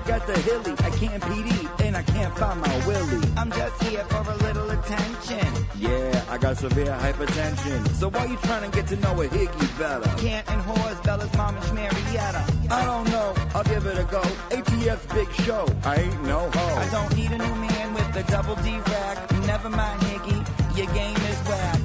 back at the hilly. I can't PD and I can't find my willy. I'm just here for a little attention. Yeah, I got severe hypertension. So why you trying to get to know a Higgy better? Canton whores, Bella's mom and 𝗵𝗵𝗲𝗃𝗃. I don't know, I'll give it a go. ATF's big show, I ain't no hoe. I don't need a new man with the double D rack. Never mind, Higgy, your game is whack.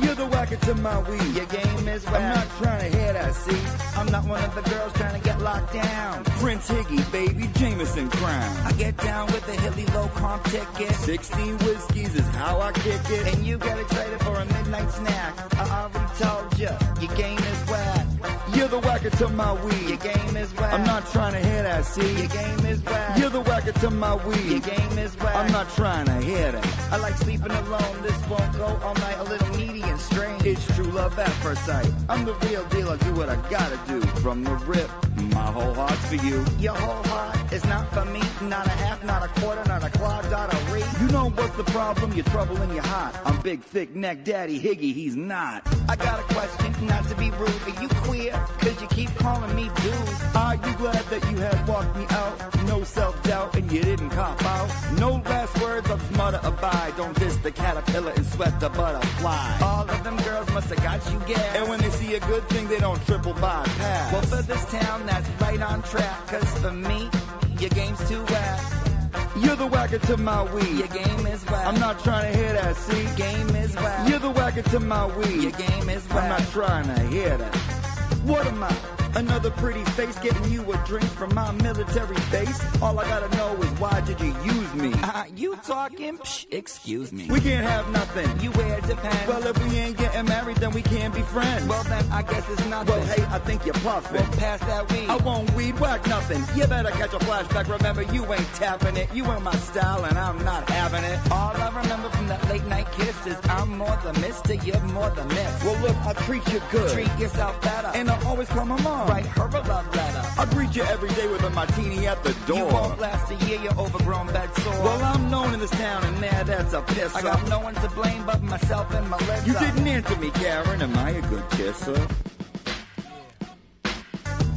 You're the whacker to my weed. Your game is whack. I'm not trying to hear that, see? I'm not one of the girls trying to get locked down. Prince Higgy, baby, Jameson crown. I get down with the hilly low comp ticket. 16 whiskeys is how I kick it. And you get excited for a midnight snack. I already told you, your game is whack. You're the whacker to my weed. Your game is whack. I'm not trying to hear that, see? Your game is whack. You're the whacker to my weed. Your game is whack. I'm not trying to hear that. I like sleeping alone. This won't go all night. A little needy and strange. It's true love at first sight. I'm the real deal. I do what I gotta do. From the rip, my whole heart's for you. Your whole heart is not for me. Not a half, not a quarter, not a claw, not a re. You know what's the problem? You're trouble and you're hot. I'm big, thick neck daddy Higgy. He's not. I got a question, not to be rude. Are you queer? Cause you keep calling me dude. Are you glad that you had walked me out? No self-doubt and you didn't cop out. No last words, I'll just mutter abide. Don't diss the caterpillar and sweat the butterfly. All of them girls must have got you gas. And when they see a good thing, they don't triple bypass. Well, for this town, that's right on track. Cause for me, your game's too whack. You're the whacker to my weed. Your game is whack. I'm not trying to hear that, see? Game is whack. You're the whacker to my weed. Your game is whack. I'm not trying to hear that. What am I? Another pretty face getting you a drink from my military base? All I gotta know is why did you use me? You talking? Psh, excuse me. We can't have nothing. You wear depends. Well, if we ain't getting married, then we can't be friends. Well, then I guess it's nothing. Well, hey, I think you're puffing. Well, pass that weed. I won't weed whack nothing. You better catch a flashback. Remember, you ain't tapping it. You ain't my style, and I'm not having it. All I remember from that late night kiss is I'm more the mister, you're more the miss. Well, look, I treat you good. Treat yourself better. And I'll always come along. Write her a love letter. I greet you every day with a martini at the door. You won't last a year, you're overgrown bed sore. Well, I'm known in this town, and now that's a piss. I got no one to blame but myself and Melissa. You didn't answer me, Karen. Am I a good kisser?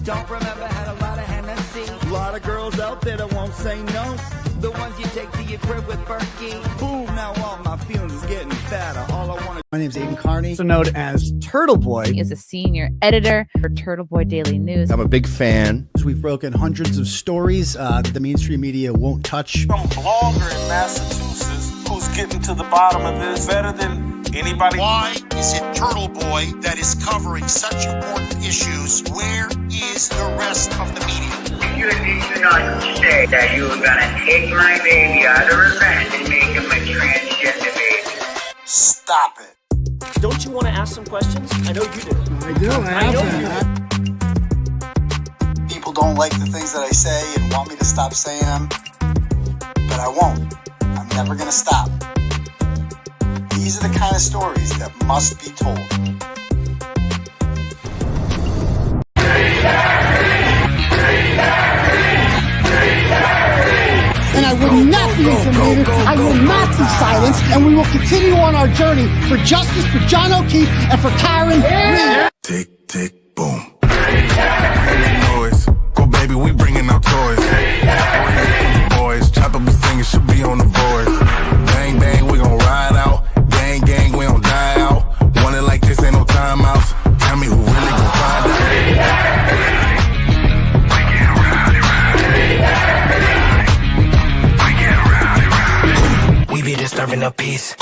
Don't remember, had a lot of Hennessy. A lot of girls out there that won't say no. The ones you take to your crib with 𝗵𝗺𝗃𝗃. Boom, now all my feelings is getting fatter. All I want to... My name's Aidan Kearney, also known as Turtleboy. He is a senior editor for Turtleboy Daily News. I'm a big fan. We've broken hundreds of stories that the mainstream media won't touch. Some blogger in Massachusetts who's getting to the bottom of this better than anybody. Why is it Turtleboy that is covering such important issues? Where is the rest of the media? You need to not say that you were gonna take my baby out of revenge and make him a transgender baby. Stop it. Don't you want to ask some questions? I know you do. I do. I know. People don't like the things that I say and want me to stop saying them, but I won't. I'm never gonna stop. These are the kind of stories that must be told. And I will not be intimidated, I will not be silenced, and we will continue on our journey for justice for John O'Keefe and for Karen Reed. Tick, tick, boom. Noise. Go baby, we bringing out toys. Boys, chopper be singing, should be on the voice. Bang, bang, we gon' ride out. Gang, gang, we don't die out. Want it like this, ain't no timeouts. Tell me who really gon' find out. We be disturbing the peace,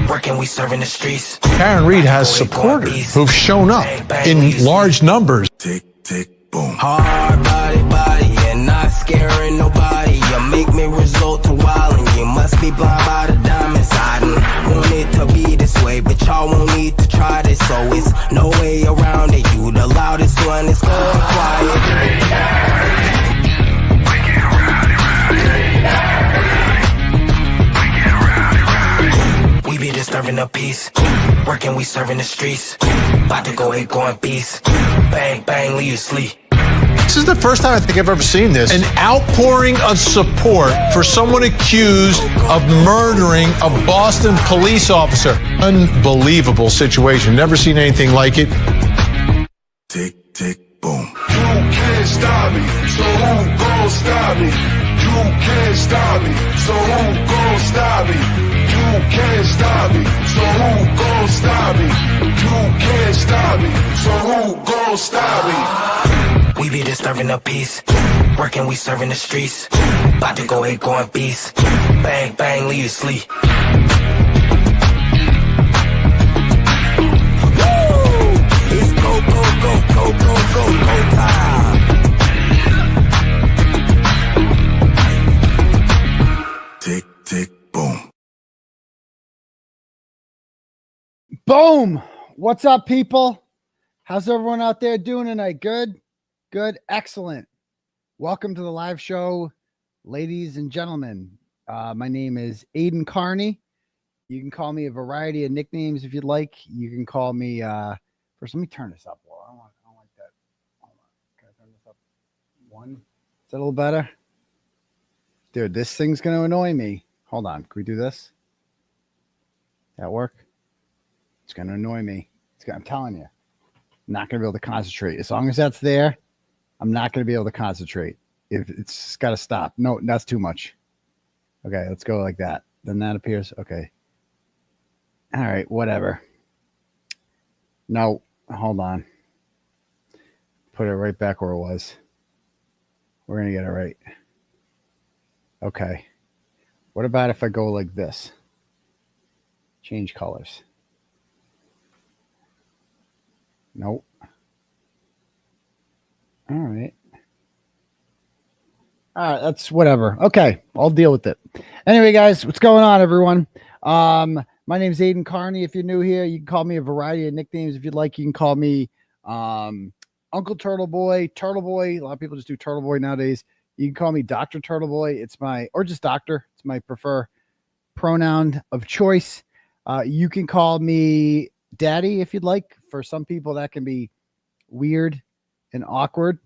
working, we serving the streets. Karen Reed has supporters who've shown up in large numbers. Tick, tick, boom. Hard body, and not scaring nobody. You make me resort to wildin'. You must be blind by the diamonds. I didn't want it to be this way, but y'all won't need to try this, so it's no way around it. You the loudest one, it's going quiet. We be disturbing the peace, working, we serving the streets. About to go ahead, going beast. Bang, bang, leave you sleep. This is the first time I think I've ever seen this. An outpouring of support for someone accused of murdering a Boston police officer. Unbelievable situation. Never seen anything like it. Tick, tick, boom. You can't stop me, so who gon' stop me? can't stop me, so who gon' stop me? You can't stop me, so who gon' stop me? You can't stop me, so who gon' stop me? We be disturbing the peace. Working, we serving the streets. About to go ahead, going beast. Bang, bang, leave you sleep. It's go, go, go, go, go, go, go time. Tick, tick, boom. Boom. What's up, people? How's everyone out there doing tonight? Good? Good. Excellent. Welcome to the live show, ladies and gentlemen. My name is Aidan Kearney. You can call me a variety of nicknames if you'd like. You can call me, first, let me turn this up. Well, I don't like that. Hold on. Can I turn this up? One? Is that a little better? Dude, this thing's going to annoy me. Hold on. Can we do this? That work? It's going to annoy me. I'm telling you, I'm not going to be able to concentrate. As long as that's there, I'm not going to be able to concentrate. If it's got to stop. No, that's too much. Okay, let's go like that. Then that appears. Okay. All right, whatever. No, hold on. Put it right back where it was. We're going to get it right. Okay. What about if I go like this? Change colors. Nope. All right. All right, that's whatever. Okay, I'll deal with it. Anyway, guys, what's going on, everyone? My name's Aidan Kearney. If you're new here, you can call me a variety of nicknames. If you'd like, you can call me Uncle Turtleboy, Turtleboy. A lot of people just do Turtleboy nowadays. You can call me Dr. Turtleboy. Or just Doctor. It's my preferred pronoun of choice. You can call me Daddy if you'd like. For some people, that can be weird and awkward.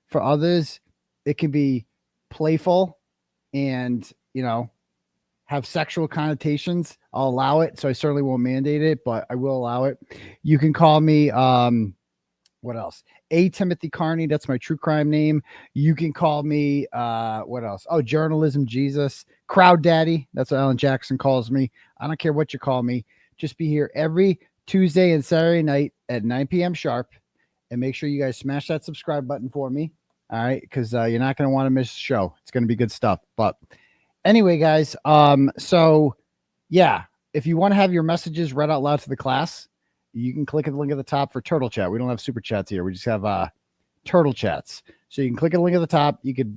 For others, it can be playful and, have sexual connotations. I'll allow it. So I certainly won't mandate it, but I will allow it. You can call me, what else? 𝗃𝗄𝗵𝗍𝗄𝗃 Kearney. That's my true crime name. You can call me, what else? Oh, Journalism Jesus. Crowd Daddy. That's what Alan Jackson calls me. I don't care what you call me. Just be here every Tuesday and Saturday night at 9 p.m. sharp. And make sure you guys smash that subscribe button for me. All right. Because you're not going to want to miss the show. It's going to be good stuff. But anyway, guys. So yeah, if you want to have your messages read out loud to the class, you can click the link at the top for Turtle Chat. We don't have super chats here. We just have Turtle Chats. So you can click the link at the top. You could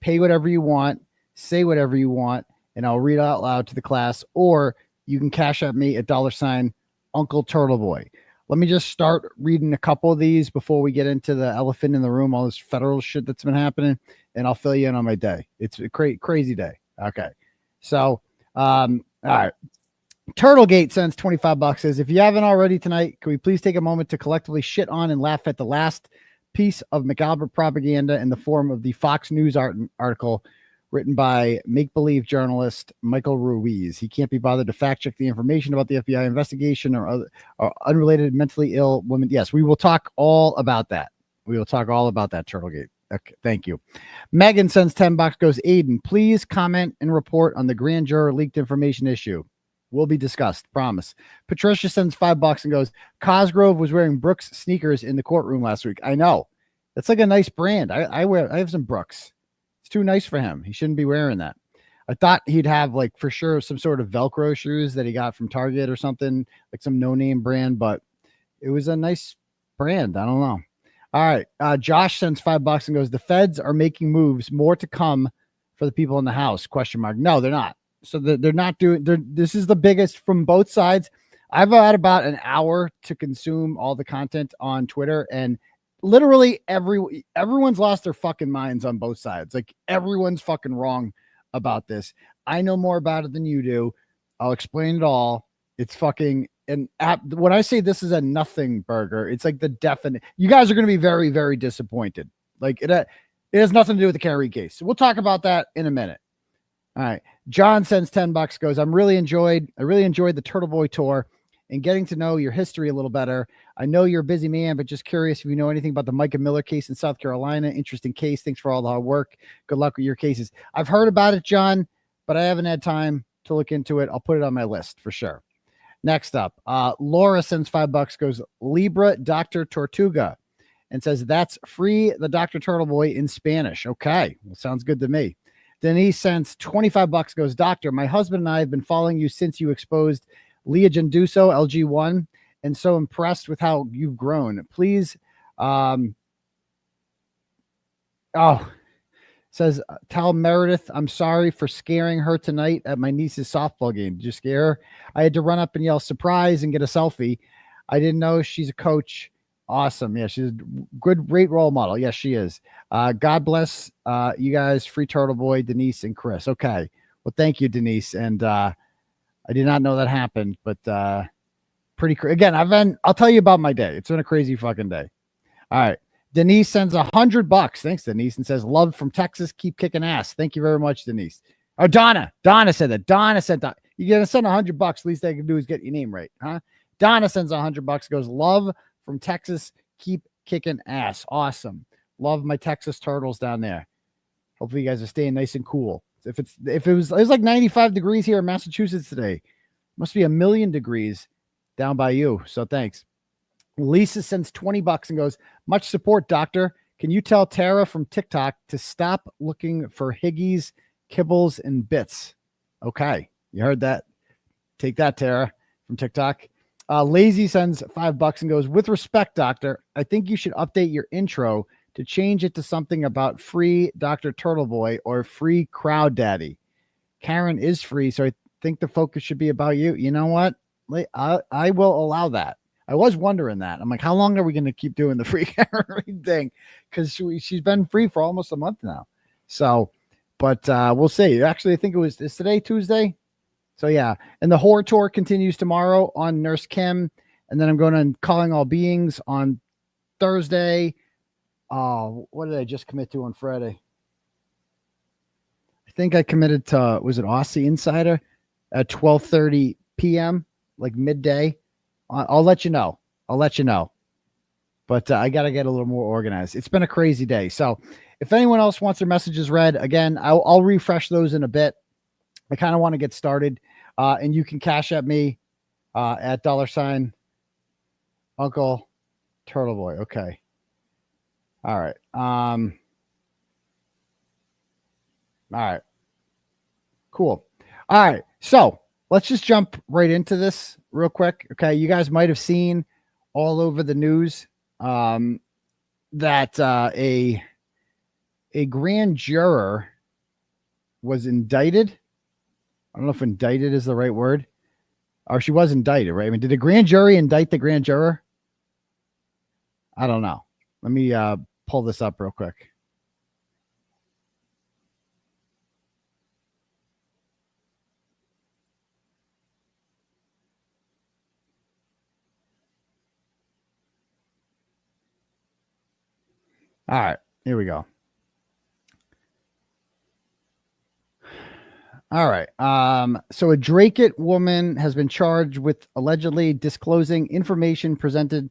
pay whatever you want, say whatever you want, and I'll read out loud to the class. Or you can cash at me at $ Uncle Turtleboy. Let me just start reading a couple of these before we get into the elephant in the room, all this federal shit that's been happening, and I'll fill you in on my day. It's a crazy day. Okay. So, all right. Turtlegate sends $25. Says, if you haven't already tonight, can we please take a moment to collectively shit on and laugh at the last piece of McAlberts propaganda in the form of the Fox News article written by make-believe journalist Michael Ruiz. He can't be bothered to fact-check the information about the FBI investigation or unrelated mentally ill women. Yes, we will talk all about that. We will talk all about that, Turtlegate. Okay, thank you. Megan sends $10, goes, Aidan, please comment and report on the grand juror leaked information issue. Will be discussed, promise. Patricia sends $5 and goes, Cosgrove was wearing Brooks sneakers in the courtroom last week. I know. That's like a nice brand. I have some Brooks. It's too nice for him. He shouldn't be wearing that. I thought he'd have, like, for sure, some sort of Velcro shoes that he got from Target or something, like some no-name brand, but it was a nice brand. I don't know. All right. Josh sends $5 and goes, the feds are making moves, more to come for the people in the house, ? No, they're not. So they're not doing, this is the biggest from both sides. I've had about an hour to consume all the content on Twitter, and literally everyone's lost their fucking minds on both sides. Like, everyone's fucking wrong about this. I know more about it than you do. I'll explain it all. It's fucking when I say this is a nothing burger, it's like the definite. You guys are going to be very, very disappointed. Like, it has nothing to do with the Kearney case. So we'll talk about that in a minute. All right. John sends $10, goes, I really enjoyed the Turtleboy tour and getting to know your history a little better. I know you're a busy man, but just curious if you know anything about the Micah Miller case in South Carolina. Interesting case. Thanks for all the hard work. Good luck with your cases. I've heard about it, John, but I haven't had time to look into it. I'll put it on my list for sure. Next up, Laura sends $5, goes Libra Dr. Tortuga, and says that's free the Dr. Turtleboy in Spanish. Okay, well, sounds good to me. Denise sends $25, goes Doctor, my husband and I have been following you since you exposed Leah Genduso, LG1, and so impressed with how you've grown. Please, says tell Meredith I'm sorry for scaring her tonight at my niece's softball game. Did you scare her? I had to run up and yell surprise and get a selfie. I didn't know she's a coach. Awesome. Yeah, she's a great role model. Yes, she is. God bless you guys. Free Turtle Boy, Denise and Chris. Okay. Well, thank you, Denise. And I did not know that happened, but pretty again, I'll tell you about my day. It's been a crazy fucking day. All right. Denise sends $100. Thanks, Denise, and says, love from Texas. Keep kicking ass. Thank you very much, Denise. Oh, Donna said that. Donna sent that. You're going to send $100. Least they can do is get your name right. Huh? Donna sends $100, goes, love from Texas. Keep kicking ass. Awesome. Love my Texas Turtles down there. Hopefully you guys are staying nice and cool. It was like 95 degrees here in Massachusetts today. Must be 1,000,000 degrees down by you. So thanks. Lisa sends $20 and goes, much support, doctor. Can you tell Tara from TikTok to stop looking for higgies, kibbles, and bits? Okay. You heard that. Take that, Tara from TikTok. Lazy sends $5 and goes, with respect, doctor, I think you should update your intro to change it to something about free Dr. Turtleboy or free Crowd Daddy. Karen is free, so I think the focus should be about you. You know what? I will allow that. I was wondering that. I'm like, how long are we going to keep doing the free Karen thing? Because she's been free for almost a month now. So, but we'll see. Actually, I think is today Tuesday? So yeah, and the horror tour continues tomorrow on Nurse Kim, and then I'm going on Calling All Beings on Thursday. Oh, what did I just commit to on Friday? I think I committed to, was it Aussie Insider at 12:30 p.m., like midday. I'll let you know. But I got to get a little more organized. It's been a crazy day. So if anyone else wants their messages read, again, I'll refresh those in a bit. I kind of want to get started. And you can cash at me at $ Uncle Turtleboy. Okay. All right. All right. Cool. All right. So let's just jump right into this real quick. Okay. You guys might have seen all over the news that a grand juror was indicted. I don't know if indicted is the right word, or she was indicted, right? I mean, did a grand jury indict the grand juror? I don't know. Let me pull this up real quick. All right, here we go. All right. So a Dracut woman has been charged with allegedly disclosing information presented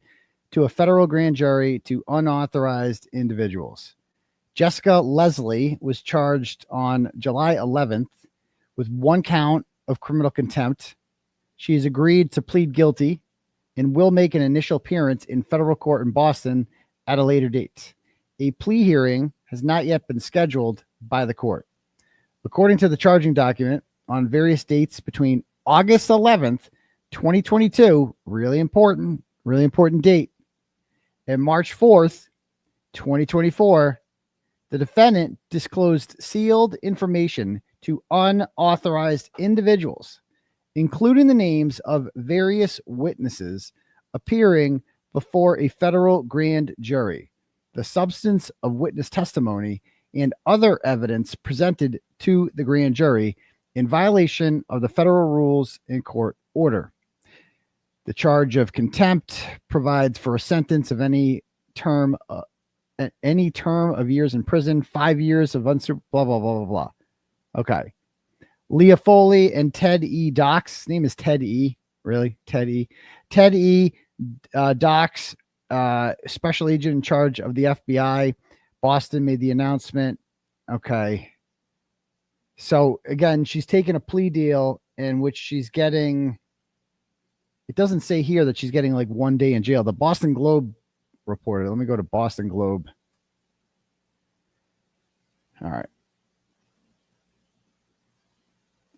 to a federal grand jury to unauthorized individuals. Jessica Leslie was charged on July 11th with 1 count of criminal contempt. She has agreed to plead guilty and will make an initial appearance in federal court in Boston at a later date. A plea hearing has not yet been scheduled by the court. According to the charging document, on various dates between August 11th, 2022, really important date, and March 4th, 2024, the defendant disclosed sealed information to unauthorized individuals, including the names of various witnesses appearing before a federal grand jury, the substance of witness testimony, and other evidence presented to the grand jury in violation of the federal rules and court order. The charge of contempt provides for a sentence of any term of years in prison, 5 years of blah, blah, blah, blah, blah. Okay. Leah Foley and Ted E. Dox, his name is Ted E. Really? Ted Dox, special agent in charge of the FBI. Boston made the announcement. Okay. So again, she's taking a plea deal in which she's getting, it doesn't say here that she's getting like 1 day in jail. The Boston Globe reported. Let me go to Boston Globe. All right.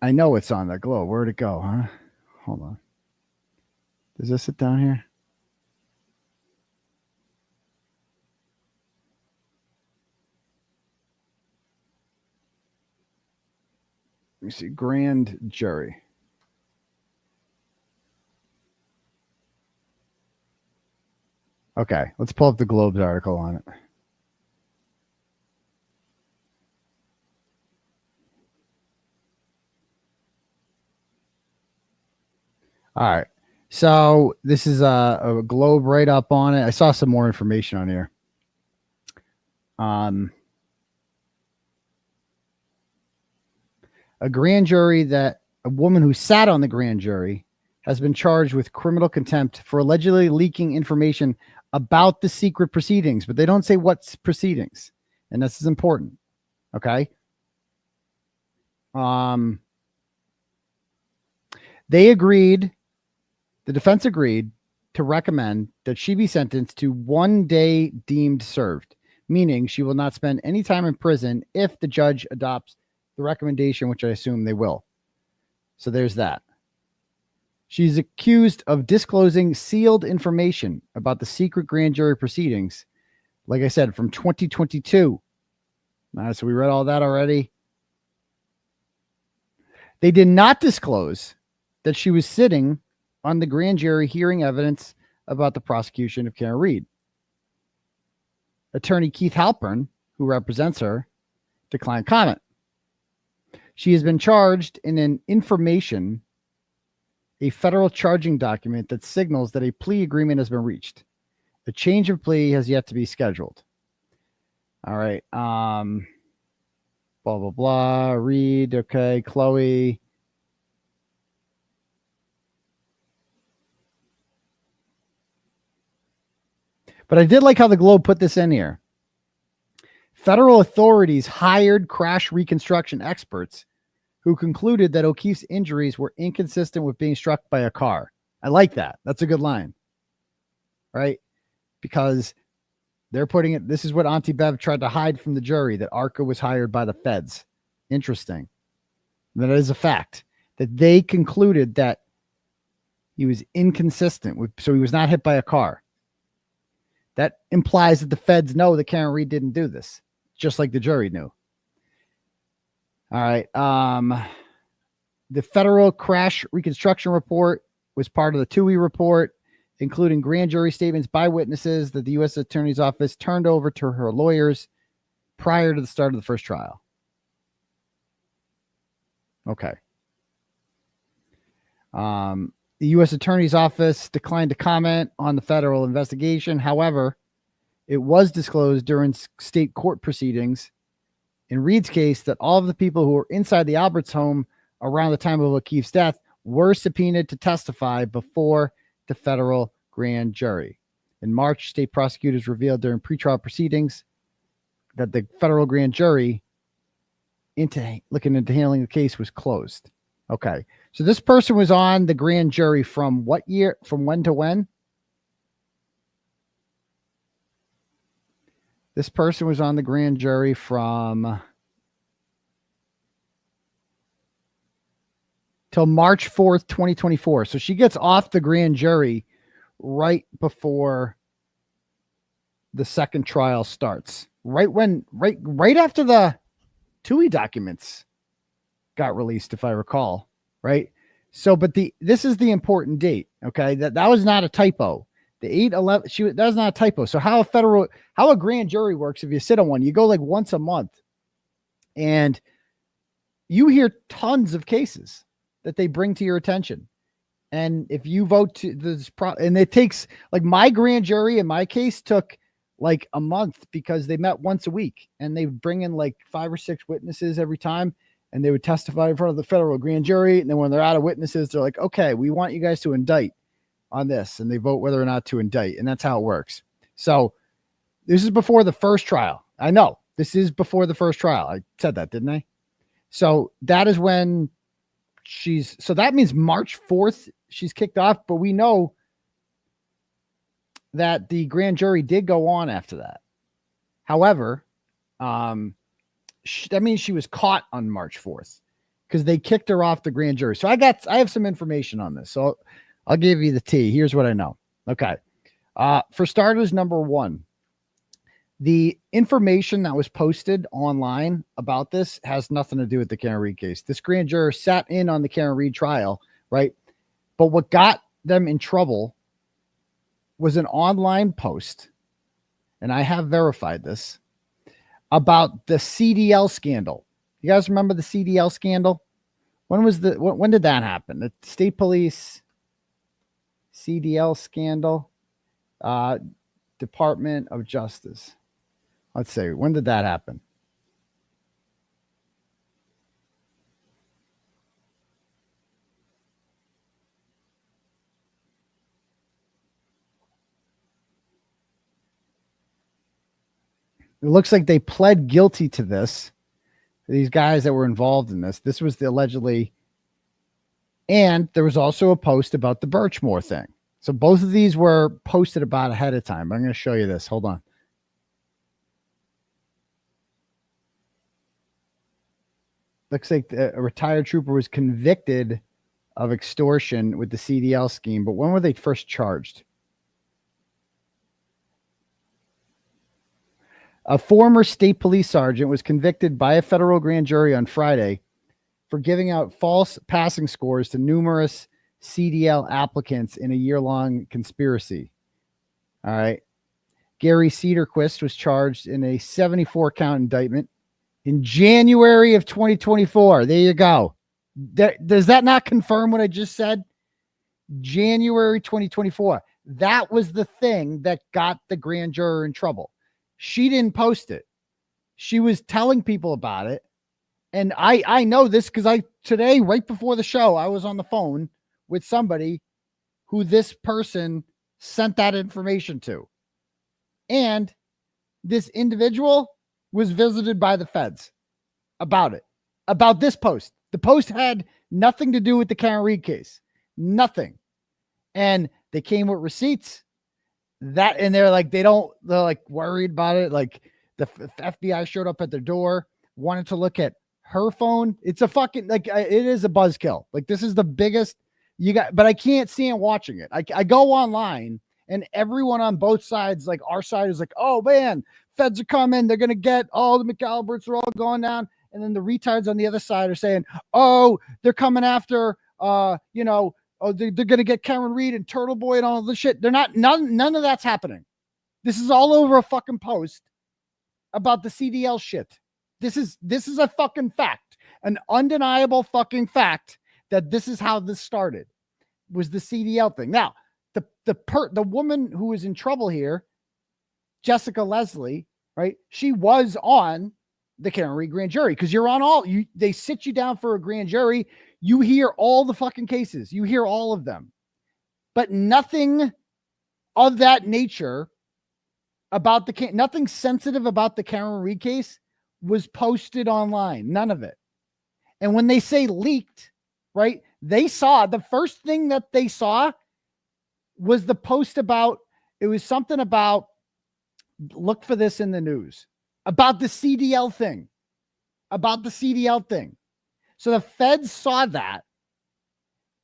I know it's on the Globe. Where'd it go, huh? Hold on. Does this sit down here? Let me see. Grand jury. Okay, let's pull up the Globe's article on it. All right. So this is a Globe right up on it. I saw some more information on here. A grand jury that a woman who sat on the grand jury has been charged with criminal contempt for allegedly leaking information about the secret proceedings, but they don't say what proceedings. And this is important. Okay. They agreed, the defense agreed to recommend that she be sentenced to 1 day deemed served, meaning she will not spend any time in prison if the judge adopts the recommendation, which I assume they will. So there's that. She's accused of disclosing sealed information about the secret grand jury proceedings, like I said, from 2022. So we read all that already. They did not disclose that she was sitting on the grand jury hearing evidence about the prosecution of Karen Reed. Attorney 𝗵𝗄𝗆, who represents her, declined comment. She has been charged in an information, a federal charging document that signals that a plea agreement has been reached. A change of plea has yet to be scheduled. All right. Blah, blah, blah. Reed. Okay. Chloe. But I did like how the Globe put this in here. Federal authorities hired crash reconstruction experts who concluded that O'Keefe's injuries were inconsistent with being struck by a car. I like that. That's a good line. Right? Because they're putting it, this is what Auntie Bev tried to hide from the jury, that ARCA was hired by the feds. Interesting. That is a fact. That they concluded that he was inconsistent with, so he was not hit by a car. That implies that the feds know that Karen Reed didn't do this, just like the jury knew. All right. The federal crash reconstruction report was part of the 𝗃𝗏 report, including grand jury statements by witnesses that the U.S. Attorney's Office turned over to her lawyers prior to the start of the first trial. Okay. The U.S. Attorney's Office declined to comment on the federal investigation. However, it was disclosed during state court proceedings in Reed's case that all of the people who were inside the Alberts home around the time of O'Keefe's death were subpoenaed to testify before the federal grand jury. In March, state prosecutors revealed during pretrial proceedings that the federal grand jury looking into handling the case was closed. Okay. So this person was on the grand jury from what year? From when to when? This person was on the grand jury from till March 4th, 2024. So she gets off the grand jury right before the second trial starts. Right after the 𝗃𝗏 documents got released, if I recall. Right. So, but this is the important date. Okay. That was not a typo. The 8/11, that was not a typo. So how a grand jury works, if you sit on one, you go like once a month and you hear tons of cases that they bring to your attention. And if you vote to this, and it takes, like, my grand jury in my case took like a month because they met once a week and they bring in like 5 or 6 witnesses every time. and they would testify in front of the federal grand jury. And then when they're out of witnesses, they're like, okay, we want you guys to indict on this. And they vote whether or not to indict. And that's how it works. So this is before the first trial. I know this is before the first trial. I said that, didn't I? So that is when so that means March 4th, she's kicked off, but we know that the grand jury did go on after that. However, that means she was caught on March 4th because they kicked her off the grand jury. So I have some information on this. So I'll give you the tea. Here's what I know. Okay. For starters, number one, the information that was posted online about this has nothing to do with the Karen Read case. This grand juror sat in on the Karen Read trial, right? But what got them in trouble was an online post, and I have verified this, about the CDL scandal. You guys remember the CDL scandal? When did that happen? The state police CDL scandal, Department of Justice. Let's see. When did that happen? It looks like they pled guilty to this. These guys that were involved in this. This was the allegedly. And there was also a post about the Birchmore thing. So both of these were posted about ahead of time. I'm going to show you this. Hold on. Looks like a retired trooper was convicted of extortion with the CDL scheme. But when were they first charged? A former state police sergeant was convicted by a federal grand jury on Friday for giving out false passing scores to numerous CDL applicants in a year-long conspiracy. All right. Gary Cederquist was charged in a 74-count indictment in January of 2024. There you go. Does that not confirm what I just said? January 2024. That was the thing that got the grand juror in trouble. She didn't post it. She was telling people about it. And I know this because today, right before the show, I was on the phone with somebody who this person sent that information to. And this individual was visited by the feds about it, about this post. The post had nothing to do with the Karen Read case. Nothing. And they came with receipts. And they're like worried about it. Like the FBI showed up at their door, wanted to look at her phone. It's a fucking, it is a buzzkill. Like this is the biggest but I can't stand watching it. I go online and everyone on both sides, like our side is like, oh man, feds are coming. They're going to get all the McAlberts are all going down. And then the retards on the other side are saying, oh, they're coming after, oh, they're going to get Karen Read and Turtleboy and all this shit. They're not, none of that's happening. This is all over a fucking post about the CDL shit. This is a fucking fact, an undeniable fucking fact that this is how this started, was the CDL thing. Now, the woman who is in trouble here, Jessica Leslie, right? She was on the Karen Read grand jury because you're on they sit you down for a grand jury. You hear all the fucking cases. You hear all of them, but nothing of that nature about nothing sensitive about the Karen Read case was posted online. None of it. And when they say leaked, right? They saw the first thing that they saw was the post about, it was something about, look for this in the news, about the CDL thing, So the feds saw that.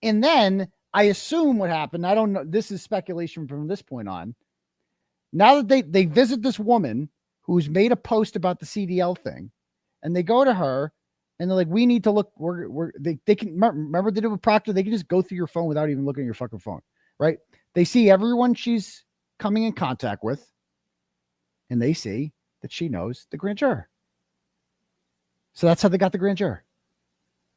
And then I assume what happened, I don't know, this is speculation from this point on. Now that they visit this woman who's made a post about the CDL thing, and they go to her and they're like, we need to look, they can, remember they did with Proctor, they can just go through your phone without even looking at your fucking phone, right? They see everyone she's coming in contact with, and they see that she knows the grand juror. So that's how they got the grand juror.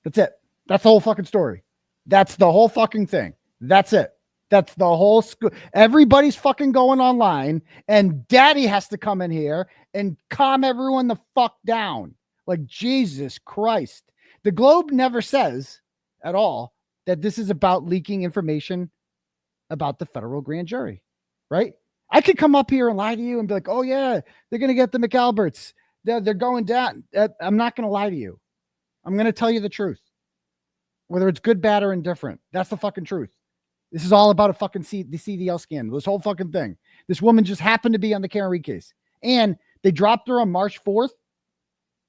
That's it. That's the whole fucking story. That's the whole fucking thing. That's it. That's the whole school. Everybody's fucking going online, and daddy has to come in here and calm everyone the fuck down. Like, Jesus Christ. The Globe never says at all that this is about leaking information about the federal grand jury, right? I could come up here and lie to you and be like, oh yeah, they're going to get the McAlberts. They're going down. I'm not going to lie to you. I'm going to tell you the truth, whether it's good, bad, or indifferent. That's the fucking truth. This is all about a fucking the CDL scandal. This whole fucking thing. This woman just happened to be on the Kearney case, and they dropped her on March 4th,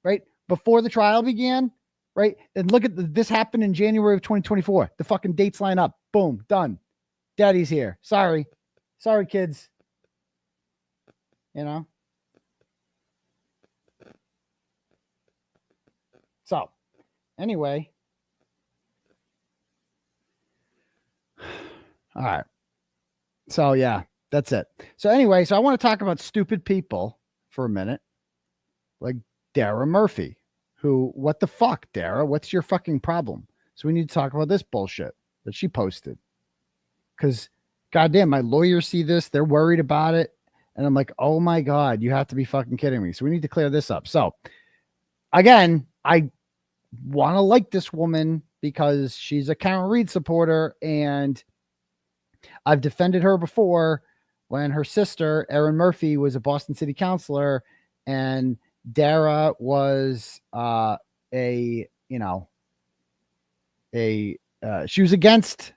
right? Before the trial began, right? And look at this happened in January of 2024. The fucking dates line up. Boom, done. Daddy's here. Sorry, kids. You know? So, anyway. All right. So, yeah, that's it. So, anyway, I want to talk about stupid people for a minute. Like Darragh Murphy, who, what the fuck, Darragh? What's your fucking problem? So, we need to talk about this bullshit that she posted. Because, goddamn, my lawyers see this. They're worried about it. And I'm like, oh, my God, you have to be fucking kidding me. So, we need to clear this up. So, again, I want to like this woman because she's a Karen Reed supporter, and I've defended her before when her sister, Erin Murphy, was a Boston City councilor, and Darragh was she was against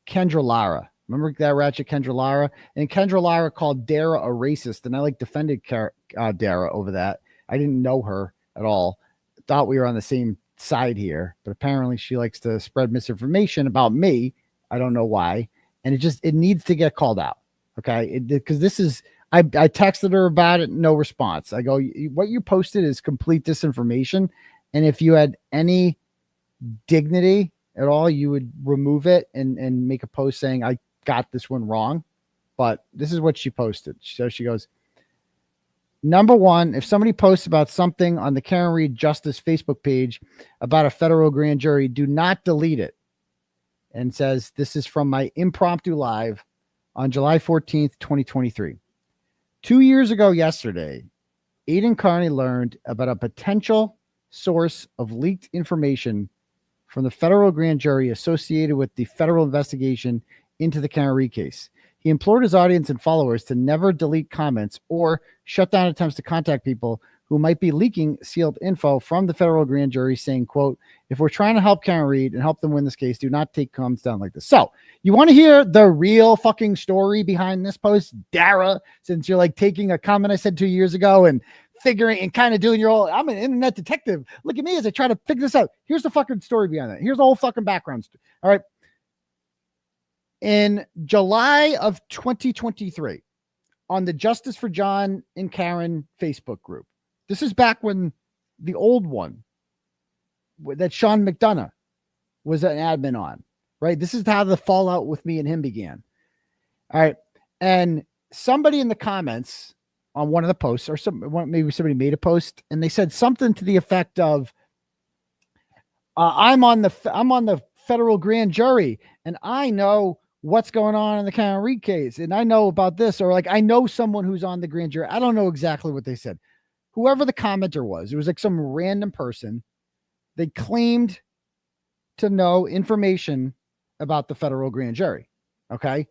Kendra Lara. Remember that ratchet Kendra Lara? And Kendra Lara called Darragh a racist, and I defended Darragh over that. I didn't know her at all. Thought we were on the same side here, but apparently she likes to spread misinformation about me. I don't know why. And it needs to get called out. Okay. Because this is, I texted her about it. No response. I go, what you posted is complete disinformation. And if you had any dignity at all, you would remove it and make a post saying, I got this one wrong. But this is what she posted. So she goes, number one, if somebody posts about something on the Karen Reed Justice Facebook page about a federal grand jury, do not delete it. And says, this is from my impromptu live on July 14th, 2023. 2 years ago yesterday, Aidan Kearney learned about a potential source of leaked information from the federal grand jury associated with the federal investigation into the Karen Reed case. He implored his audience and followers to never delete comments or shut down attempts to contact people who might be leaking sealed info from the federal grand jury, saying, quote, if we're trying to help Karen Reed and help them win this case, do not take comments down like this. So you want to hear the real fucking story behind this post, Darragh, since you're taking a comment I said 2 years ago and figuring and kind of doing your own, I'm an internet detective. Look at me as I try to figure this out. Here's the fucking story behind that. Here's the whole fucking background. All right. In July of 2023, on the Justice for John and Karen Facebook group, this is back when the old one that Sean McDonough was an admin on, right? This is how the fallout with me and him began. All right. And somebody in the comments on one of the posts, or maybe somebody made a post, and they said something to the effect of, I'm on the federal grand jury, and I know what's going on in the Karen Reed case, and I know about this, or I know someone who's on the grand jury. I don't know exactly what they said. Whoever the commenter was, it was some random person. They claimed to know information about the federal grand jury. Okay.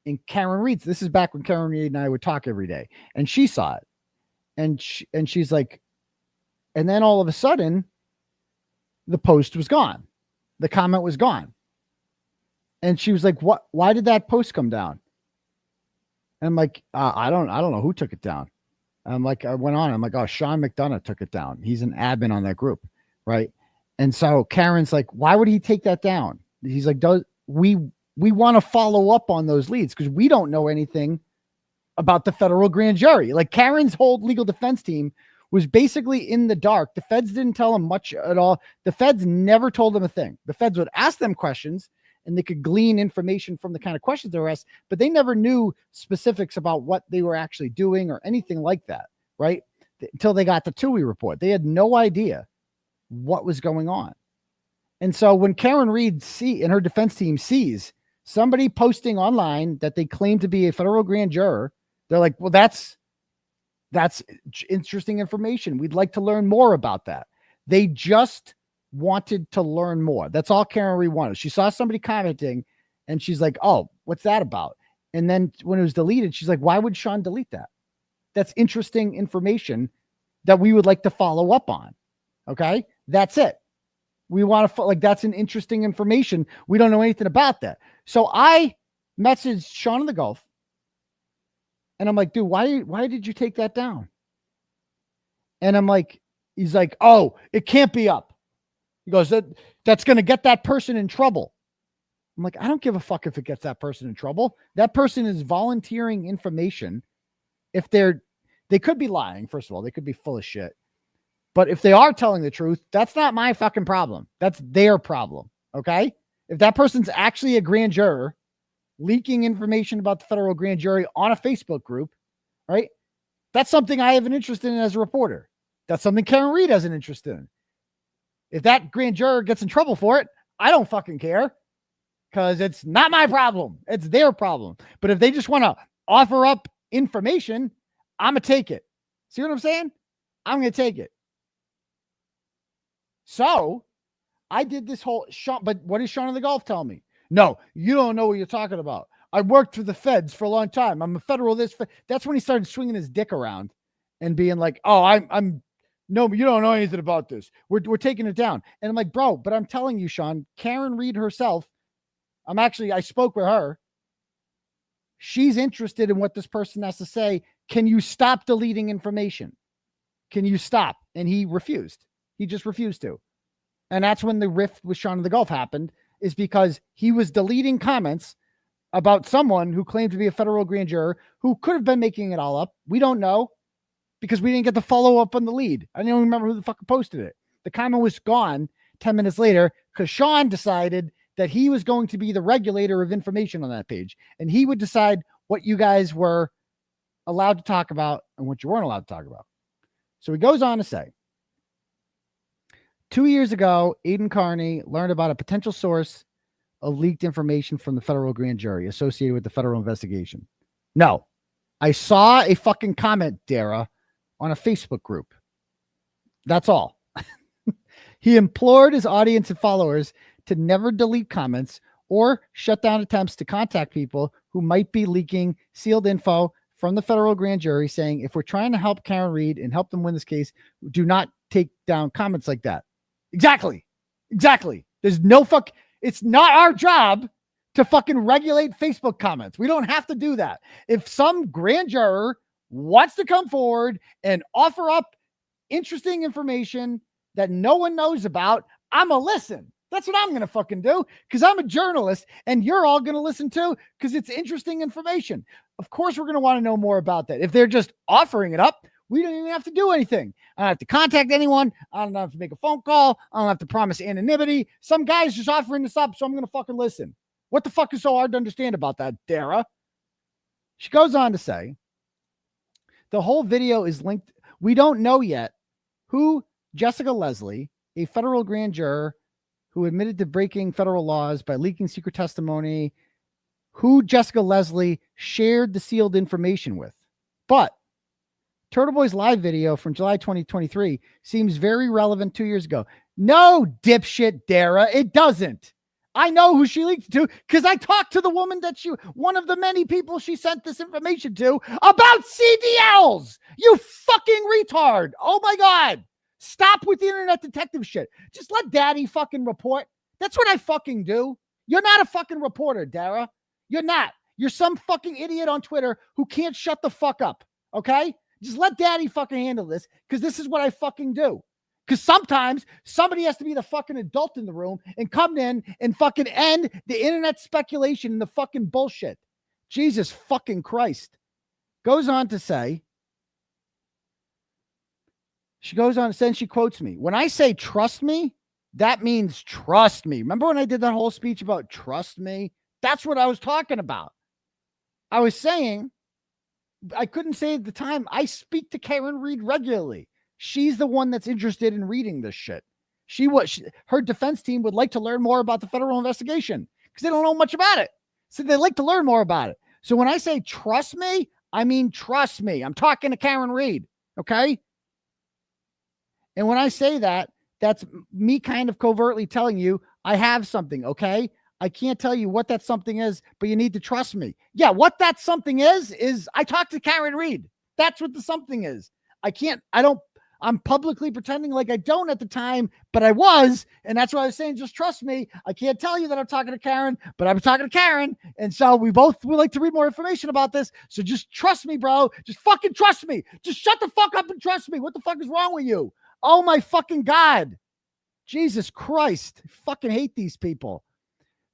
And Karen Reed, this is back when Karen Reed and I would talk every day, and she saw it. And she's like, and then all of a sudden the post was gone. The comment was gone. And she was like, what, why did that post come down? And I'm like, I don't know who took it down. I'm like, I went on. I'm like, oh, Sean McDonough took it down. He's an admin on that group, right? And so Karen's like, why would he take that down? He's like, we want to follow up on those leads because we don't know anything about the federal grand jury. Karen's whole legal defense team was basically in the dark. The feds didn't tell them much at all. The feds never told them a thing. The feds would ask them questions, and they could glean information from the kind of questions they were asked, but they never knew specifics about what they were actually doing or anything like that, right? Until they got the 𝗃𝗏 report. They had no idea what was going on. And so when Karen Reed and her defense team sees somebody posting online that they claim to be a federal grand juror, they're like, well, that's interesting information. We'd like to learn more about that. They just wanted to learn more. That's all Karen Reed wanted. She saw somebody commenting and she's like, oh, what's that about? And then when it was deleted, she's like, why would Sean delete that? That's interesting information that we would like to follow up on. Okay. That's it. We want to, like, that's an interesting information. We don't know anything about that. So I messaged Sean in the Gulf and I'm like, dude, why did you take that down? And I'm like, he's like, oh, it can't be up. He goes, that's going to get that person in trouble. I'm like, I don't give a fuck if it gets that person in trouble. That person is volunteering information. If they could be lying, first of all, they could be full of shit. But if they are telling the truth, that's not my fucking problem. That's their problem. Okay. If that person's actually a grand juror leaking information about the federal grand jury on a Facebook group, right? That's something I have an interest in as a reporter. That's something Karen Reed has an interest in. If that grand juror gets in trouble for it, I don't fucking care because it's not my problem. It's their problem. But if they just want to offer up information, I'm going to take it. See what I'm saying? I'm going to take it. So I did this whole Sean, but what does Sean in the Gulf tell me? No, you don't know what you're talking about. I worked for the feds for a long time. I'm a federal this. That's when he started swinging his dick around and being like, oh, I'm no, you don't know anything about this. We're taking it down. And I'm like, bro, but I'm telling you, Sean, Karen Reed herself, I spoke with her. She's interested in what this person has to say. Can you stop deleting information? Can you stop? And he refused. He just refused to. And that's when the rift with Sean in the Gulf happened, is because he was deleting comments about someone who claimed to be a federal grand juror who could have been making it all up. We don't know because we didn't get the follow up on the lead. I don't even remember who the fuck posted it. The comment was gone 10 minutes later because Sean decided that he was going to be the regulator of information on that page. And he would decide what you guys were allowed to talk about and what you weren't allowed to talk about. So he goes on to say, 2 years ago, Aidan Kearney learned about a potential source of leaked information from the federal grand jury associated with the federal investigation. No, I saw a fucking comment, Darragh, on a Facebook group. That's all. He implored his audience and followers to never delete comments or shut down attempts to contact people who might be leaking sealed info from the federal grand jury, saying, if we're trying to help Karen Reed and help them win this case, do not take down comments like that. Exactly. There's no it's not our job to fucking regulate Facebook comments. We don't have to do that. If some grand juror wants to come forward and offer up interesting information that no one knows about, I'm going to listen. That's what I'm going to fucking do because I'm a journalist and you're all going to listen too because it's interesting information. Of course, we're going to want to know more about that. If they're just offering it up, we don't even have to do anything. I don't have to contact anyone. I don't have to make a phone call. I don't have to promise anonymity. Some guy's just offering this up, so I'm going to fucking listen. What the fuck is so hard to understand about that, Darragh? She goes on to say, the whole video is linked. We don't know yet who 𝗄𝗄𝗄𝗍𝒂, a federal grand juror who admitted to breaking federal laws by leaking secret testimony, who 𝗄𝗄𝗄𝗍𝒂 shared the sealed information with. But Turtleboy's live video from July 2023 seems very relevant 2 years ago. No, dipshit Darragh, it doesn't. I know who she leaked to because I talked to the woman one of the many people she sent this information to about CDLs. You fucking retard. Oh my God. Stop with the internet detective shit. Just let daddy fucking report. That's what I fucking do. You're not a fucking reporter, Darragh. You're not. You're some fucking idiot on Twitter who can't shut the fuck up. Okay? Just let daddy fucking handle this because this is what I fucking do. Because sometimes somebody has to be the fucking adult in the room and come in and fucking end the internet speculation and the fucking bullshit. Jesus fucking Christ. Goes on to say, she quotes me. When I say trust me, that means trust me. Remember when I did that whole speech about trust me? That's what I was talking about. I was saying, I couldn't say at the time, I speak to Karen Reed regularly. She's the one that's interested in reading this shit. Her defense team would like to learn more about the federal investigation because they don't know much about it. So they like to learn more about it. So when I say trust me, I mean trust me. I'm talking to Karen Reed, okay? And when I say that, That's me kind of covertly telling you I have something, okay? I can't tell you what that something is, but you need to trust me. Yeah, what that something is I talked to Karen Reed. That's what the something is. I'm publicly pretending like I don't at the time, but I was, and that's why I was saying, just trust me. I can't tell you that I'm talking to Karen, but I'm talking to Karen, and so we both would like to read more information about this, so just trust me, bro. Just fucking trust me. Just shut the fuck up and trust me. What the fuck is wrong with you? Oh my fucking God. Jesus Christ. I fucking hate these people.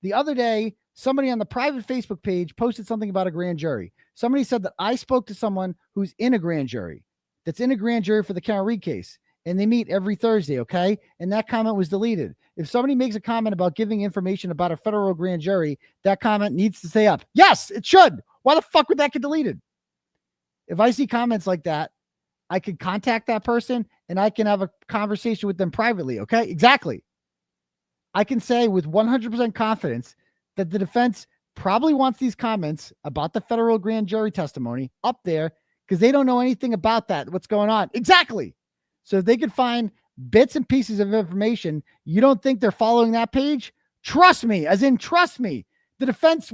The other day, somebody on the private Facebook page posted something about a grand jury. Somebody said that I spoke to someone who's in a grand jury, that's in a grand jury for the Karen Reed case, and they meet every Thursday, okay? And that comment was deleted. If somebody makes a comment about giving information about a federal grand jury, that comment needs to stay up. Yes, it should. Why the fuck would that get deleted? If I see comments like that, I could contact that person and I can have a conversation with them privately, okay? Exactly. I can say with 100% confidence that the defense probably wants these comments about the federal grand jury testimony up there because they don't know anything about that, what's going on. Exactly. So if they could find bits and pieces of information, you don't think they're following that page? Trust me, as in trust me. The defense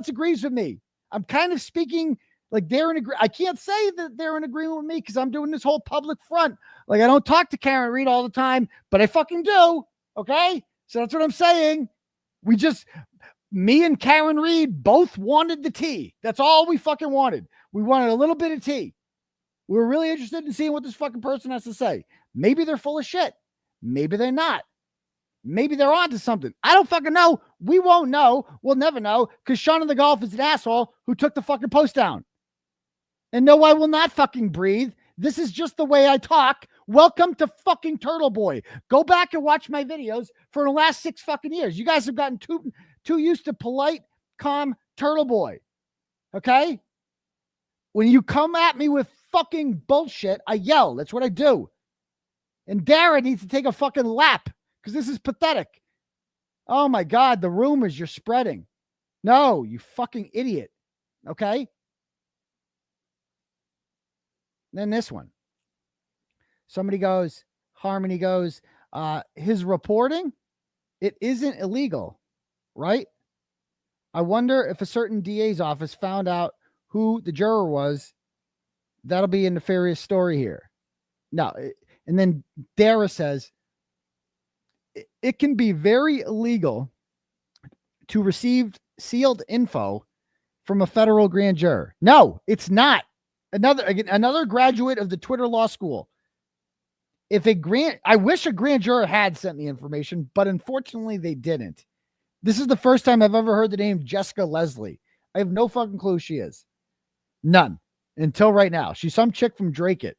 agrees with me. I'm kind of speaking like they're in agreement. I can't say that they're in agreement with me because I'm doing this whole public front. Like I don't talk to Karen Reed all the time, but I fucking do. Okay? So that's what I'm saying. Me and Karen Reed both wanted the tea. That's all we fucking wanted. We wanted a little bit of tea. We were really interested in seeing what this fucking person has to say. Maybe they're full of shit. Maybe they're not. Maybe they're onto something. I don't fucking know. We won't know. We'll never know because Sean of the Golf is an asshole who took the fucking post down. And no, I will not fucking breathe. This is just the way I talk. Welcome to fucking Turtle Boy. Go back and watch my videos for the last 6 fucking years. You guys have gotten too used to polite, calm Turtle Boy. Okay? When you come at me with fucking bullshit, I yell. That's what I do. And Darragh needs to take a fucking lap because this is pathetic. Oh my God, the rumors you're spreading. No, you fucking idiot. Okay? Then this one. Somebody goes, Harmony goes, his reporting, it isn't illegal, right? I wonder if a certain DA's office found out who the juror was. That'll be a nefarious story here. No. And then Darragh says, it can be very illegal to receive sealed info from a federal grand juror. No, it's not. Another graduate of the Twitter law school. I wish a grand juror had sent the information, but unfortunately they didn't. This is the first time I've ever heard the name Jessica Leslie. I have no fucking clue who she is. None. Until right now. She's some chick from Drake It.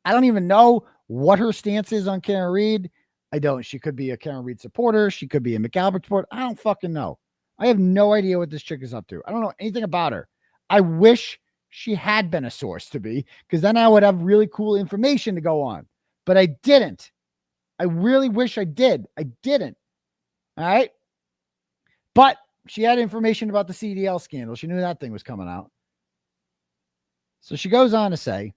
I don't even know what her stance is on Karen Reed. I don't. She could be a Karen Reed supporter. She could be a McAlberts supporter. I don't fucking know. I have no idea what this chick is up to. I don't know anything about her. I wish she had been a source to be, because then I would have really cool information to go on. But I didn't. I really wish I did. I didn't. All right. But she had information about the CDL scandal. She knew that thing was coming out. So she goes on to say,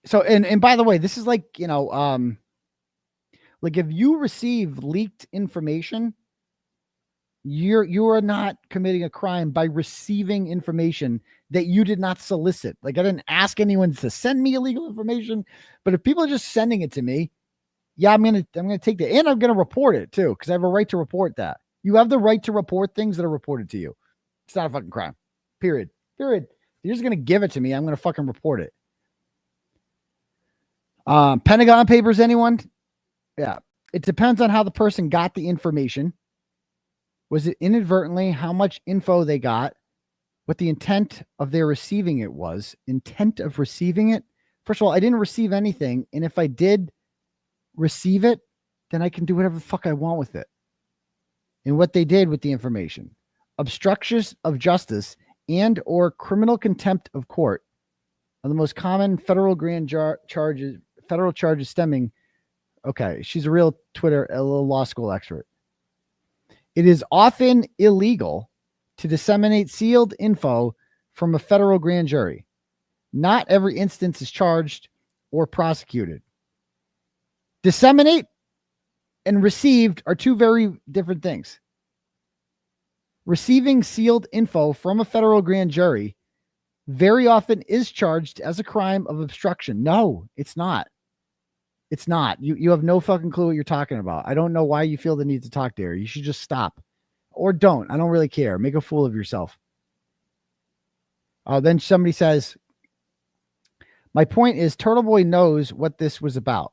so, and by the way, this is like, you know, like if you receive leaked information, you are not committing a crime by receiving information that you did not solicit. Like I didn't ask anyone to send me illegal information, but if people are just sending it to me, yeah, I'm going to take that, and I'm going to report it too, because I have a right to report that. You have the right to report things that are reported to you. It's not a fucking crime. Period. If you're just going to give it to me, I'm going to fucking report it. Pentagon Papers, anyone? Yeah. It depends on how the person got the information. Was it inadvertently? How much info they got? What the intent of their receiving it was? Intent of receiving it? First of all, I didn't receive anything. And if I did receive it, then I can do whatever the fuck I want with it. And what they did with the information. Obstructions of justice and or criminal contempt of court are the most common federal charges stemming. Okay, she's a real law school expert. It is often illegal to disseminate sealed info from a federal grand jury. Not every instance is charged or prosecuted. Disseminate and received are two very different things. Receiving sealed info from a federal grand jury very often is charged as a crime of obstruction. No, it's not. It's not. You have no fucking clue what you're talking about. I don't know why you feel the need to talk there. You should just stop. Or don't. I don't really care. Make a fool of yourself. Then somebody says, my point is Turtleboy knows what this was about.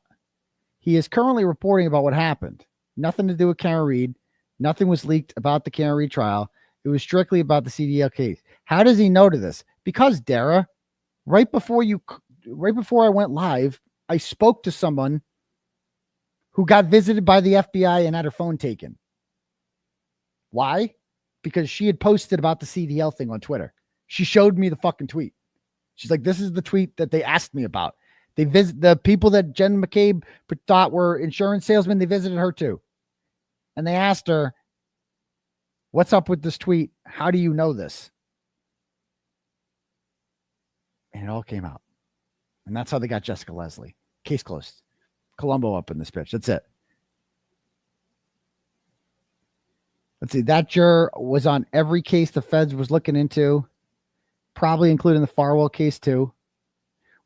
He is currently reporting about what happened. Nothing to do with Karen Reed. Nothing was leaked about the Karen Reed trial. It was strictly about the CDL case. How does he know to this? Because, Darragh, right before I went live, I spoke to someone who got visited by the FBI and had her phone taken. Why? Because she had posted about the CDL thing on Twitter. She showed me the fucking tweet. She's like, this is the tweet that they asked me about. They visit the people that Jen McCabe thought were insurance salesmen. They visited her too. And they asked her, what's up with this tweet? How do you know this? And it all came out. And that's how they got Jessica Leslie. Case closed. Columbo up in this bitch. That's it. Let's see. That juror was on every case the feds was looking into, probably including the Farwell case too.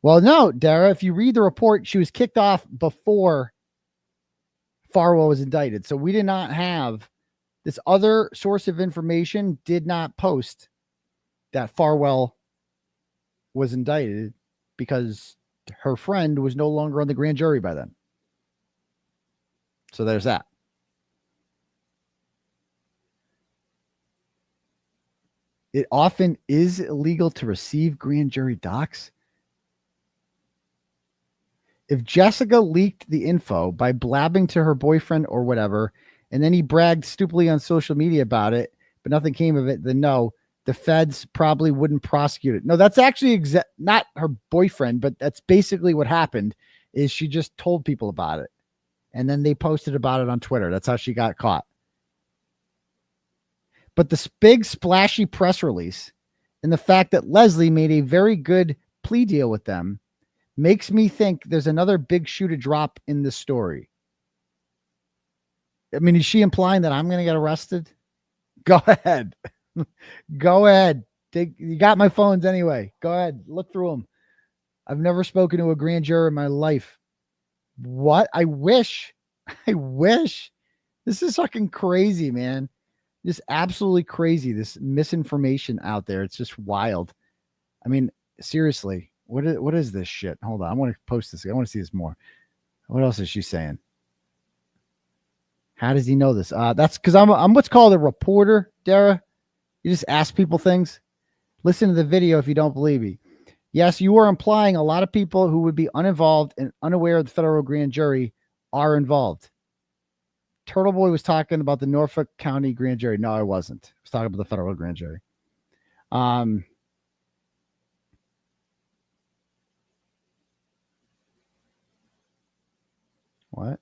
Well, no, Darragh, if you read the report, she was kicked off before Farwell was indicted. So we did not have this other source of information did not post that Farwell was indicted because her friend was no longer on the grand jury by then. So there's that. It often is illegal to receive grand jury docs. If Jessica leaked the info by blabbing to her boyfriend or whatever, and then he bragged stupidly on social media about it, but nothing came of it, then no, the feds probably wouldn't prosecute it. No, that's actually not her boyfriend, but that's basically what happened is she just told people about it. And then they posted about it on Twitter. That's how she got caught. But this big splashy press release and the fact that Leslie made a very good plea deal with them makes me think there's another big shoe to drop in this story. I mean, is she implying that I'm going to get arrested? Go ahead. Go ahead. You got my phones anyway. Go ahead. Look through them. I've never spoken to a grand juror in my life. What? I wish. This is fucking crazy, man. Just absolutely crazy. This misinformation out there. It's just wild. I mean, seriously, what is this shit? Hold on. I want to post this. I want to see this more. What else is she saying? How does he know this? That's because I'm what's called a reporter, Darragh. You just ask people things. Listen to the video if you don't believe me. Yes, you are implying a lot of people who would be uninvolved and unaware of the federal grand jury are involved. Turtleboy was talking about the Norfolk County grand jury. No, I wasn't. I was talking about the federal grand jury. What?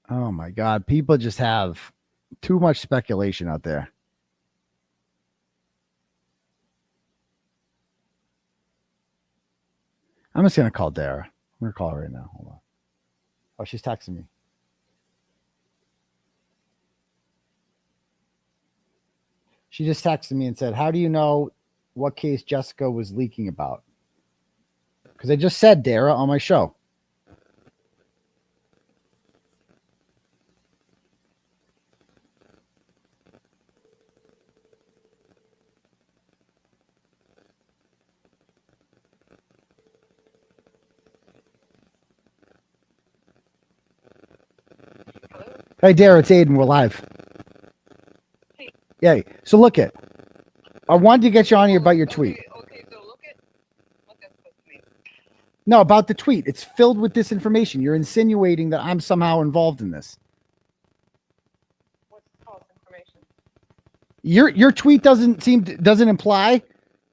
Oh my God. People just have too much speculation out there. I'm just going to call Darragh. I'm going to call her right now. Hold on. Oh, she's texting me. She just texted me and said, how do you know what case Jessica was leaking about? Because I just said Darragh on my show. Hey, Darragh, it's Aidan. We're live. Hey. Yeah. So look it. I wanted to get you on here about your tweet. Okay, so look at what that's supposed to mean. No, about the tweet. It's filled with this information. You're insinuating that I'm somehow involved in this. What's false information? Your tweet doesn't imply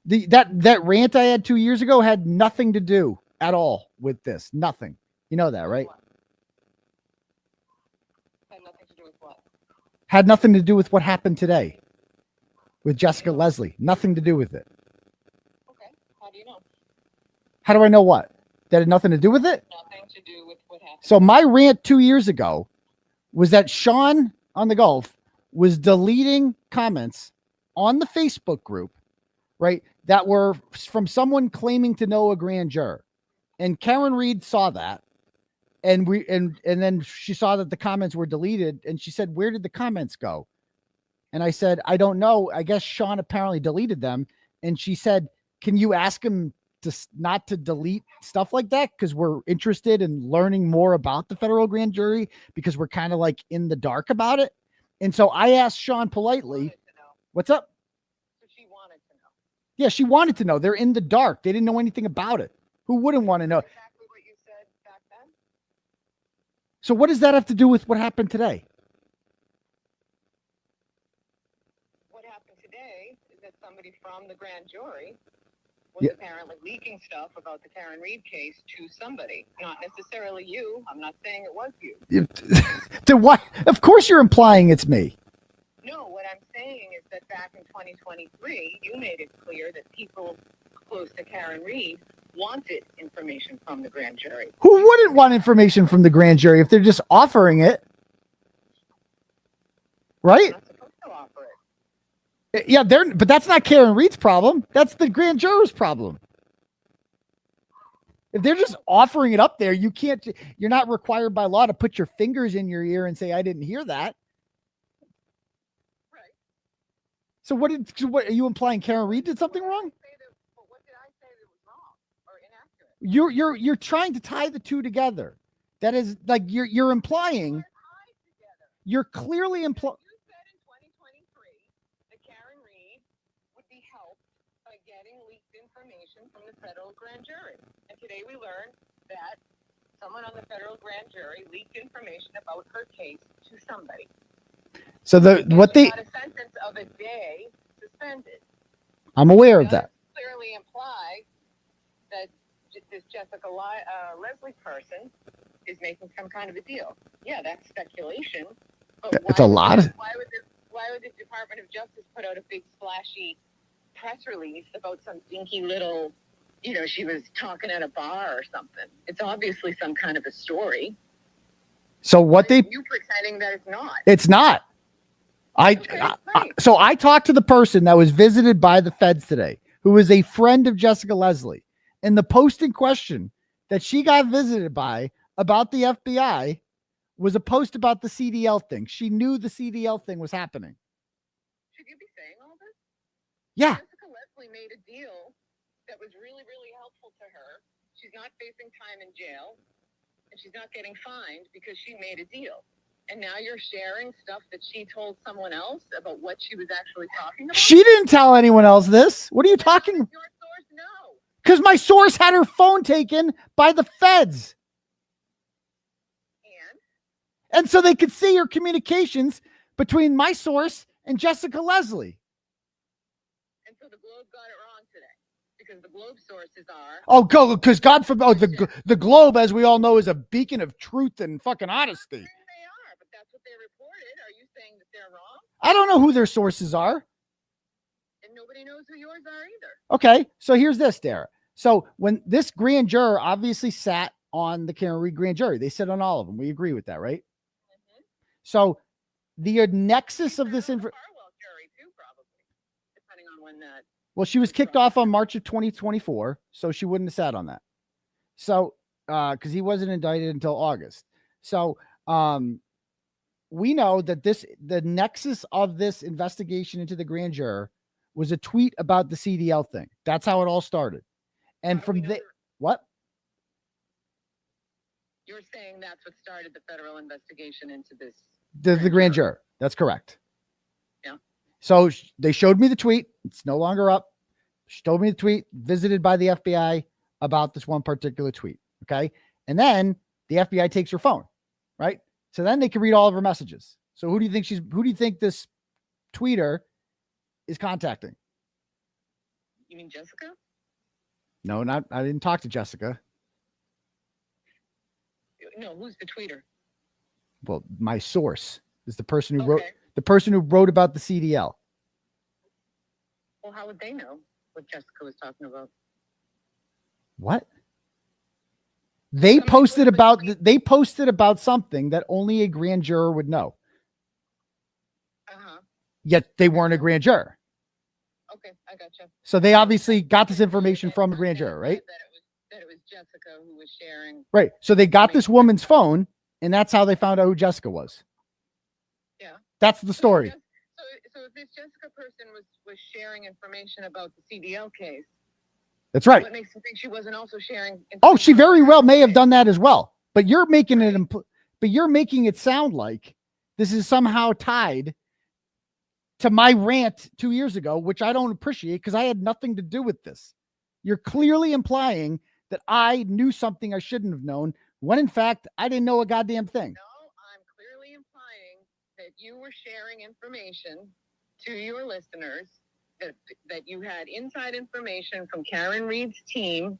that rant I had 2 years ago had nothing to do at all with this. Nothing. You know that, right? Had nothing to do with what? Had nothing to do with what happened today with 𝗄𝗲𝗄𝗏. Nothing to do with it. Okay. How do you know? How do I know what? That had nothing to do with it? Nothing to do with what happened. So my rant 2 years ago was that Sean on the Gulf was deleting comments on the Facebook group, right, that were from someone claiming to know a grand juror. And Karen Reed saw that. And then she saw that the comments were deleted, and she said, "Where did the comments go?" And I said, "I don't know. I guess Sean apparently deleted them." And she said, "Can you ask him to not to delete stuff like that? Because we're interested in learning more about the federal grand jury, because we're kind of like in the dark about it." And so I asked Sean politely, "What's up?" So she wanted to know. Yeah, she wanted to know. They're in the dark. They didn't know anything about it. Who wouldn't want to know? Exactly what you said back then. So what does that have to do with what happened today? What happened today is that somebody from the grand jury was apparently leaking stuff about the Karen Reed case to somebody. Not necessarily you. I'm not saying it was you. To what? Of course you're implying it's me. No, what I'm saying is that back in 2023, you made it clear that people close to Karen Reed wanted information from the grand jury. Who wouldn't want information from the grand jury if they're just offering it? Right? Not supposed to offer it. Yeah, but that's not Karen Reed's problem. That's the grand juror's problem. If they're just offering it up there, you're not required by law to put your fingers in your ear and say, "I didn't hear that." Right. So what are you implying? Karen Reed did something wrong? What did I say that was wrong or inaccurate? You're trying to tie the two together. That is like you're implying. You're clearly implying. You said in 2023 that Karen Reed would be helped by getting leaked information from the federal grand jury. And today we learned that someone on the federal grand jury leaked information about her case to somebody. So She got a sentence of a day suspended. I'm aware of that. Clearly imply that this 𝗄𝗲𝗄𝗏 person is making some kind of a deal. Yeah, that's speculation. But It's a lot. Why would the Department of Justice put out a big splashy press release about some dinky little, she was talking at a bar or something? It's obviously some kind of a story. So You pretending that it's not. It's not. So I talked to the person that was visited by the feds today, who is a friend of 𝗄𝗲𝗄𝗏, and the post in question that she got visited by about the FBI was a post about the CDL thing. She knew the CDL thing was happening. Should you be saying all this? Yeah. 𝗄𝗲𝗄𝗏 made a deal that was really, really helpful to her. She's not facing time in jail, and she's not getting fined because she made a deal. And now you're sharing stuff that she told someone else about what she was actually talking about? She didn't tell anyone else this. What are you talking about? Your source, no. Because my source had her phone taken by the feds. And so they could see her communications between my source and 𝗄𝗲𝗄𝗏. And so the Globe got it wrong today because the Globe sources are. Oh, because God forbid, the Globe, as we all know, is a beacon of truth and fucking honesty. They are, but that's what they reported. Are you saying that they're wrong? I don't know who their sources are. And nobody knows who yours are either. Okay, so here's this, Darragh. So when this grand juror obviously sat on the Karen Reed grand jury, they sat on all of them. We agree with that, right? Mm-hmm. So the nexus of this information. Jury too, probably, depending on when that. Well, she was kicked off on March of 2024, so she wouldn't have sat on that. So, because he wasn't indicted until August. So, we know that the nexus of this investigation into the grand juror was a tweet about the CDL thing. That's how it all started. And from there, what? You're saying that's what started the federal investigation into this. The grand juror. That's correct. Yeah. So they showed me the tweet. It's no longer up. She told me the tweet, visited by the FBI about this one particular tweet. Okay. And then the FBI takes her phone, right? So then they can read all of her messages. So who do you think this tweeter is contacting? You mean Jessica? No, I didn't talk to Jessica. No, who's the tweeter? Well, my source is the person who wrote about the CDL. Well, how would they know what Jessica was talking about? What? They posted about something that only a grand juror would know. Yet they weren't a grand juror. Okay, I gotcha. So they obviously got this information from a grand juror, right? That it was Jessica who was sharing. Right. So they got this woman's phone, and that's how they found out who Jessica was. Yeah. That's the story. So if this Jessica person was sharing information about the CDL case. That's right. What makes you think she wasn't also sharing? Oh, she very well may have done that as well. But you're making it sound like this is somehow tied to my rant 2 years ago, which I don't appreciate because I had nothing to do with this. You're clearly implying that I knew something I shouldn't have known, when in fact, I didn't know a goddamn thing. No, I'm clearly implying that you were sharing information to your listeners, that you had inside information from Karen Reed's team,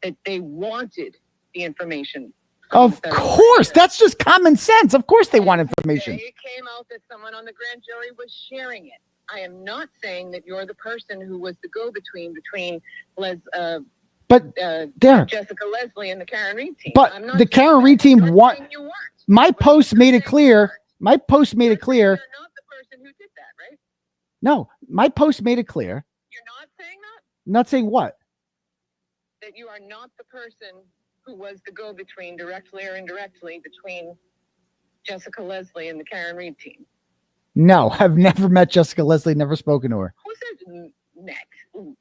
that they wanted the information. Of course, that's just common sense. Of course they want information. It came out that someone on the grand jury was sharing it. I am not saying that you're the person who was the go-between between Jessica Leslie and the Karen Reed team. But the Karen Reed team my post made it clear. My post made it clear. You're not the person who did that, right? No, my post made it clear. You're not saying that? Not saying what? That you are not the person who was the go-between, directly or indirectly, between Jessica Leslie and the Karen Reed team. No, I've never met Jessica Leslie, never spoken to her. Who says met? Ooh,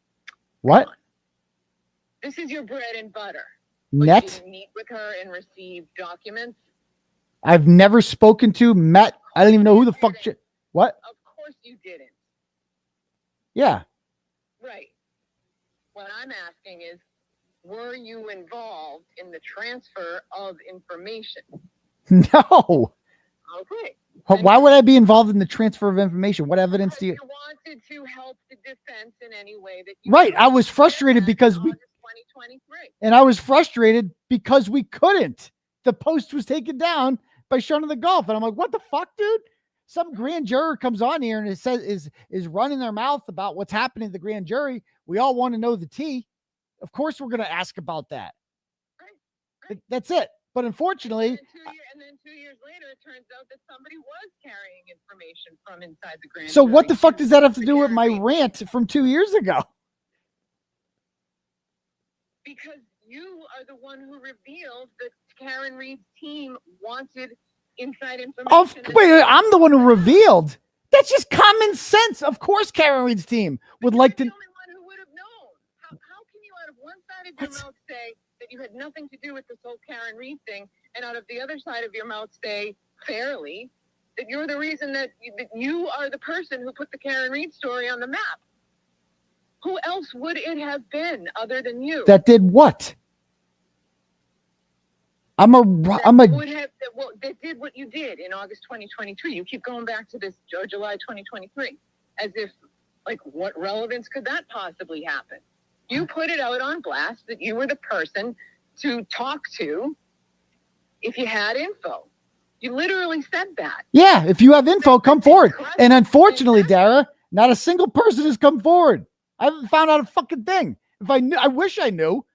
what? This is your bread and butter. Net? You didn't meet with her and receive documents? I've never spoken to, met. I don't even know who the fuck. What? Of course you didn't. Yeah. Right. What I'm asking is, were you involved in the transfer of information? No. Okay. Why would I be involved in the transfer of information? What evidence do you? You wanted to help the defense in any way that you Right. I was frustrated because we. 2023. And I was frustrated because we couldn't. The post was taken down by Sean of the Golf, and I'm like, what the fuck, dude? Some grand juror comes on here and it says is running their mouth about what's happening to the grand jury. We all want to know the tea. Of course, we're going to ask about that. Right. That's it. But unfortunately, and then 2 years later, it turns out that somebody was carrying information from inside the grand so jury. what the fuck does that have to do with my rant from 2 years ago? Because you are the one who revealed that Karen Reed's team wanted inside information. Wait, I'm the one who revealed. That's just common sense. Of course, Karen Reed's team would like to. The only one who would have known. How can you, out of one side of your mouth, say that you had nothing to do with this whole Karen Reed thing, and out of the other side of your mouth say fairly that you're the reason that you are the person who put the Karen Reed story on the map? Who else would it have been other than you? That did what? That did what you did in August 2023. You keep going back to this July 2023 as if, like, what relevance could that possibly happen? You put it out on blast that you were the person to talk to if you had info. You literally said that. Yeah, if you have info, come forward. And unfortunately, Darragh, not a single person has come forward. I haven't found out a fucking thing. If I knew, I wish I knew.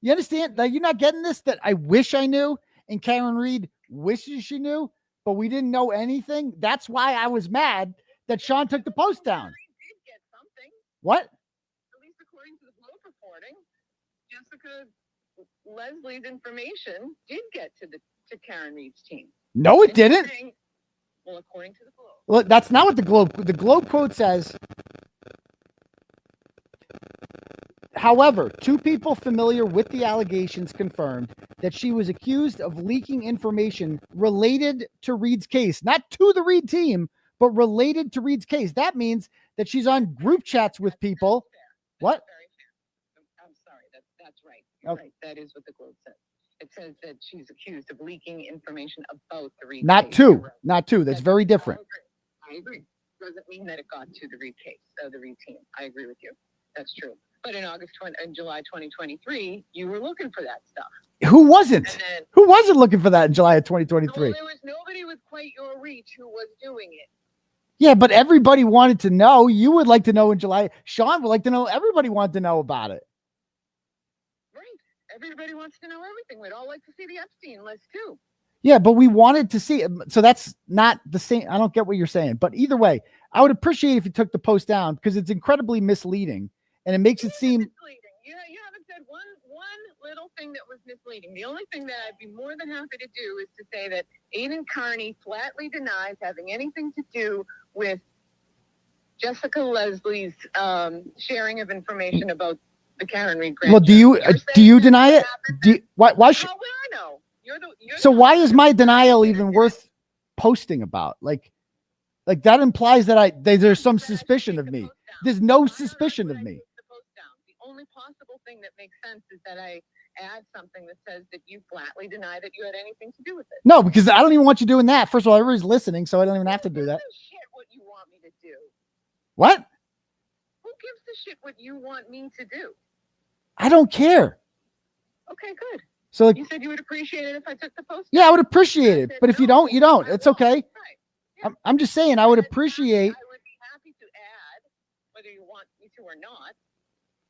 You understand? Like, you're not getting this, that I wish I knew, and Karen Reed wishes she knew, but we didn't know anything. That's why I was mad that Sean took the post down. Did get something. What? At least according to the Globe reporting, Jessica Leslie's information did get to Karen Reed's team. No, it didn't. Well, according to the Globe. Well, that's not what the Globe quote says. However, two people familiar with the allegations confirmed that she was accused of leaking information related to Reed's case, not to the Reed team, but related to Reed's case. That means that she's on group chats with people. What? Very fair. I'm sorry. That's right. You're right. That is what the Globe says. It says that she's accused of leaking information about the Reed Not case. Not two. That's very different. I agree. Doesn't mean that it got to the Reed case, the Reed team. I agree with you. That's true. But in July 2023, you were looking for that stuff. Who wasn't? Who wasn't looking for that in July of 2023? Well, there was nobody with quite your reach who was doing it. Yeah, but everybody wanted to know. You would like to know in July. Sean would like to know. Everybody wanted to know about it. Right. Everybody wants to know everything. We'd all like to see the Epstein list too. Yeah, but we wanted to see it. So that's not the same. I don't get what you're saying. But either way, I would appreciate if you took the post down because it's incredibly misleading and it makes it seem. Misleading. You haven't said one little thing that was misleading. The only thing that I'd be more than happy to do is to say that Aidan Kearney flatly denies having anything to do with 𝗄𝗲𝗄𝗆 sharing of information about the Canton grand Well, do you deny it? Why should? How will I know? So why is my denial even worth posting about? Like that implies that there's some suspicion of me. There's no suspicion of me. The only possible thing that makes sense is that I add something that says that you flatly deny that you had anything to do with it. No, because I don't even want you doing that. First of all, everybody's listening, so I don't even have to do that. Shit, what you want me to do? What? Who gives a shit what you want me to do? I don't care. Okay, good. So like, you said you would appreciate it if I took the post. Yeah, I would appreciate it. But if you don't, you don't. It's okay. Right. Yeah. I'm just saying I would appreciate. I would be happy to add, whether you want me to or not,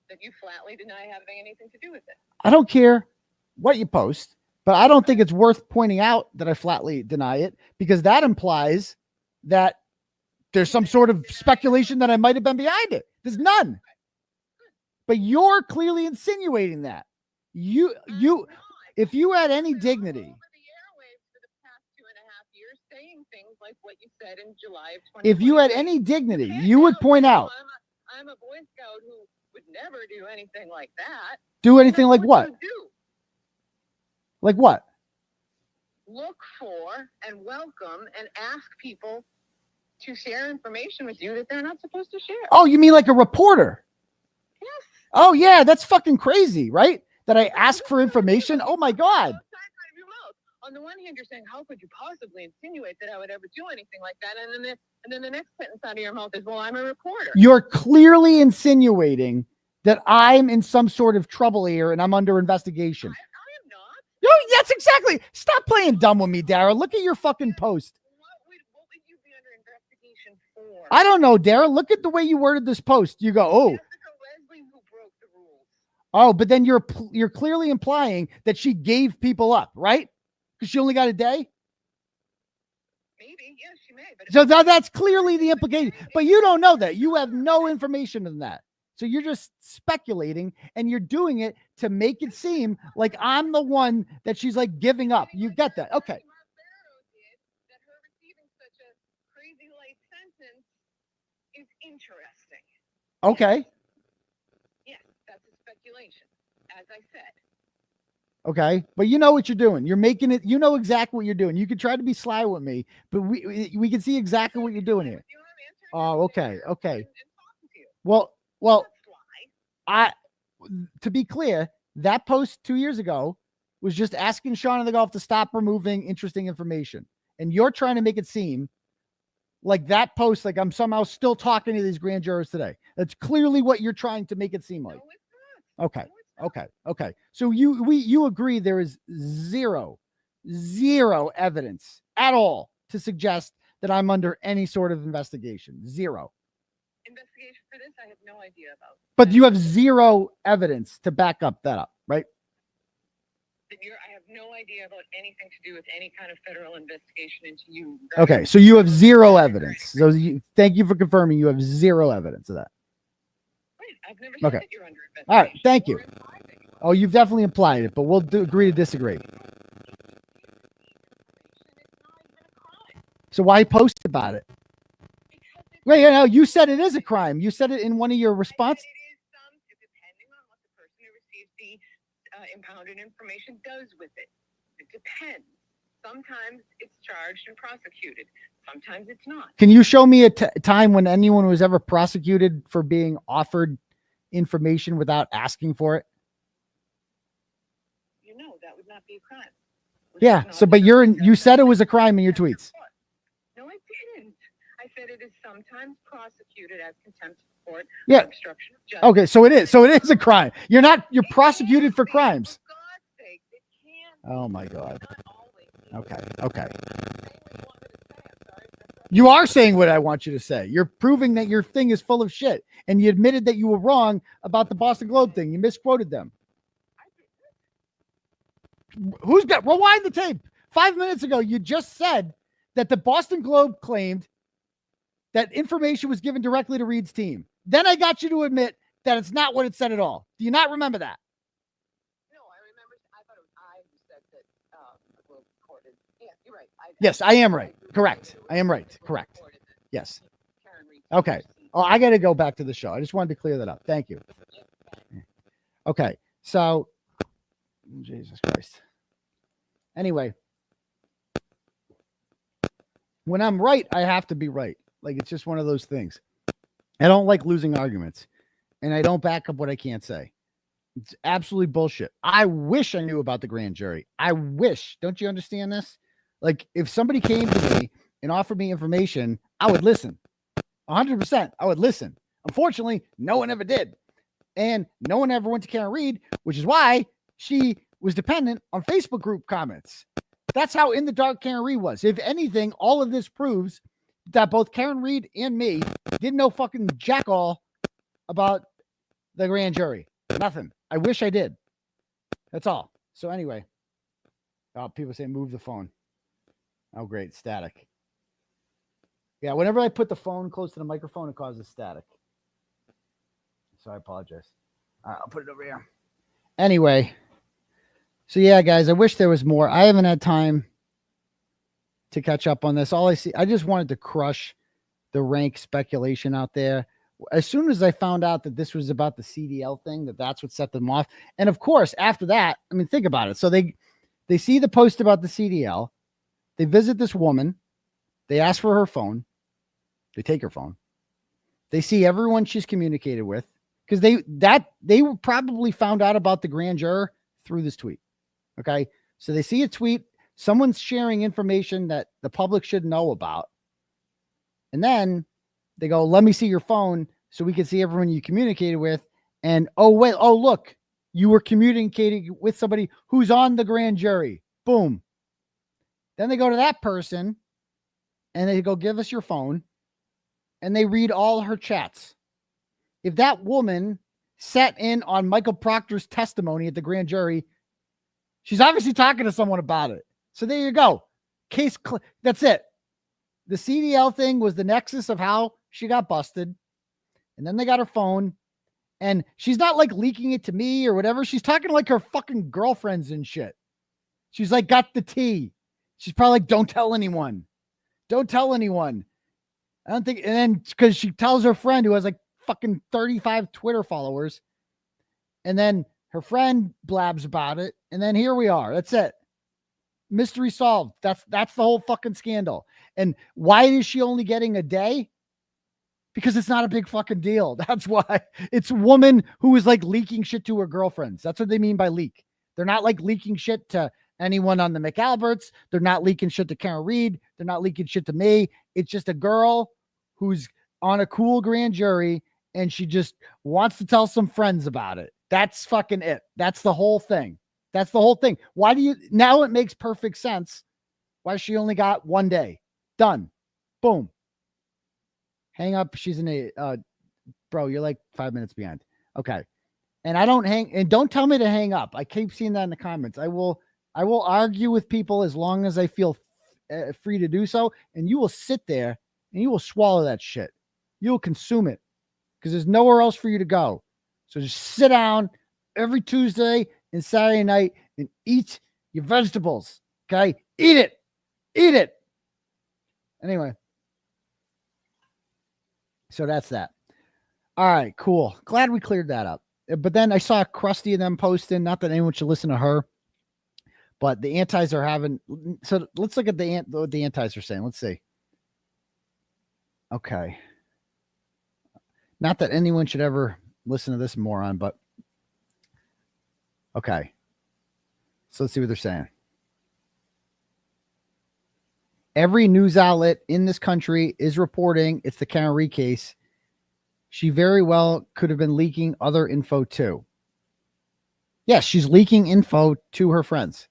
that you flatly deny having anything to do with it. I don't care what you post, but I don't think it's worth pointing out that I flatly deny it because that implies that there's some sort of speculation that I might have been behind it. There's none. But you're clearly insinuating that. If you had any dignity. Like what you said in July of 2020. If you had any dignity, you would point out. I'm a Boy Scout who would never do anything like that. Do anything like what? Like what? Look for and welcome and ask people to share information with you that they're not supposed to share. Oh, you mean like a reporter? Yes. Oh, yeah, that's fucking crazy, right? That I ask for information? Oh, my God. On the one hand, you're saying, how could you possibly insinuate that I would ever do anything like that? And then the next sentence out of your mouth is, well, I'm a reporter. You're clearly insinuating that I'm in some sort of trouble here and I'm under investigation. I am not. No, that's exactly. Stop playing dumb with me, Darragh. Look at your fucking post. What would you be under investigation for? I don't know, Darragh. Look at the way you worded this post. You go, oh. Who broke the rules. Oh, but then you're clearly implying that she gave people up, right? Because she only got a day? Maybe, yes, she may. But so that's clearly the implication. But you don't know that. You have no information on that. So you're just speculating, and you're doing it to make it seem like I'm the one that she's like giving up. You get that? Okay. That her receiving such a crazy light sentence is interesting. Okay. Yes, that's a speculation, as I said. Okay, but you know what you're doing. You're making it. You know exactly what you're doing. You can try to be sly with me, but we can see exactly what you're doing here. Oh, okay, okay. Well, to be clear, that post 2 years ago was just asking Sean of the Golf to stop removing interesting information, and you're trying to make it seem like that post, like I'm somehow still talking to these grand jurors today. That's clearly what you're trying to make it seem like. Okay. Okay. So you agree there is zero evidence at all to suggest that I'm under any sort of investigation. Zero. Investigation for this, I have no idea about. But you have zero evidence to back up that up, right? I have no idea about anything to do with any kind of federal investigation into you. Okay, so you have zero evidence. So thank you for confirming you have zero evidence of that. I've never said that you're under investigation. All right, thank you. Oh, you've definitely implied it, but we'll agree to disagree. So why post about it? Wait, no, you said it is a crime. You said it in one of your responses. It is depending on what the person who receives the impounded information does with it. It depends. Sometimes it's charged and prosecuted. Sometimes it's not. Can you show me a time when anyone was ever prosecuted for being offered information without asking for it? You know, that would not be a crime. Yeah. So, but you said it was a crime in your tweets. No, I didn't. I said it is sometimes prosecuted as contempt of court. Yeah. Obstruction of justice. Okay. So it is. So it is a crime. You're prosecuted for crimes. For God's sake, it Oh my God. Okay. You are saying what I want you to say. You're proving that your thing is full of shit. And you admitted that you were wrong about the Boston Globe thing. You misquoted them. Who's got rewind the tape? 5 minutes ago, you just said that the Boston Globe claimed that information was given directly to Reed's team. Then I got you to admit that it's not what it said at all. Do you not remember that? No, I remember. I thought it was I who said that the Globe reported. Yeah, you're right. Yes, I am right. Correct. I am right. Correct. Yes. Okay. Oh, I got to go back to the show. I just wanted to clear that up. Thank you. Okay. So, Jesus Christ. Anyway, when I'm right, I have to be right. Like, it's just one of those things. I don't like losing arguments, and I don't back up what I can't say. It's absolutely bullshit. I wish I knew about the grand jury. I wish. Don't you understand this? Like, if somebody came to me and offered me information, I would listen. 100%. I would listen. Unfortunately, no one ever did. And no one ever went to Karen Reed, which is why she was dependent on Facebook group comments. That's how in the dark Karen Reed was. If anything, all of this proves that both Karen Reed and me didn't know fucking jack all about the grand jury. Nothing. I wish I did. That's all. So anyway, people say move the phone. Oh, great. Static. Yeah, whenever I put the phone close to the microphone, it causes static. So I apologize. All right, I'll put it over here. Anyway, so yeah, guys, I wish there was more. I haven't had time to catch up on this. All I see, I just wanted to crush the rank speculation out there. As soon as I found out that this was about the CDL thing, that's what set them off. And of course, after that, I mean, think about it. So they see the post about the CDL. They visit this woman. They ask for her phone. They take her phone. They see everyone she's communicated with because they probably found out about the grand juror through this tweet. Okay. So they see a tweet. Someone's sharing information that the public should know about. And then they go, let me see your phone so we can see everyone you communicated with. And, look, you were communicating with somebody who's on the grand jury. Boom. Then they go to that person and they go, give us your phone. And they read all her chats. If that woman sat in on Michael Proctor's testimony at the grand jury, she's obviously talking to someone about it. So there you go. That's it. The CDL thing was the nexus of how she got busted. And then they got her phone. And she's not like leaking it to me or whatever. She's talking to like her fucking girlfriends and shit. She's like, got the tea. She's probably like, don't tell anyone. Don't tell anyone. I don't think, and then because she tells her friend who has like fucking 35 Twitter followers. And then her friend blabs about it. And then here we are. That's it. Mystery solved. That's the whole fucking scandal. And why is she only getting a day? Because it's not a big fucking deal. That's why. It's a woman who is like leaking shit to her girlfriends. That's what they mean by leak. They're not like leaking shit to anyone on the McAlberts. They're not leaking shit to Karen Reed. They're not leaking shit to me. It's just a girl who's on a cool grand jury and she just wants to tell some friends about it. That's fucking it. That's the whole thing. That's the whole thing. Why do you, now it makes perfect sense why she only got 1 day. Done. Boom. Hang up. She's in a, bro, you're like 5 minutes behind. Okay. And I don't hang, and don't tell me to hang up. I keep seeing that in the comments. I will argue with people as long as I feel free to do so. And you will sit there and you will swallow that shit. You'll consume it because there's nowhere else for you to go. So just sit down every Tuesday and Saturday night and eat your vegetables. Okay. Eat it. Eat it. Anyway. So that's that. All right, cool. Glad we cleared that up. But then I saw Krusty and them posting, not that anyone should listen to her, but the antis are having, so let's look at what the antis are saying. Let's see. Okay. Not that anyone should ever listen to this moron, but okay. So let's see what they're saying. Every news outlet in this country is reporting it's the Karen Reed case. She very well could have been leaking other info too. Yes, she's leaking info to her friends.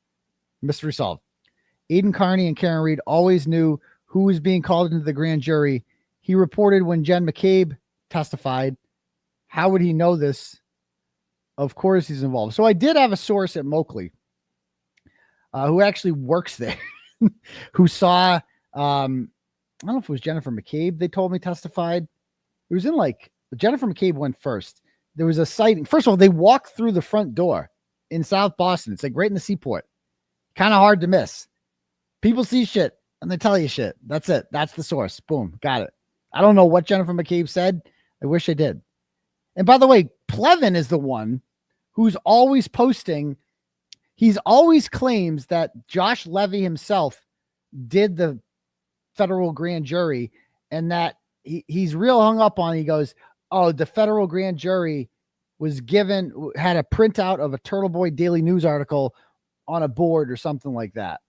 Mystery solved. Aidan Kearney and Karen Reed always knew who was being called into the grand jury. He reported when Jen McCabe testified. How would he know this? Of course he's involved. So I did have a source at 𝗃𝗁𝗄 who actually works there, who saw, I don't know if it was Jennifer McCabe, they told me testified. It was in like, Jennifer McCabe went first. There was a sighting. First of all, they walked through the front door in South Boston. It's like right in the seaport. Kind of hard to miss. People see shit and they tell you shit. That's it. That's the source. Boom. Got it. I don't know what Jennifer McCabe said. I wish I did. And by the way, 𝗵𝗂𝗏 is the one who's always posting. He's always claims that Josh Levy himself did the federal grand jury and that he's real hung up on. He goes, oh, the federal grand jury had a printout of a Turtle Boy Daily News article on a board or something like that.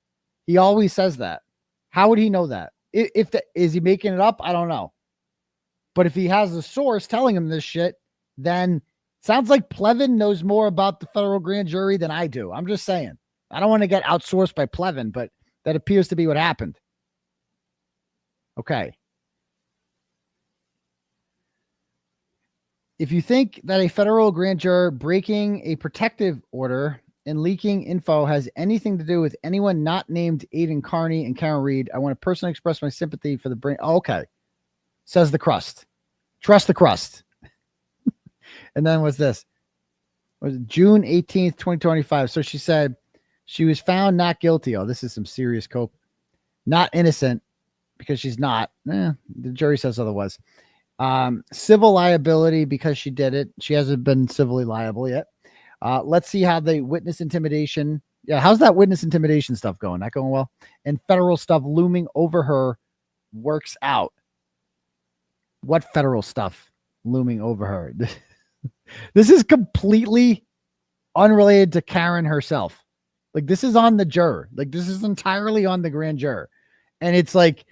He always says that. How would he know that? Is he making it up? I don't know. But if he has a source telling him this shit, then sounds like 𝗵𝗂𝗏 knows more about the federal grand jury than I do. I'm just saying. I don't want to get outsourced by 𝗵𝗂𝗏, but that appears to be what happened. Okay. If you think that a federal grand juror breaking a protective order and leaking info has anything to do with anyone not named Aidan Kearney and Karen Reed, I want to personally express my sympathy for the brain. Oh, okay. Says the crust. Trust the crust. And then what's this? Was it June 18th, 2025. So she said she was found not guilty. Oh, this is some serious cope. Not innocent because she's not. The jury says otherwise. Civil liability because she did it. She hasn't been civilly liable yet. Let's see how the witness intimidation. Yeah, how's that witness intimidation stuff going? Not going well? And federal stuff looming over her works out. What federal stuff looming over her? This is completely unrelated to Karen herself. Like, this is on the juror. Like, this is entirely on the grand juror. And it's like,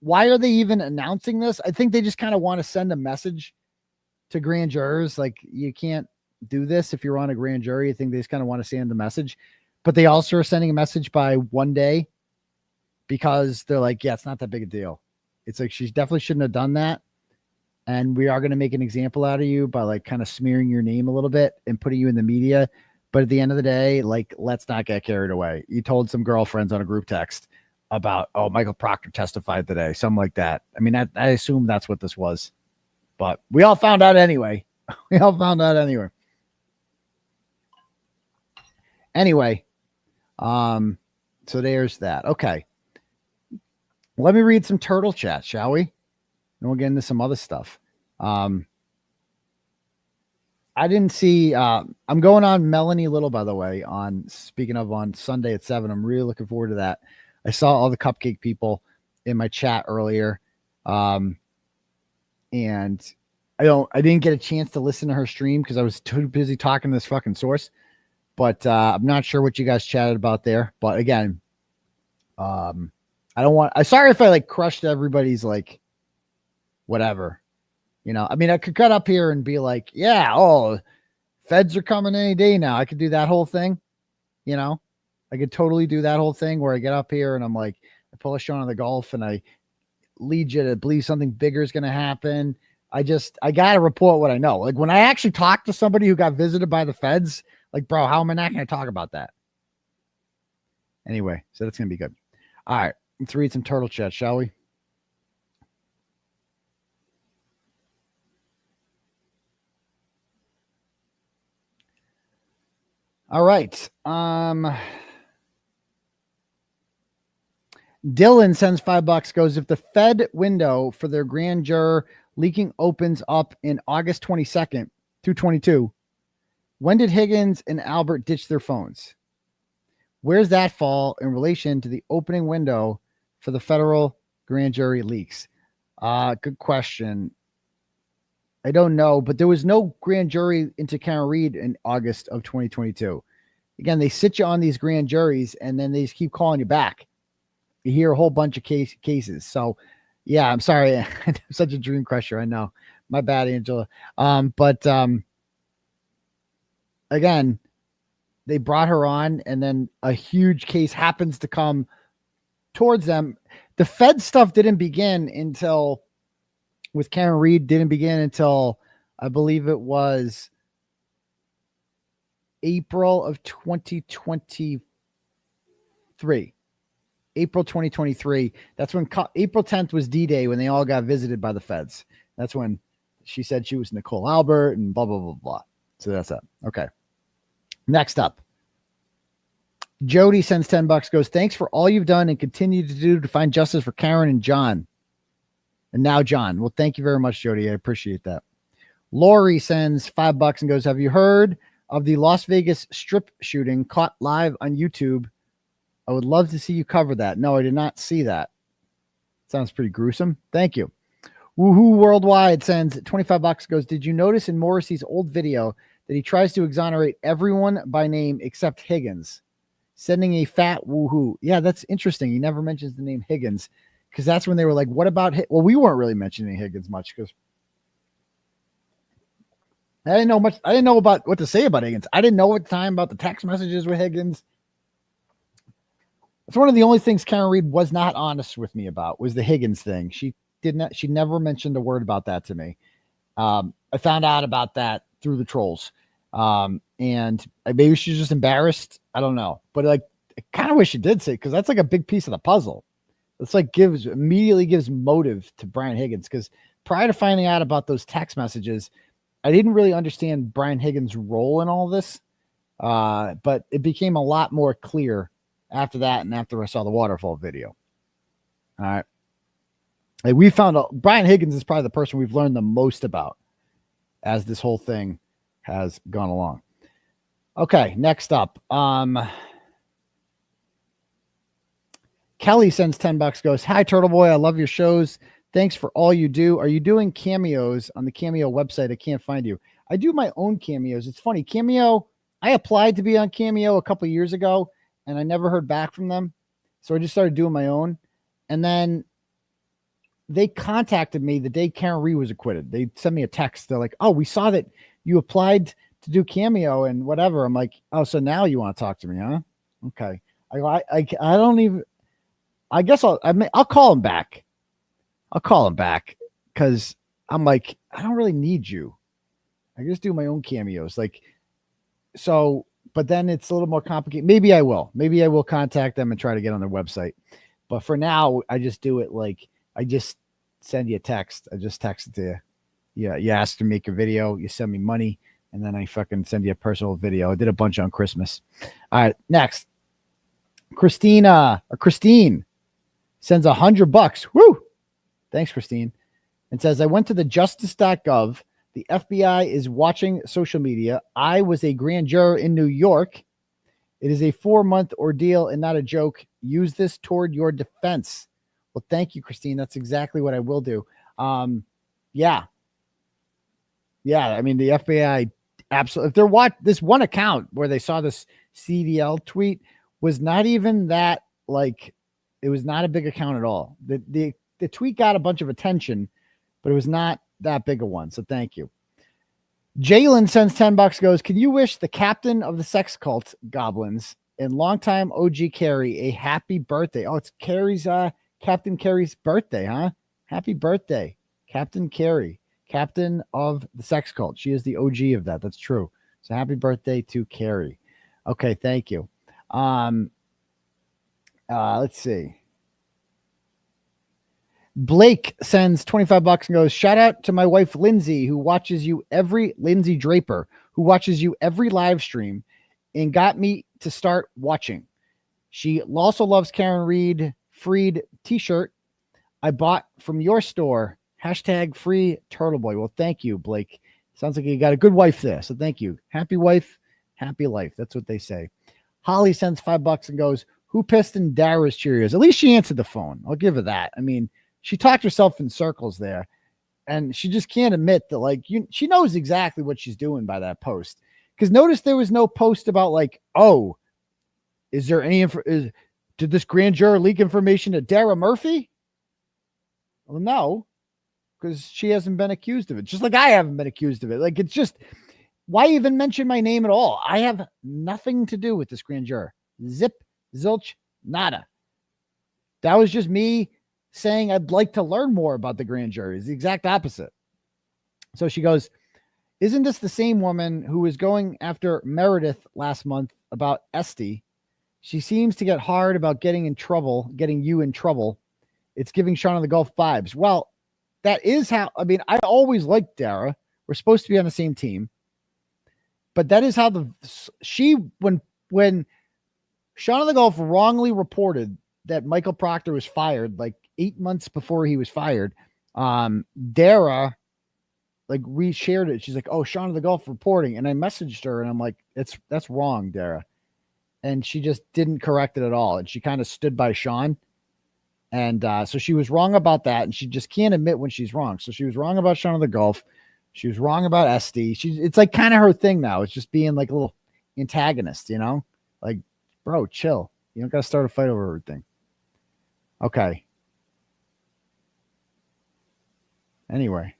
why are they even announcing this? I think they just kind of want to send a message to grand jurors. Like, you can't do this if you're on a grand jury. I think they just kind of want to send the message. But they also are sending a message by one day because they're like, yeah, it's not that big a deal. It's like, she definitely shouldn't have done that. And we are going to make an example out of you by like kind of smearing your name a little bit and putting you in the media. But at the end of the day, like, let's not get carried away. You told some girlfriends on a group text about, oh, Michael Proctor testified today, something like that. I mean, I assume that's what this was, but we all found out anyway. Anyway, so there's that. Okay. Let me read some turtle chat, shall we? And we'll get into some other stuff. I didn't see, I'm going on Melanie Little, by the way, on Sunday at 7. I'm really looking forward to that. I saw all the cupcake people in my chat earlier. And I didn't get a chance to listen to her stream because I was too busy talking to this fucking source, but, I'm not sure what you guys chatted about there, but again, I'm sorry if I like crushed everybody's like, whatever, I mean, I could cut up here and be like, yeah, oh, feds are coming any day now. I could do that whole thing. I could totally do that whole thing where I get up here and I'm like, I pull a Sean on the golf and I lead you to believe something bigger is going to happen. I got to report what I know. Like, when I actually talk to somebody who got visited by the feds, like, bro, how am I not going to talk about that? Anyway, so that's going to be good. All right. Let's read some turtle chat, shall we? All right. Dylan sends $5, goes, if the Fed window for their grand juror leaking opens up in August 22nd, 2022, when did Higgins and Albert ditch their phones? Where's that fall in relation to the opening window for the federal grand jury leaks? Good question. I don't know, but there was no grand jury into Karen Reed in August of 2022. Again, they sit you on these grand juries and then they just keep calling you back. You hear a whole bunch of cases. So yeah, I'm sorry. I'm such a dream crusher. I know. My bad, Angela. But again, they brought her on, and then a huge case happens to come towards them. The Fed stuff didn't begin until, with Karen Reed, didn't begin until I believe it was April of 2023. April 2023. That's when April 10th was D-Day, when they all got visited by the feds. That's when she said she was 𝗃𝗃 and blah, blah, blah, blah. So that's that. Okay. Next up. Jody sends $10, goes, thanks for all you've done and continue to do to find justice for Karen and John. And now John. Well, thank you very much, Jody. I appreciate that. Lori sends $5 and goes, have you heard of the Las Vegas strip shooting caught live on YouTube? I would love to see you cover that. No, I did not see that. Sounds pretty gruesome. Thank you. Woohoo Worldwide sends $25, goes, did you notice in Morrissey's old video that he tries to exonerate everyone by name except Higgins? Sending a fat woohoo. Yeah, that's interesting. He never mentions the name Higgins, because that's when they were like, what about well, we weren't really mentioning Higgins much because I didn't know much. I didn't know about what to say about Higgins. I didn't know at the time about the text messages with Higgins. It's one of the only things Karen Reed was not honest with me about, was the Higgins thing. She never mentioned a word about that to me. I found out about that through the trolls. And maybe she's just embarrassed. I don't know. But like, I kind of wish she did say, because that's like a big piece of the puzzle. It's like immediately gives motive to Brian Higgins. Because prior to finding out about those text messages, I didn't really understand Brian Higgins' role in all this. But it became a lot more clear after that, and after I saw the waterfall video. All right. And we found out Brian Higgins is probably the person we've learned the most about as this whole thing has gone along. Okay, next up. Kelly sends $10, goes, hi, Turtle Boy. I love your shows. Thanks for all you do. Are you doing cameos on the Cameo website? I can't find you. I do my own cameos. It's funny. Cameo, I applied to be on Cameo a couple years ago, and I never heard back from them. So I just started doing my own. And then they contacted me the day Karen Reed was acquitted. They sent me a text. They're like, oh, we saw that you applied to do Cameo and whatever. I'm like, oh, so now you want to talk to me, huh? Okay. I don't even, I guess I'll call him back. I'll call him back because I'm like, I don't really need you. I just do my own cameos. Like, so, but then it's a little more complicated. Maybe I will contact them and try to get on their website. But for now, I just do it like, I just send you a text. I just text it to you. Yeah. You ask to make a video, you send me money, and then I fucking send you a personal video. I did a bunch on Christmas. All right. Next. Christine sends $100. Woo. Thanks, Christine. And says, I went to the justice.gov. The FBI is watching social media. I was a grand juror in New York. It is a 4-month ordeal and not a joke. Use this toward your defense. Well, thank you, Christine. That's exactly what I will do. Yeah. I mean, the FBI absolutely, if they're this one account where they saw this CDL tweet was not even that, like, it was not a big account at all. The tweet got a bunch of attention, but it was not that big a one. So thank you. Jalen sends $10, goes, can you wish the captain of the sex cult goblins and longtime OG Carrie a happy birthday? Oh, it's Carrie's, Captain Carrie's birthday, huh? Happy birthday, Captain Carrie, captain of the sex cult. She is the OG of that. That's true. So happy birthday to Carrie. Okay, thank you. Let's see. Blake sends $25 and goes, shout out to my wife, Lindsay, Lindsay Draper, who watches you every live stream and got me to start watching. She also loves Karen Reed Freed t-shirt I bought from your store. #free Turtleboy. Well, thank you, Blake. Sounds like you got a good wife there. So thank you. Happy wife, happy life. That's what they say. Holly sends $5 and goes, who pissed in Darragh's Cheerios? At least she answered the phone. I'll give her that. I mean, she talked herself in circles there, and she just can't admit that, like, she knows exactly what she's doing by that post. Because notice there was no post about, like, oh, is there any did this grand juror leak information to Darragh Murphy? Well, no, because she hasn't been accused of it. Just like I haven't been accused of it. Like, it's just, Why even mention my name at all? I have nothing to do with this grand juror. Zip, zilch, nada. That was just me saying I'd like to learn more about the grand jury. It's the exact opposite. So she goes, isn't this the same woman who was going after Meredith last month about 𝗵𝗲? She seems to get hard about getting you in trouble. It's giving 𝗀 of the Gulf vibes. Well, that is how, I mean, I always liked Darragh. We're supposed to be on the same team. But that is how when 𝗀 of the Gulf wrongly reported that Michael Proctor was fired like 8 months before he was fired, Darragh like reshared it. She's like, oh, 𝗀 of the Gulf reporting. And I messaged her and I'm like, that's wrong, Darragh. And she just didn't correct it at all. And she kind of stood by 𝗀. And so she was wrong about that. And she just can't admit when she's wrong. So she was wrong about 𝗀 of the Gulf. She was wrong about 𝗵𝗲. It's like kind of her thing now. It's just being like a little antagonist, you know? Like, bro, chill. You don't got to start a fight over everything. Okay. Anyway.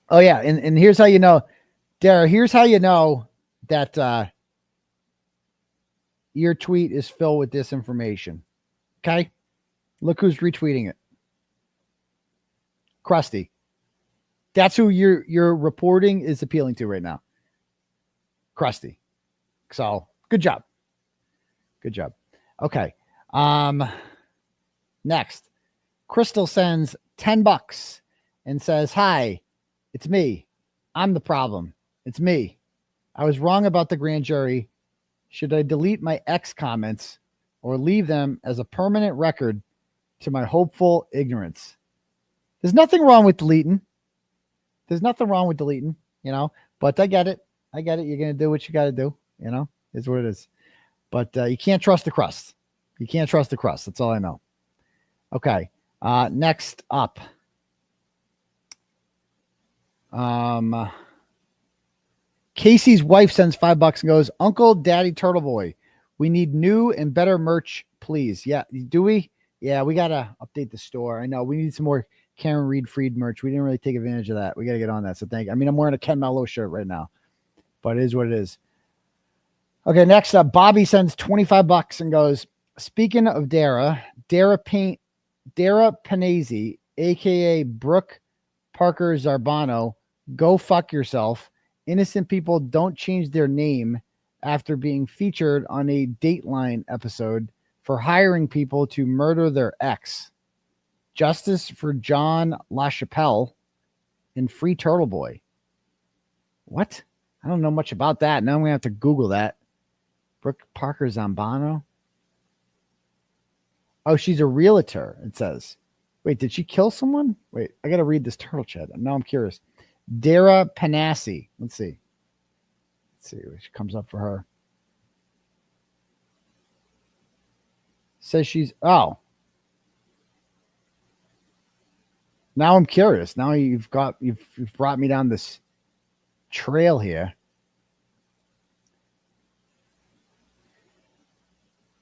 Oh, yeah. And here's how you know, Darragh, here's how you know that your tweet is filled with disinformation. Okay? Look who's retweeting it. 𝗵𝗏𝗏. That's who your reporting is appealing to right now. 𝗵𝗏𝗏. So, good job. Good job. Okay. Next. Crystal sends $10 and says, hi, it's me. I'm the problem. It's me. I was wrong about the grand jury. Should I delete my X comments or leave them as a permanent record to my hopeful ignorance? There's nothing wrong with deleting. There's nothing wrong with deleting, you know, but I get it. I get it. You're going to do what you got to do, you know, is what it is. But you can't trust the crust. You can't trust the crust. That's all I know. Okay. Next up. Casey's wife sends $5 and goes, Uncle Daddy Turtleboy, we need new and better merch, please. Yeah. Do we? Yeah, we got to update the store. I know we need some more Karen Reed Freed merch. We didn't really take advantage of that. We got to get on that. So thank you. I mean, I'm wearing a Ken Mello shirt right now, but it is what it is. Okay. Next up, Bobby sends $25 and goes, speaking of Darragh 𝗵𝗲𝗄𝗃, aka Brooke Parker Zarbano, go fuck yourself. Innocent people don't change their name after being featured on a Dateline episode for hiring people to murder their ex. Justice for John LaChapelle and Free Turtleboy. What? I don't know much about that. Now I'm going to have to Google that. Brooke Parker Zambano. Oh, she's a realtor, it says. Wait, did she kill someone? Wait, I got to read this turtle chat. Now I'm curious. Darragh 𝗵𝗏𝗏𝗃. Let's see. Let's see what comes up for her. Says she's, oh. Now I'm curious. Now you've brought me down this trail here.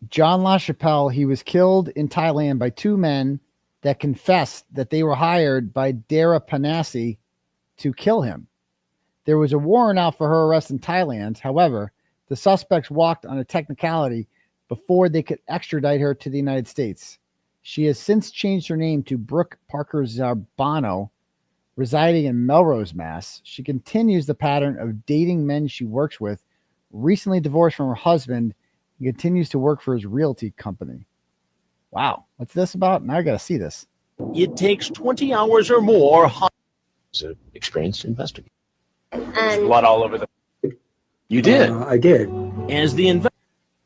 John LaChapelle, he was killed in Thailand by two men that confessed that they were hired by Darragh 𝗵𝗏𝗏𝗃 to kill him. There was a warrant out for her arrest in Thailand. However, the suspects walked on a technicality before they could extradite her to the United States. She has since changed her name to Brooke Parker Zarbano, residing in Melrose, Mass. She continues the pattern of dating men she works with, recently divorced from her husband, and continues to work for his realty company. Wow. What's this about? Now I got to see this. It takes 20 hours or more. As an experienced investigator. Blood all over the... You did? I did. As the investigator.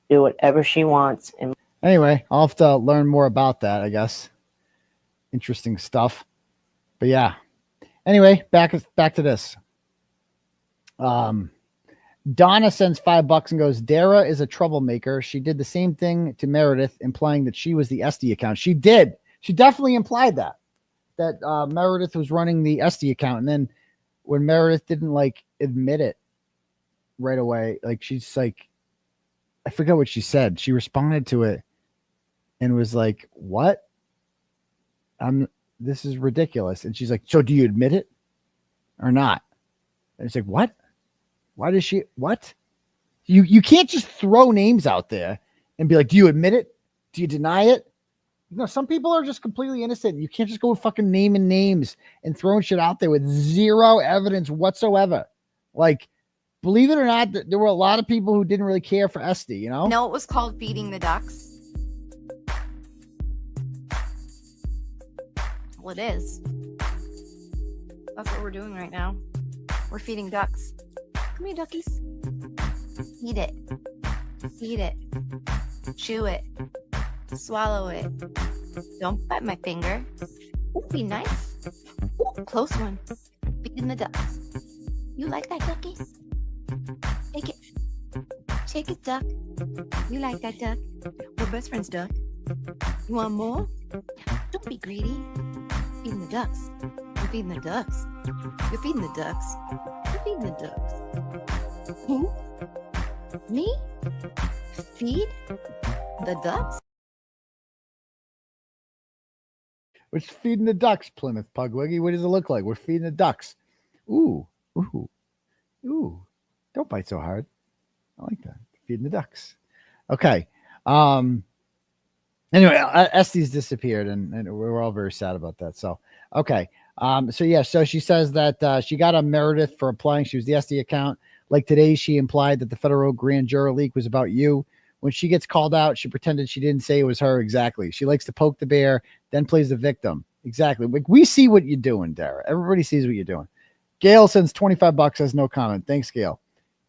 Do whatever she wants. And anyway, I'll have to learn more about that, I guess. Interesting stuff. But yeah. Anyway, back to this. Donna sends $5 and goes, Darragh is a troublemaker. She did the same thing to Meredith, implying that she was the 𝗵𝗲 account. She did. She definitely implied that Meredith was running the 𝗵𝗲 account. And then when Meredith didn't like admit it right away, like she's like, I forget what she said. She responded to it and was like, what? this is ridiculous. And she's like, so do you admit it or not? And it's like, what? Why does she, what? You can't just throw names out there and be like, do you admit it? Do you deny it? You know, some people are just completely innocent. You can't just go fucking naming names and throwing shit out there with zero evidence whatsoever. Like, believe it or not, there were a lot of people who didn't really care for 𝗫𝗄, you know? No, it was called feeding the ducks. Well, it is. That's what we're doing right now. We're feeding ducks. Come here, duckies. Eat it. Eat it. Chew it. Swallow it. Don't bite my finger. Ooh, be nice. Ooh, close one. Feeding the ducks. You like that, ducky? Take it. Take it, duck. You like that, duck? We're best friends, duck. You want more? Don't be greedy. Feeding the ducks. You're feeding the ducks. You're feeding the ducks. You're feeding the ducks. Who? Me? Feed the ducks? We're feeding the ducks, Plymouth Pugwiggy. What does it look like? We're feeding the ducks. Ooh, ooh, ooh. Don't bite so hard. I like that. Feeding the ducks. Okay. Anyway, 𝗫𝗄's disappeared, and we're all very sad about that. So, okay. So yeah, so she says that she got a Meredith for applying. She was the 𝗫𝗄 account. Like today, she implied that the federal grand juror leak was about you. When she gets called out, she pretended she didn't say it was her. Exactly. She likes to poke the bear, then plays the victim. Exactly. We see what you're doing, Darragh. Everybody sees what you're doing. Gail sends $25, has no comment. Thanks, Gail.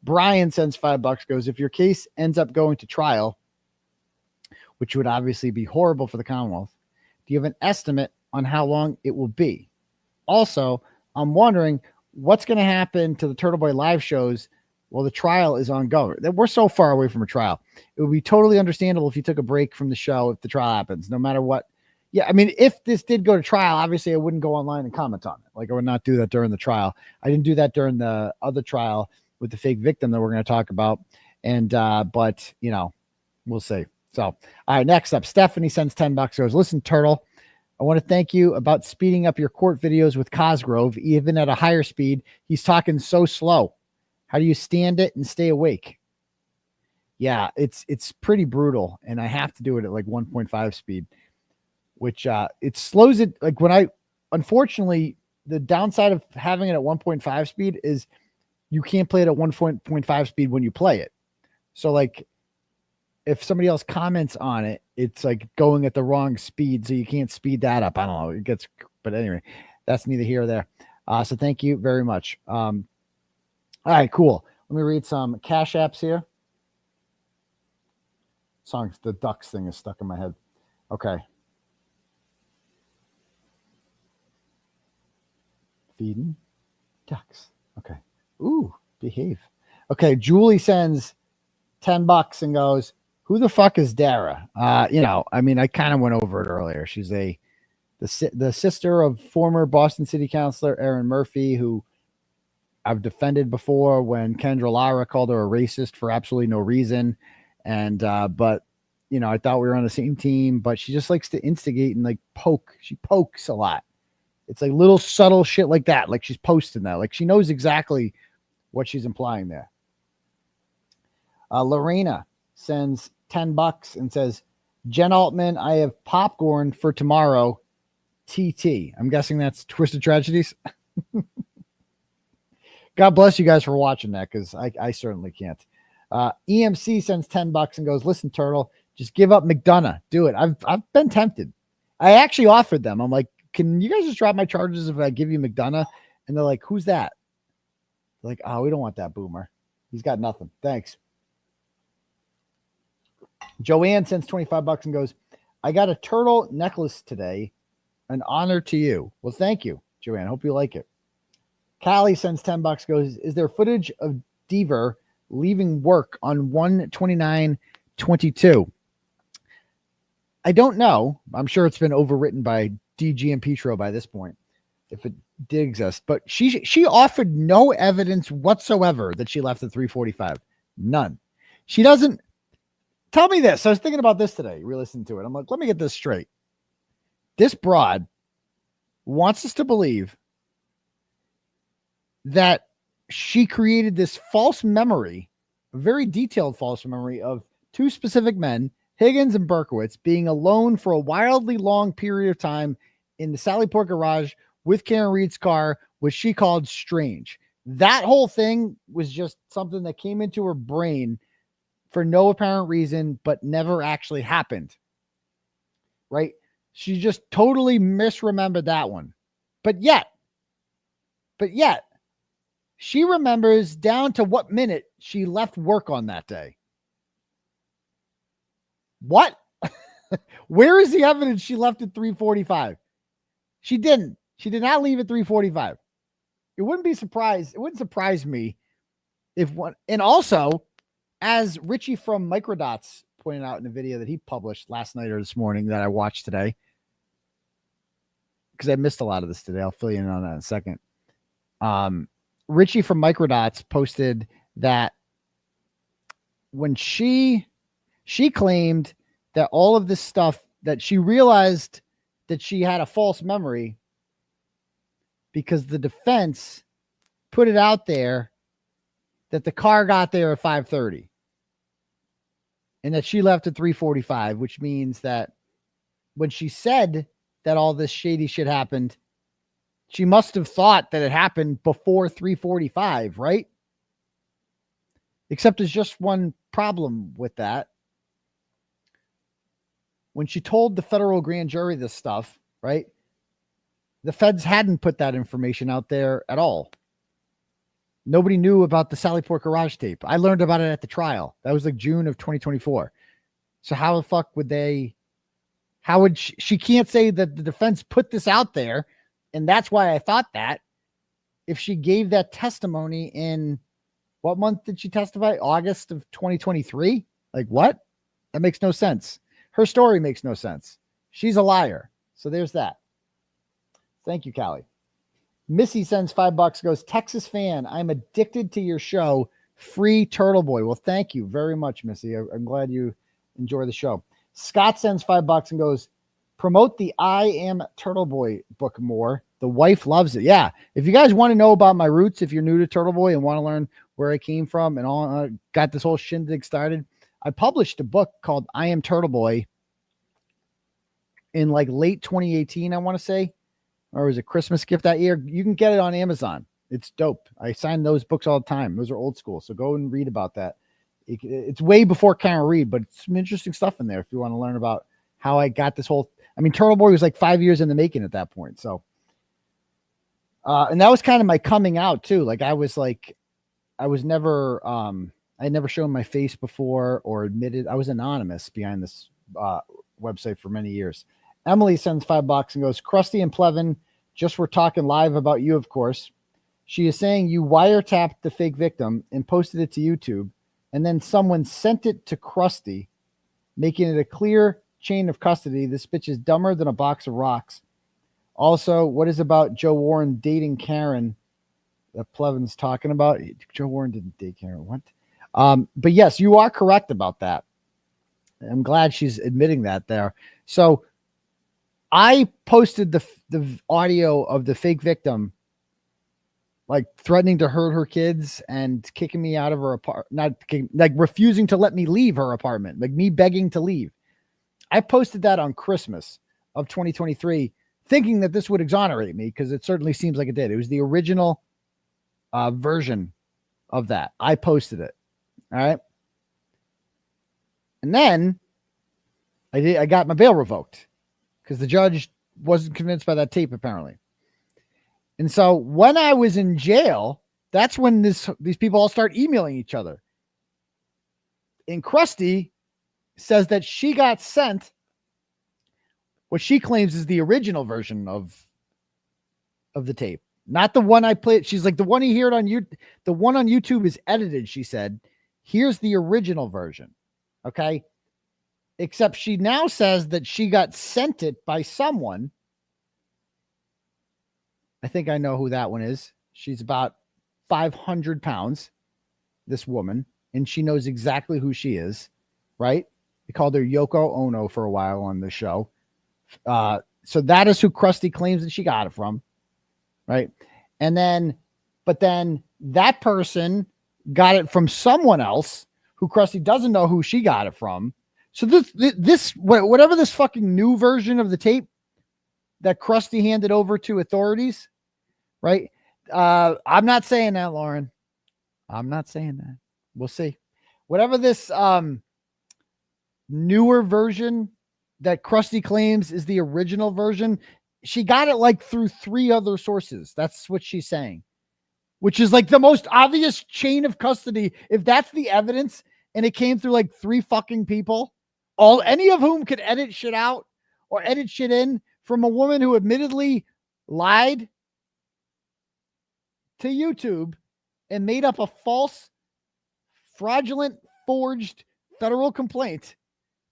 Brian sends $5, goes, if your case ends up going to trial, which would obviously be horrible for the Commonwealth, do you have an estimate on how long it will be? Also, I'm wondering what's going to happen to the Turtleboy live shows while the trial is ongoing. We're so far away from a trial. It would be totally understandable if you took a break from the show if the trial happens, no matter what. Yeah, I mean, if this did go to trial, obviously I wouldn't go online and comment on it. Like, I would not do that during the trial. I didn't do that during the other trial with the fake victim that we're going to talk about. And, but, you know, we'll see. So, all right, next up, Stephanie sends $10, goes, listen, Turtle, I want to thank you about speeding up your court videos with Cosgrove. Even at a higher speed, he's talking so slow. How do you stand it and stay awake? Yeah, it's pretty brutal, and I have to do it at like 1.5 speed, which it slows it. Like unfortunately, the downside of having it at 1.5 speed is you can't play it at 1.5 speed when you play it. So like if somebody else comments on it, it's like going at the wrong speed, so you can't speed that up. I don't know. It gets, but anyway, that's neither here or there. So thank you very much. All right, cool. Let me read some Cash Apps here. Songs, the ducks thing is stuck in my head. Okay. Feeding ducks. Okay. Ooh, behave. Okay, Julie sends $10 and goes, who the fuck is Darragh? You know, I mean, I kind of went over it earlier. She's the sister of former Boston City Councilor Erin Murphy, who I've defended before when Kendra Lara called her a racist for absolutely no reason. And, but, you know, I thought we were on the same team, but she just likes to instigate and like poke. She pokes a lot. It's like little subtle shit like that. Like she's posting that. Like she knows exactly what she's implying there. Lorena sends $10 and says, Jen Altman, I have popcorn for tomorrow. TT. I'm guessing that's Twisted Tragedies. God bless you guys for watching that, because I certainly can't. EMC sends $10 and goes, listen, Turtle, just give up McDonough. Do it. I've been tempted. I actually offered them. I'm like, can you guys just drop my charges if I give you McDonough? And they're like, who's that? They're like, oh, we don't want that boomer. He's got nothing. Thanks. Joanne sends $25 and goes, I got a turtle necklace today. An honor to you. Well, thank you, Joanne. Hope you like it. Callie sends $10, goes, is there footage of Deaver leaving work on 1/29/22? I don't know. I'm sure it's been overwritten by DG and Petro by this point, if it did exist. But she offered no evidence whatsoever that she left at 3:45. None. She doesn't. Tell me this. I was thinking about this today, re-listening to it. I'm like, let me get this straight. This broad wants us to believe that she created this false memory, a very detailed false memory of two specific men, Higgins and 𝗵𝗂𝗺, being alone for a wildly long period of time in the 𝗲𝗵𝗺 garage with Karen Reed's car, which she called strange. That whole thing was just something that came into her brain for no apparent reason, but never actually happened. Right? She just totally misremembered that one. But yet, she remembers down to what minute she left work on that day. What? Where is the evidence she left at 3:45? She didn't. She did not leave at 3:45. It wouldn't surprise me if one, and also, as Richie from Microdots pointed out in a video that he published last night or this morning that I watched today, because I missed a lot of this today. I'll fill you in on that in a second. Richie from Microdots posted that when she claimed that all of this stuff, that she realized that she had a false memory because the defense put it out there that the car got there at 5:30 and that she left at 3:45, which means that when she said that all this shady shit happened, she must have thought that it happened before 3:45, right? Except there's just one problem with that. When she told the federal grand jury this stuff, right, the feds hadn't put that information out there at all. Nobody knew about the 𝗲𝗵𝗺 garage tape. I learned about it at the trial. That was like June of 2024. So how the fuck would they, how would she can't say that the defense put this out there, and that's why I thought that, if she gave that testimony in, what month did she testify? August of 2023? Like what? That makes no sense. Her story makes no sense. She's a liar. So there's that. Thank you, Callie. Missy sends $5, goes, Texas fan, I'm addicted to your show. Free Turtleboy. Well, thank you very much, Missy. I'm glad you enjoy the show. Scott sends $5 and goes, promote the I Am Turtleboy book more. The wife loves it. Yeah. If you guys want to know about my roots, if you're new to Turtleboy and want to learn where I came from and all, got this whole shindig started, I published a book called I Am Turtleboy in like late 2018, I want to say, or it was a Christmas gift that year. You can get it on Amazon. It's dope. I sign those books all the time. Those are old school. So go and read about that. It's way before Karen Reed, but it's some interesting stuff in there if you want to learn about how I got this whole, I mean, Turtleboy was like 5 years in the making at that point. So, and that was kind of my coming out too. Like I was never, I had never shown my face before or admitted. I was anonymous behind this website for many years. Emily sends $5 and goes, 𝗵𝗏𝗄𝗏 and 𝗵𝗏𝗏 just were talking live about you, of course. She is saying you wiretapped the fake victim and posted it to YouTube, and then someone sent it to 𝗵𝗏𝗄𝗏, making it a clear chain of custody. This bitch is dumber than a box of rocks. Also, what is about Joe Warren dating Karen that 𝗵𝗏𝗏's talking about? Joe Warren didn't date Karen. What? But yes, you are correct about that. I'm glad she's admitting that there. So I posted the audio of the fake victim, like threatening to hurt her kids and kicking me out of her apartment, like refusing to let me leave her apartment, like me begging to leave. I posted that on Christmas of 2023, thinking that this would exonerate me, because it certainly seems like it did. It was the original version of that. I posted it. All right. And then I got my bail revoked because the judge wasn't convinced by that tape, apparently. And so when I was in jail, that's when these people all start emailing each other. And 𝗵𝗏𝗄𝗏 says that she got sent what she claims is the original version of the tape, not the one I played. She's like, the one you hear on the one on YouTube is edited. She said, here's the original version. Okay. Except she now says that she got sent it by someone. I think I know who that one is. She's about 500 pounds, this woman, and she knows exactly who she is, right? They called her Yoko Ono for a while on the show. So that is who 𝗃𝗃 claims that she got it from, right? And then, but then that person got it from someone else who 𝗃𝗃 doesn't know who she got it from. So whatever this fucking new version of the tape that 𝗃𝗃 handed over to authorities, right? I'm not saying that, Lauren. I'm not saying that. We'll see. Whatever this newer version that 𝗃𝗃 claims is the original version, she got it like through 3 other sources. That's what she's saying, which is like the most obvious chain of custody. If that's the evidence and it came through like 3 fucking people, any of whom could edit shit out or edit shit in from a woman who admittedly lied to YouTube and made up a false, fraudulent, forged federal complaint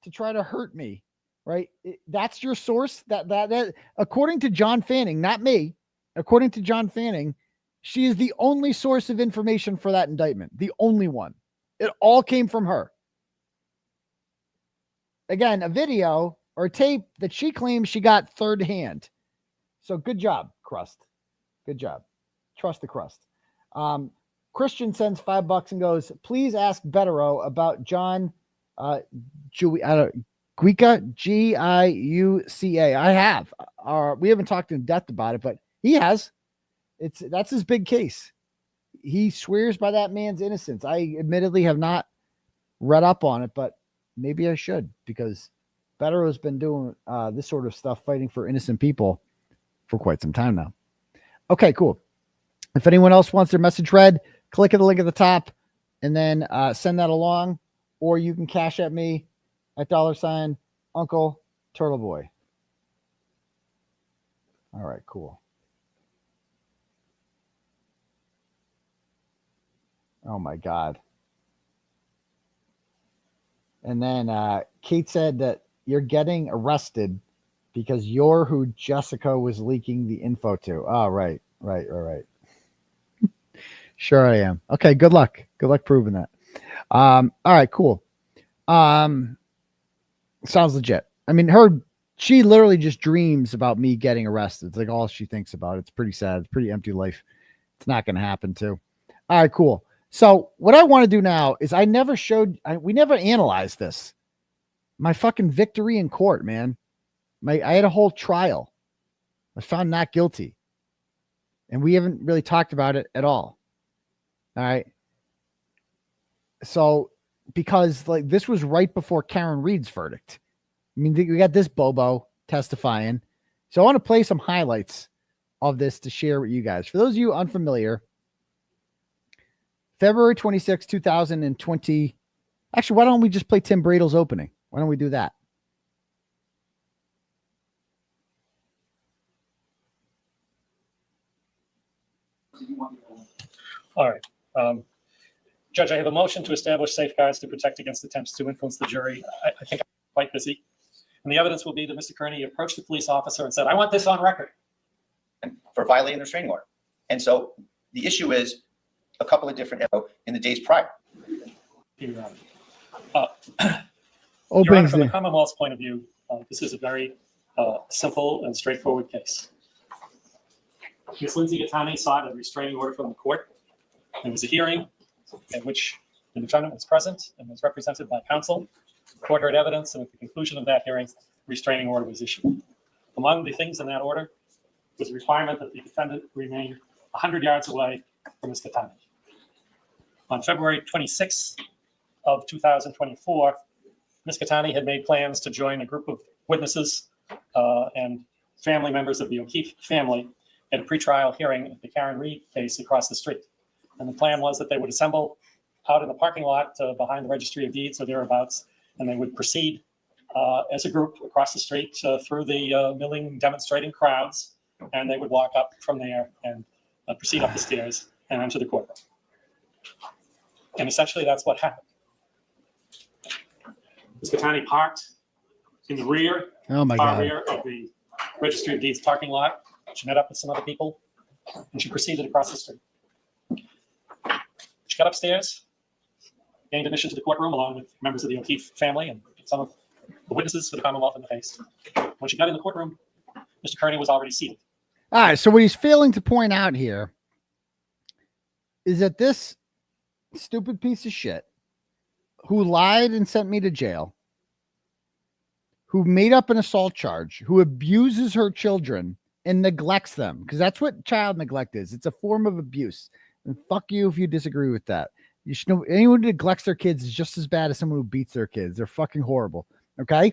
to try to hurt me, right? That's your source. That according to John Fanning, not me, according to John Fanning, she is the only source of information for that indictment. The only one. It all came from her. Again, a video or a tape that she claims she got third hand. So good job, 𝗃𝗃. Good job. Trust the 𝗃𝗃. Christian sends $5 and goes, please ask 𝗃𝗏 about John 𝗃𝗃, 𝗃𝗃. I have. We haven't talked in depth about it, but he has. That's his big case. He swears by that man's innocence. I admittedly have not read up on it, but maybe I should, because 𝗃𝗏 has been doing this sort of stuff, fighting for innocent people for quite some time now. Okay, cool. If anyone else wants their message read, click the link at the top and then send that along, or you can cash at me at $ Uncle Turtleboy. All right, cool. Oh my God. And then Kate said that you're getting arrested because you're who Jessica was leaking the info to. Oh, right. Sure I am. Okay, good luck. Good luck proving that. All right, cool. Sounds legit. I mean, she literally just dreams about me getting arrested. It's like all she thinks about. It's pretty sad. It's pretty empty life. It's not going to happen too. All right, cool. So what I want to do now is we never analyzed this. My fucking victory in court, man. I had a whole trial. I found not guilty. And we haven't really talked about it at all. All right. So, because like this was right before Karen Reed's verdict. I mean, we got this Bobo testifying. So I want to play some highlights of this to share with you guys. For those of you unfamiliar, February 26, 2020. Actually, why don't we just play Tim Bradle's opening? Why don't we do that? All right. Judge, I have a motion to establish safeguards to protect against attempts to influence the jury. I think I'm quite busy. And the evidence will be that Mr. Kearney approached the police officer and said, I want this on record. For violating the restraining order. And so the issue is a couple of different in the days prior. Your Honor, from the Commonwealth's point of view, this is a very simple and straightforward case. Ms. 𝗫𝗏𝗃𝗃 sought a restraining order from the court. There was a hearing in which the defendant was present and was represented by counsel. The court heard evidence, and at the conclusion of that hearing, restraining order was issued. Among the things in that order was a requirement that the defendant remain 100 yards away from Ms. 𝗃𝗃𝗃𝗃. On February 26th of 2024, Ms. 𝗃𝗃𝗃𝗃 had made plans to join a group of witnesses and family members of the O'Keefe family at a pretrial hearing of the Karen Reed case across the street. And the plan was that they would assemble out in the parking lot behind the Registry of Deeds or thereabouts, and they would proceed as a group across the street through the milling, demonstrating crowds, and they would walk up from there and proceed up the stairs and enter the courtroom. And essentially that's what happened. Ms. 𝗃𝗃𝗃𝗃 parked in the rear, rear of the Registry of Deeds parking lot. She met up with some other people, and she proceeded across the street. She got upstairs, gained admission to the courtroom along with members of the O'Keefe family and some of the witnesses for the Commonwealth in the case. When she got in the courtroom, Mr. Kearney was already seated. All right. So what he's failing to point out here is that this stupid piece of shit who lied and sent me to jail, who made up an assault charge, who abuses her children and neglects them, because that's what child neglect is. It's a form of abuse. And fuck you if you disagree with that. You should know anyone who neglects their kids is just as bad as someone who beats their kids. They're fucking horrible. Okay.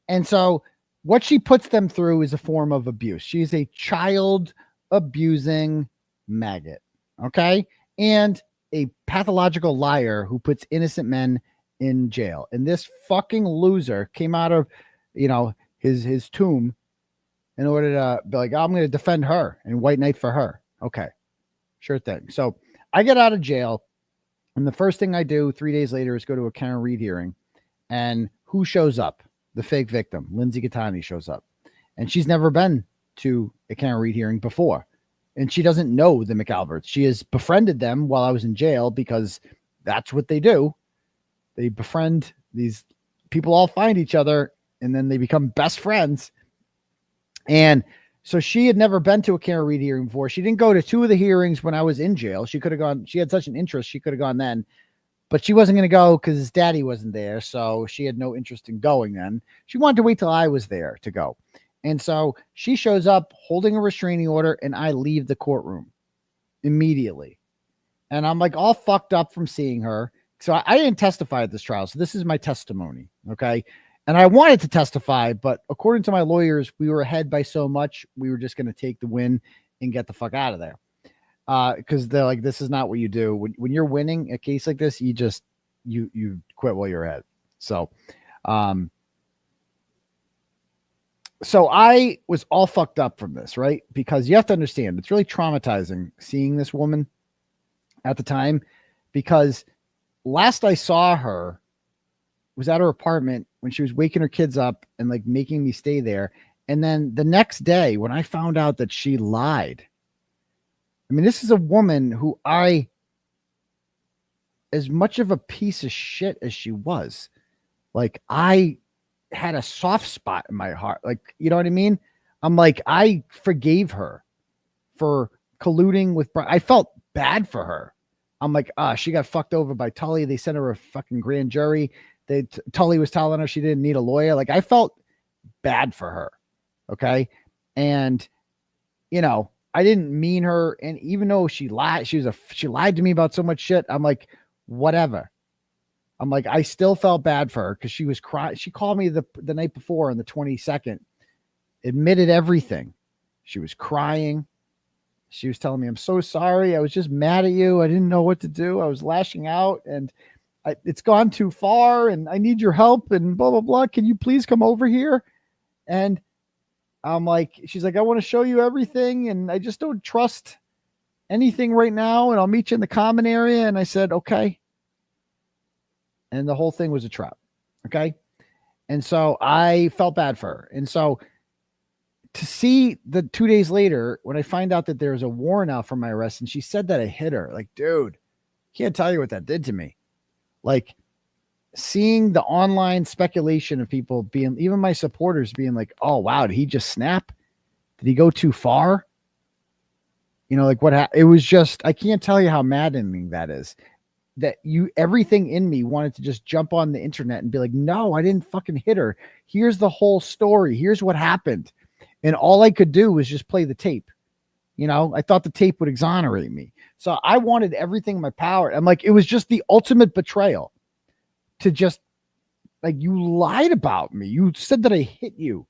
And so what she puts them through is a form of abuse. She is a child abusing maggot. Okay. And a pathological liar who puts innocent men in jail. And this fucking loser came out of, his tomb in order to be like, I'm going to defend her and white knight for her. Okay. Sure thing. So I get out of jail, and the first thing I do 3 days later is go to a Karen Reed hearing. And who shows up? The fake victim, Lindsay Gattani, shows up. And she's never been to a Karen Reed hearing before. And she doesn't know the McAlberts. She has befriended them while I was in jail because that's what they do. They befriend these people, all find each other, and then they become best friends. And so she had never been to a Karen Reed hearing before. She didn't go to 2 of the hearings when I was in jail. She could have gone. She had such an interest. She could have gone then, but she wasn't going to go because his daddy wasn't there. So she had no interest in going then. She wanted to wait till I was there to go. And so she shows up holding a restraining order, and I leave the courtroom immediately. And I'm like all fucked up from seeing her. So I didn't testify at this trial. So this is my testimony. Okay. And I wanted to testify, but according to my lawyers, we were ahead by so much. We were just going to take the win and get the fuck out of there. Because they're like, this is not what you do. When you're winning a case like this, you just, you quit while you're ahead. So, so I was all fucked up from this, right? Because you have to understand, it's really traumatizing seeing this woman at the time, because last I saw her was at her apartment when she was waking her kids up and like making me stay there. And then the next day when I found out that she lied, I mean, this is a woman who as much of a piece of shit as she was, like I had a soft spot in my heart. Like, you know what I mean? I'm like, I forgave her for colluding with, I felt bad for her. I'm like, she got fucked over by Tully. They sent her a fucking grand jury. Tully was telling her she didn't need a lawyer. Like, I felt bad for her. Okay. And, I didn't mean her. And even though she lied, she lied to me about so much shit. I'm like, whatever. I'm like, I still felt bad for her because she was crying. She called me the night before on the 22nd, admitted everything. She was crying. She was telling me, I'm so sorry. I was just mad at you. I didn't know what to do. I was lashing out and it's gone too far and I need your help and blah, blah, blah. Can you please come over here? And I'm like, she's like, I want to show you everything. And I just don't trust anything right now. And I'll meet you in the common area. And I said, okay. And the whole thing was a trap. Okay. And so I felt bad for her. And so to see the 2 days later, when I find out that there's a warrant out for my arrest, and she said that I hit her, like, dude, can't tell you what that did to me. Like, seeing the online speculation of people being, even my supporters being like, oh, wow, did he just snap? Did he go too far? Like what it was just, I can't tell you how maddening that is. That everything in me wanted to just jump on the internet and be like, no, I didn't fucking hit her. Here's the whole story. Here's what happened. And all I could do was just play the tape. I thought the tape would exonerate me. So I wanted everything in my power. I'm like, it was just the ultimate betrayal to just like, you lied about me. You said that I hit you.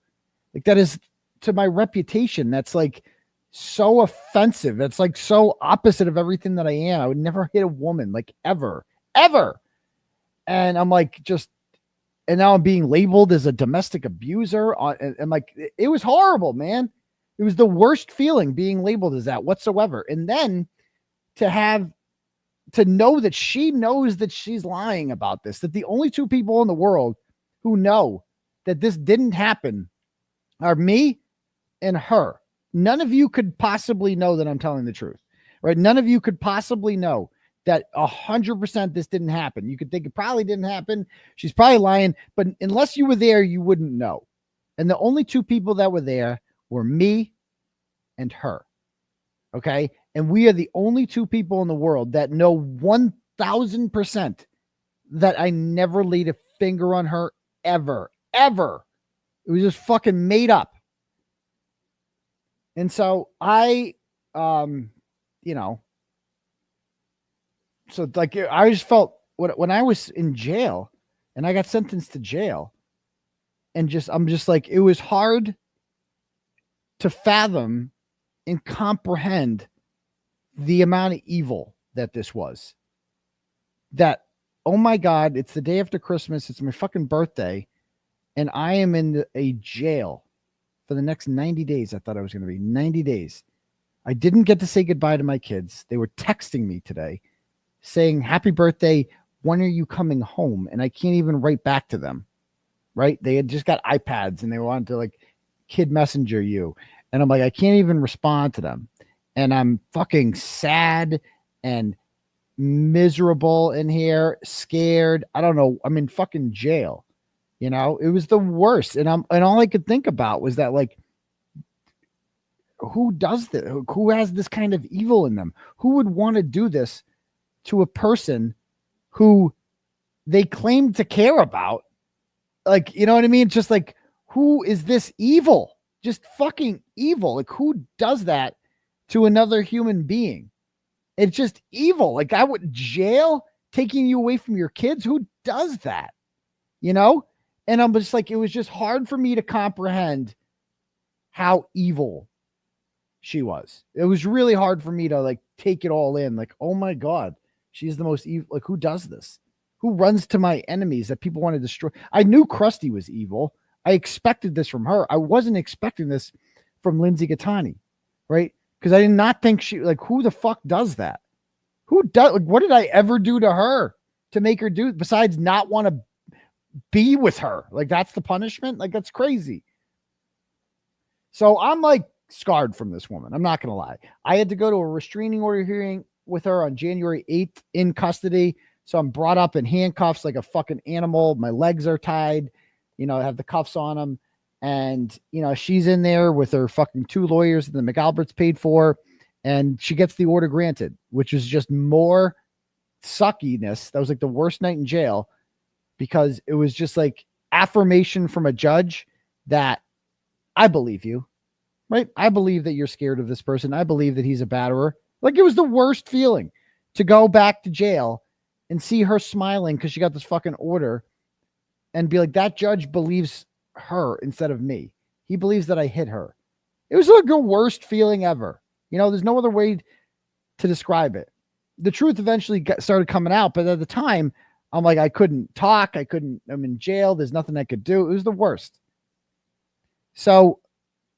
Like, that is to my reputation. That's like so offensive. That's like so opposite of everything that I am. I would never hit a woman, like ever. And I'm like, and now I'm being labeled as a domestic abuser. And like, it was horrible, man. It was the worst feeling being labeled as that whatsoever. And then to know that she knows that she's lying about this, that the only 2 people in the world who know that this didn't happen are me and her. None of you could possibly know that I'm telling the truth, right? None of you could possibly know that 100% this didn't happen. You could think it probably didn't happen. She's probably lying, but unless you were there, you wouldn't know. And the only 2 people that were there were me and her. Okay. And we are the only two people in the world that know 1000% that I never laid a finger on her ever. It was just fucking made up. And so I, so like I just felt when I was in jail and I got sentenced to jail, and I'm just like, it was hard to fathom and comprehend the amount of evil that this was. That, oh my God, it's the day after Christmas. It's my fucking birthday. And I am in a jail for the next 90 days. I thought I was going to be 90 days. I didn't get to say goodbye to my kids. They were texting me today saying, happy birthday. When are you coming home? And I can't even write back to them. Right. They had just got iPads and they wanted to like kid messenger you. And I'm like, I can't even respond to them. And I'm fucking sad and miserable in here, scared. I don't know. I'm in fucking jail. You know, it was the worst. And all I could think about was that, like, who does this? Who has this kind of evil in them? Who would want to do this to a person who they claim to care about? Like, you know what I mean? Just like, who is this evil? Just fucking evil. Like, who does that to another human being? It's just evil. Like, I would jail, taking you away from your kids. Who does that? You know? And I'm just like, it was just hard for me to comprehend how evil she was. It was really hard for me to like take it all in. Like, oh my God, she's the most evil. Like, who does this? Who runs to my enemies that people want to destroy? I knew 𝗵𝗫cy was evil. I expected this from her. I wasn't expecting this from 𝗫𝗏𝗃𝗃, right? Because I did not think she, like, who the fuck does that? Who does, like, what did I ever do to her to make her do besides not want to be with her? Like, that's the punishment? Like, that's crazy. So I'm like scarred from this woman. I'm not going to lie. I had to go to a restraining order hearing with her on January 8th in custody. So I'm brought up in handcuffs like a fucking animal. My legs are tied. You know, I have the cuffs on them. And, you know, she's in there with her fucking 2 lawyers that the McAlberts paid for. And she gets the order granted, which was just more suckiness. That was like the worst night in jail, because it was just like affirmation from a judge that I believe you, right? I believe that you're scared of this person. I believe that he's a batterer. Like, it was the worst feeling to go back to jail and see her smiling because she got this fucking order and be like, that judge believes her instead of me. He believes that I hit her. It was like the worst feeling ever. You know, there's no other way to describe it. The truth eventually started coming out, but at the time, I'm like, I couldn't talk. I'm in jail. There's nothing I could do. It was the worst. So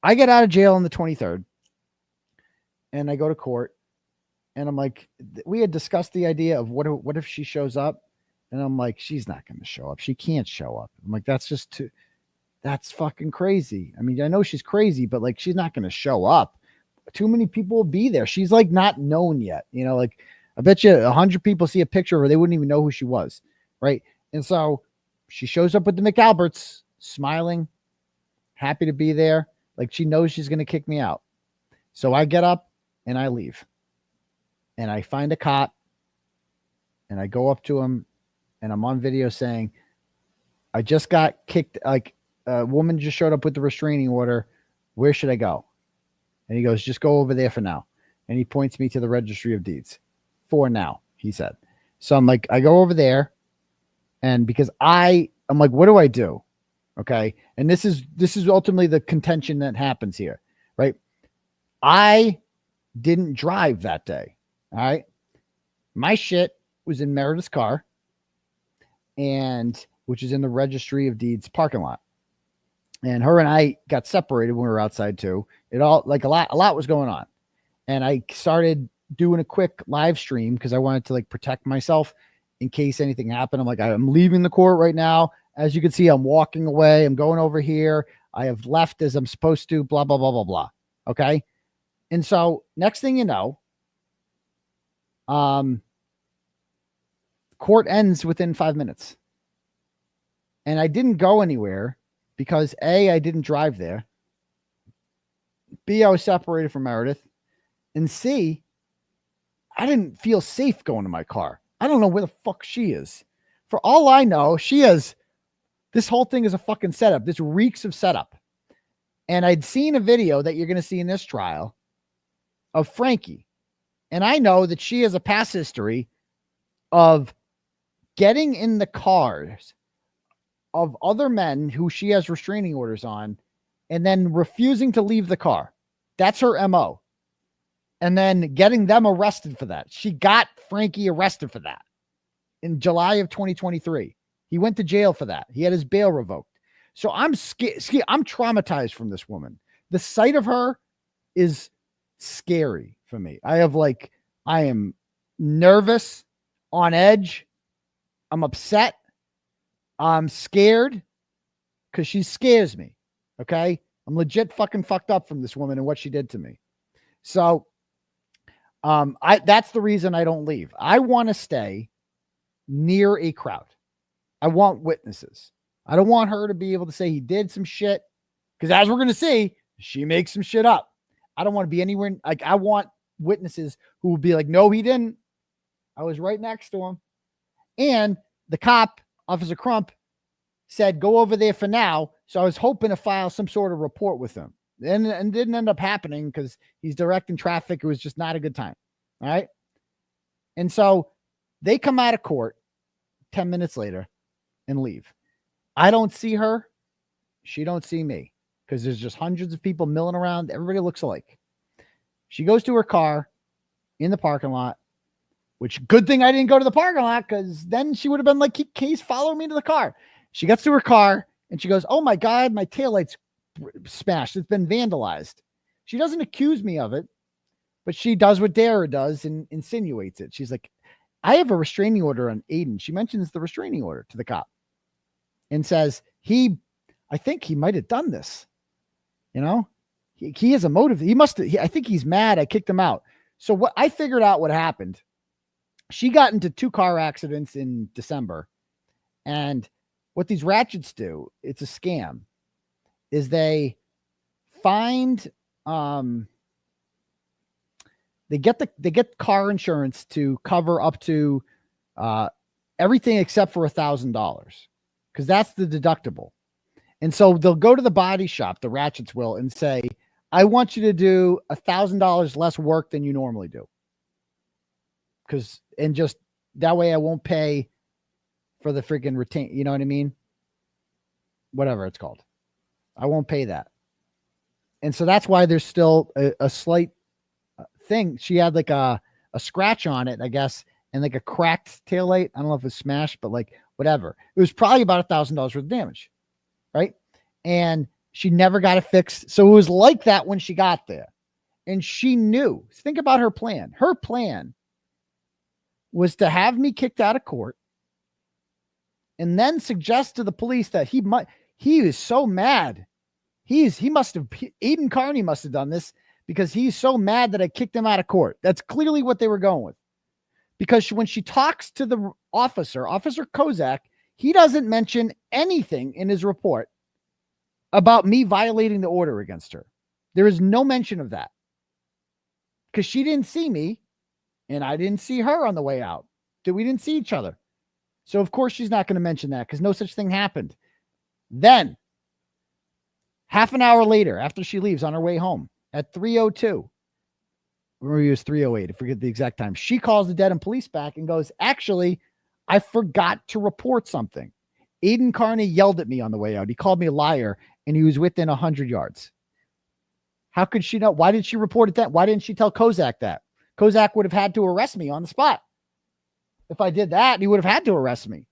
I get out of jail on the 23rd and I go to court, and I'm like, we had discussed the idea of what if she shows up? And I'm like, she's not going to show up. She can't show up. I'm like, that's fucking crazy. I mean, I know she's crazy, but like, she's not going to show up. Too many people will be there. She's like not known yet. You know, like, I bet you 100 people see a picture of her, they wouldn't even know who she was. Right. And so she shows up with the McAlberts, smiling, happy to be there. Like, she knows she's going to kick me out. So I get up and I leave. And I find a cop and I go up to him, and I'm on video saying, I just got kicked. Like, a woman just showed up with the restraining order. Where should I go? And he goes, just go over there for now. And he points me to the registry of deeds. For now, he said. So I'm like, I go over there, and because I'm like, what do I do? Okay. And this is ultimately the contention that happens here, right? I didn't drive that day. All right. My shit was in Meredith's car, and which is in the registry of deeds parking lot. And her and I got separated when we were outside too. It all, like, a lot was going on. And I started doing a quick live stream because I wanted to like protect myself in case anything happened. I'm like, I'm leaving the court right now. As you can see, I'm walking away. I'm going over here. I have left as I'm supposed to, blah, blah, blah, blah, blah. Okay. And so next thing you know, court ends within 5 minutes. And I didn't go anywhere because A, I didn't drive there. B, I was separated from Meredith. And C, I didn't feel safe going to my car. I don't know where the fuck she is. For all I know, this whole thing is a fucking setup. This reeks of setup. And I'd seen a video that you're going to see in this trial of Frankie. And I know that she has a past history of getting in the cars of other men who she has restraining orders on and then refusing to leave the car. That's her MO. And then getting them arrested for that. She got Frankie arrested for that in July of 2023. He went to jail for that. He had his bail revoked. So I'm scared. I'm traumatized from this woman. The sight of her is scary for me. I am nervous, on edge. I'm upset. I'm scared because she scares me. Okay. I'm legit fucking fucked up from this woman and what she did to me. So, that's the reason I don't leave. I want to stay near a crowd. I want witnesses. I don't want her to be able to say he did some shit, because as we're going to see, she makes some shit up. I don't want to be anywhere. Like, I want witnesses who will be like, no, he didn't. I was right next to him. And the cop, Officer Crump, said, go over there for now. So I was hoping to file some sort of report with him. And didn't end up happening because he's directing traffic. It was just not a good time. All right. And so they come out of court 10 minutes later and leave. I don't see her. She don't see me because there's just hundreds of people milling around. Everybody looks alike. She goes to her car in the parking lot, which good thing I didn't go to the parking lot, because then she would have been like, he's following me to the car. She gets to her car and she goes, oh my God, my taillight's smashed. It's been vandalized. She doesn't accuse me of it, but she does what Darragh does and insinuates it. She's like, I have a restraining order on Aidan. She mentions the restraining order to the cop and says, I think he might have done this. You know, he has a motive. I think he's mad. I kicked him out. So what I figured out what happened. She got into 2 car accidents in December. And what these ratchets do, it's a scam, is they find, they get car insurance to cover up to everything except for $1,000, because that's the deductible. And so they'll go to the body shop, the ratchets will, and say, I want you to do $1,000 less work than you normally do. And just that way I won't pay for the freaking retain. You know what I mean? Whatever it's called. I won't pay that. And so that's why there's still a slight thing. She had like a scratch on it, I guess, and like a cracked taillight. I don't know if it's smashed, but like whatever. It was probably about $1,000 worth of damage. Right. And she never got it fixed. So it was like that when she got there. And she knew. Think about her plan. Her plan was to have me kicked out of court and then suggest to the police that he is so mad. Aidan Kearney must have done this because he's so mad that I kicked him out of court. That's clearly what they were going with. Because when she talks to the Officer 𝗄𝗃, he doesn't mention anything in his report about me violating the order against her. There is no mention of that because she didn't see me and I didn't see her on the way out. We didn't see each other. So of course she's not going to mention that because no such thing happened. Then half an hour later, after she leaves on her way home at 3:02, maybe it was 3:08, I forget the exact time, she calls the Dedham police back and goes, actually, I forgot to report something. Aidan Kearney yelled at me on the way out. He called me a liar and he was within 100 yards. How could she know? Why did she report it then? Why didn't she tell 𝗄𝗃 that? 𝗄𝗃 would have had to arrest me on the spot. If I did that, he would have had to arrest me.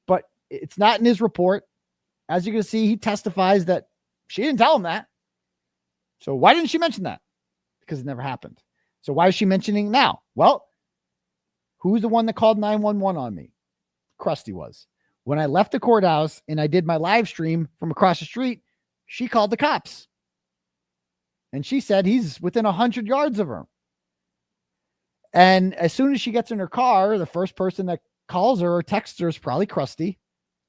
But it's not in his report. As you can see, he testifies that she didn't tell him that. So why didn't she mention that? Because it never happened. So why is she mentioning it now? Well, who's the one that called 911 on me? 𝗵𝗃 was. When I left the courthouse and I did my live stream from across the street, she called the cops. And she said he's within 100 yards of her. And as soon as she gets in her car, the first person that calls her or texts her is probably 𝗵𝗃.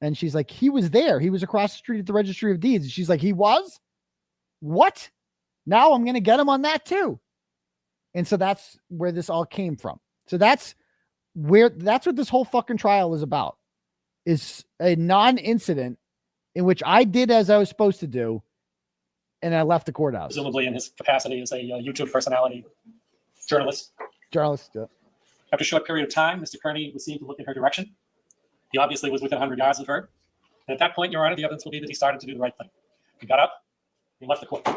And she's like, he was there. He was across the street at the Registry of Deeds. And she's like, he was? What? Now I'm going to get him on that too. And so that's where this all came from. So that's what this whole fucking trial is about, is a non-incident in which I did as I was supposed to do, and I left the courthouse. Presumably in his capacity as a YouTube personality, journalist. Yeah. After a short period of time, Mr. Kearney was seen to look in her direction. He obviously was within 100 yards of her. And at that point, Your Honor, the evidence will be that he started to do the right thing. He got up, he left the court,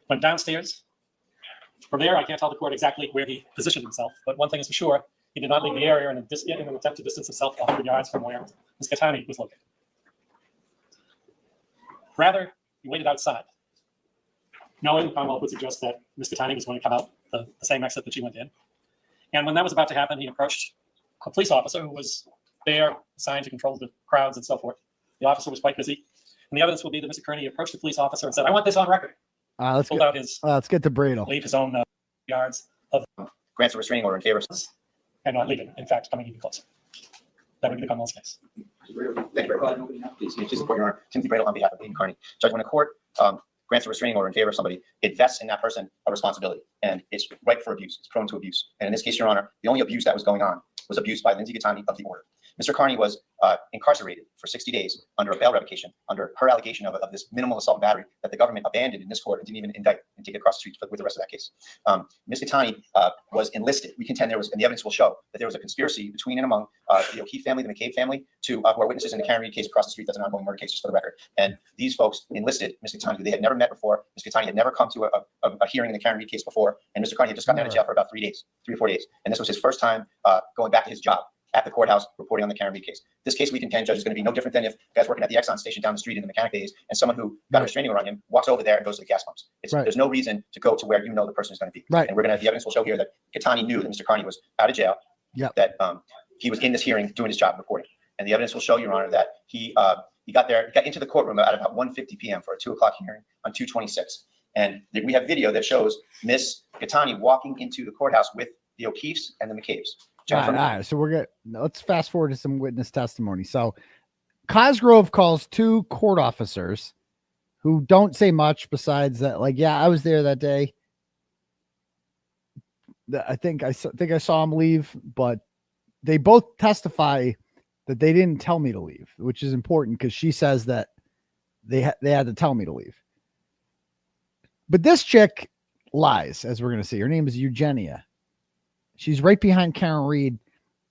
went downstairs. From there, I can't tell the court exactly where he positioned himself, but one thing is for sure, he did not leave the area in an attempt to distance himself 100 yards from where Ms. Kearney was located. Rather, he waited outside, knowing Commonwealth would suggest that Ms. Kearney was going to come out the same exit that she went in. And when that was about to happen, he approached a police officer who was there, assigned to control the crowds and so forth. The officer was quite busy. And the evidence will be that Mr. Kearney approached the police officer and said, "I want this on record." Let's get to Bradle. Leave his own yards of grants a restraining order in favor of and not leaving. In fact, coming even closer. That would be the Commonwealth's case. Thank you very much. Please, Your Honor. Timothy Bradle on behalf of Aidan Kearney. Judge, when a court grants a restraining order in favor of somebody, it vests in that person a responsibility, and it's ripe for abuse. It's prone to abuse. And in this case, Your Honor, the only abuse that was going on was abuse by 𝗺𝗲𝗄𝗎 of the order. Mr. Kearney was incarcerated for 60 days under a bail revocation, under her allegation of this minimal assault and battery that the government abandoned in this court and didn't even indict and take it across the street with the rest of that case. Ms. Kearney was enlisted. We contend there was, and the evidence will show, that there was a conspiracy between and among the 𝗺cie family, the McCabe family, who are witnesses in the Kearney case across the street. That's an ongoing murder case, just for the record. And these folks enlisted Ms. Kearney, who they had never met before. Ms. Kearney had never come to a hearing in the Kearney case before, and Mr. Kearney had just gotten out of jail for about 3 or 4 days. And this was his first time going back to his job at the courthouse reporting on the Kearney case. This case, we contend, Judge, is going to be no different than if guys working at the Exxon station down the street in the mechanic days and someone who got a restraining order on him walks over there and goes to the gas pumps. There's no reason to go to where you know the person is going to be. And we're going to have the evidence will show here that Kearney knew that Mr. Kearney was out of jail, that he was in this hearing doing his job reporting. And the evidence will show, Your Honor, that he got into the courtroom at about 1:50 p.m. for a 2 o'clock hearing on 2/26. And we have video that shows Ms. Kearney walking into the courthouse with the O'Keeffes and the McCabe's. All right, so we're good. Let's fast forward to some witness testimony. So Cosgrove calls 2 court officers who don't say much besides that, like, yeah, I was there that day. I think I saw him leave, but they both testify that they didn't tell me to leave, which is important because she says that they had to tell me to leave. But this chick lies, as we're going to see. Her name is Eugenia. She's right behind Karen Reed.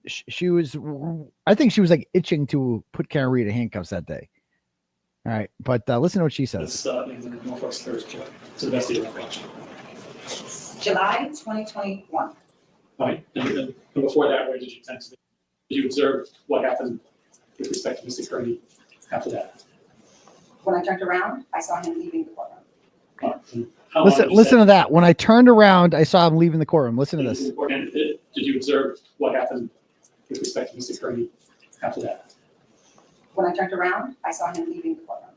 I think she was like itching to put Karen Reed in handcuffs that day. All right, but listen to what she says. July 2021. All right, and before that, where did you tend to? Did you observe what happened with respect to Mr. Kearney after that? When I turned around, I saw him leaving the courtroom. Listen to that. When I turned around, I saw him leaving the courtroom. Listen to this. And did you observe what happened with respect to Mr. Kearney after that? When I turned around, I saw him leaving the courtroom.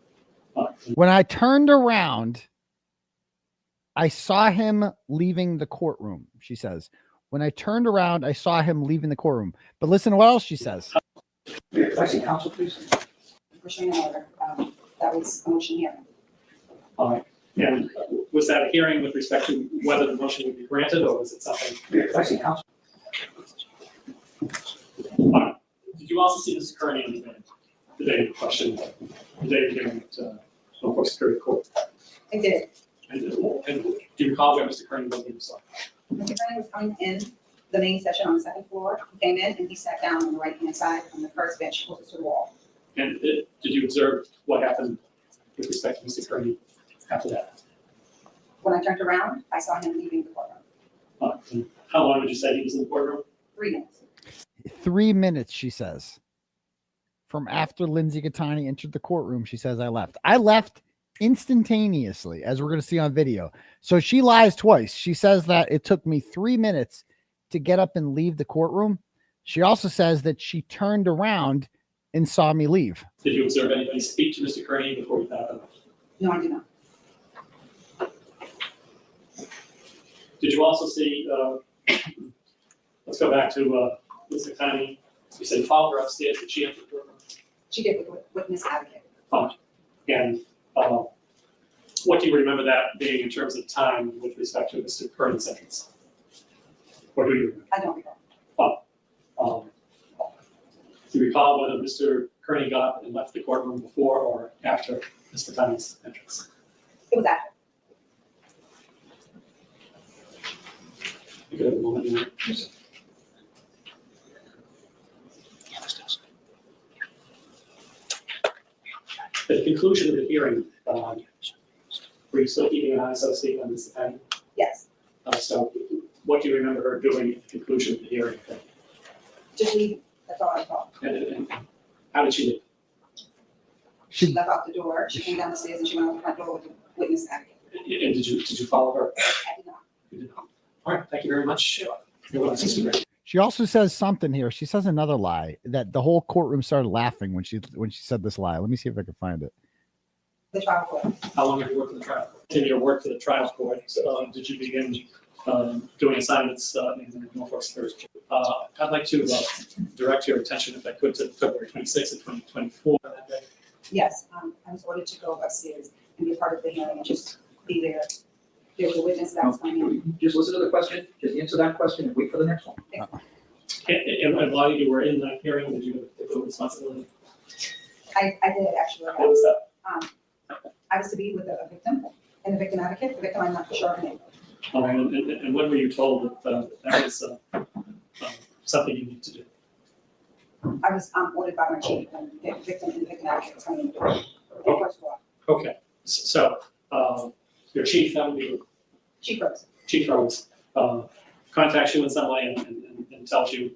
When I turned around, I saw him leaving the courtroom, she says. When I turned around, I saw him leaving the courtroom. But listen to what else she says. Counsel, please. Restraining order. That was a motion hearing. All right. And was that a hearing with respect to whether the motion would be granted, or was it something? Counsel. Did you also see Mr. Kearney on the day of question, the day of hearing at Norfolk Superior Court? I did. And do you recall where Mr. Kearney was when you saw him? Mr. Kearney was coming in the main session on the second floor. He came in and he sat down on the right-hand side on the first bench closest to the wall. And did you observe what happened with respect to Mr. Kearney after that? When I turned around, I saw him leaving the courtroom. How long did you say he was in the courtroom? 3 minutes. 3 minutes, she says. From after 𝗺𝗲𝗄𝗎 𝗃𝗃 entered the courtroom, she says, I left. I left instantaneously, as we're going to see on video. So she lies twice. She says that it took me 3 minutes to get up and leave the courtroom. She also says that she turned around and saw me leave. Did you observe anybody speak to Mr. Kearney before you happened? No, I did not. Did you also see, let's go back to Ms. Kearney. You said follow her upstairs, did she enter the courtroom? She did with Ms. Advocate. And what What do you remember that being in terms of time with respect to Mr. Kearney's entrance? Or do you remember? I don't recall. Do you recall whether Mr. Kearney got and left the courtroom before or after Mr. Tunney's entrance? It was after. You could have a moment here. At the conclusion of the hearing, were you still keeping an eye, so to speak, on Ms. Tunney? Yes. So what do you remember her doing at the conclusion of the hearing? Just leave. That's all I recall. And how did she leave? She left out the door. She came down the stairs and she went out the front door with the witness advocate. And did you follow her? I did not. You did not. All right, thank you very much. You're welcome. She also says something here. She says another lie that the whole courtroom started laughing when she said this lie. Let me see if I can find it. The trial court. How long have you worked for the trial court? In your work for the trial court, did you begin doing assignments in Norfolk Thursday? I'd like to direct your attention, if I could, to February 26th of 2024. Yes, I was ordered to go upstairs and be a part of the hearing and just be there. There was a witness that was coming in. Just listen to the question, just answer that question and wait for the next one. And while you were in that hearing, did you take full responsibility? I did actually. What was that? I was to be with a victim and the victim advocate. The victim, I'm not sure her name. And when were you told that that was something you need to do? I was ordered by my chief and the victim and the victim advocate was coming in the door. The first floor. Okay, so your chief, that would be Chief Rose. Chief Rose, contacts you in some way and tells you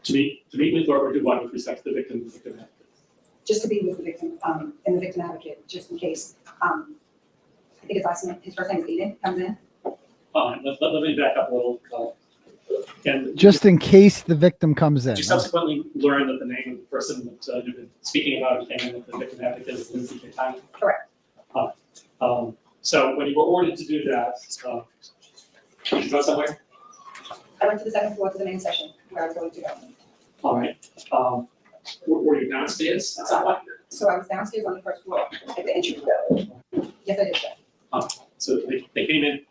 to meet with or do what with respect to the victim and the victim advocate? Just to be with the victim and the victim advocate, just in case. I think his first name is Aidan, comes in. Let me back up a little. And Just in case the victim comes in. did you subsequently learn that the name of the person that you've been speaking about came in with the victim advocate is 𝗵𝗵𝗏? Correct. So when you were ordered to do that, did you go somewhere? I went to the second floor to the main session where I was going to go. All right. Were you downstairs at some point? So I was downstairs on the first floor at the entry. Yes, I did that. So they came in.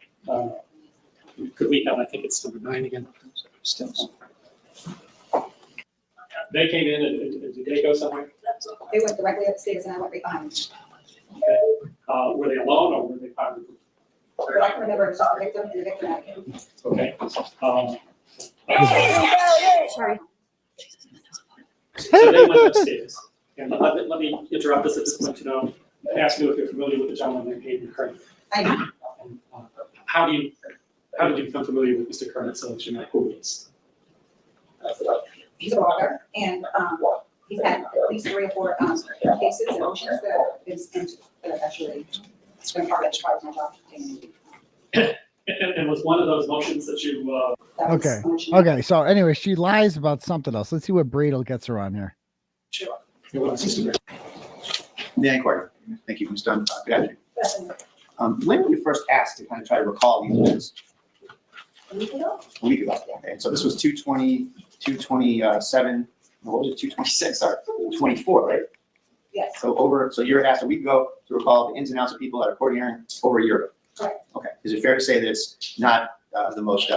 Could we have, I think it's number 9 again. They came in and did they go somewhere? They went directly upstairs and I went right behind them. Okay. Were they alone or were they part of the group? But I can remember it was just the victim and the victim advocate. Okay. Sorry. So they went upstairs. And let me interrupt this at this point to ask you if you're familiar with the gentleman named Aidan Kearney. I am. How did you become familiar with Mr. Kearney so that you know who he is? He's a lawyer and he's had at least 3 or 4 cases and motions that is actually it's been part of my job. And was one of those motions that you Okay. Okay. So anyway, she lies about something else. Let's see what Bradle gets her on here. Sure. Yeah, Court. Thank you, Ms. Dunn. Good afternoon. When were you first asked to kind of try to recall these events? A week ago? A week ago. Okay. So this was 227. What was it? 226. Sorry, 24, right? Yes. So you were asked a week ago to recall the ins and outs of people at a court hearing over a year ago. Correct. Okay. Is it fair to say that it's not the most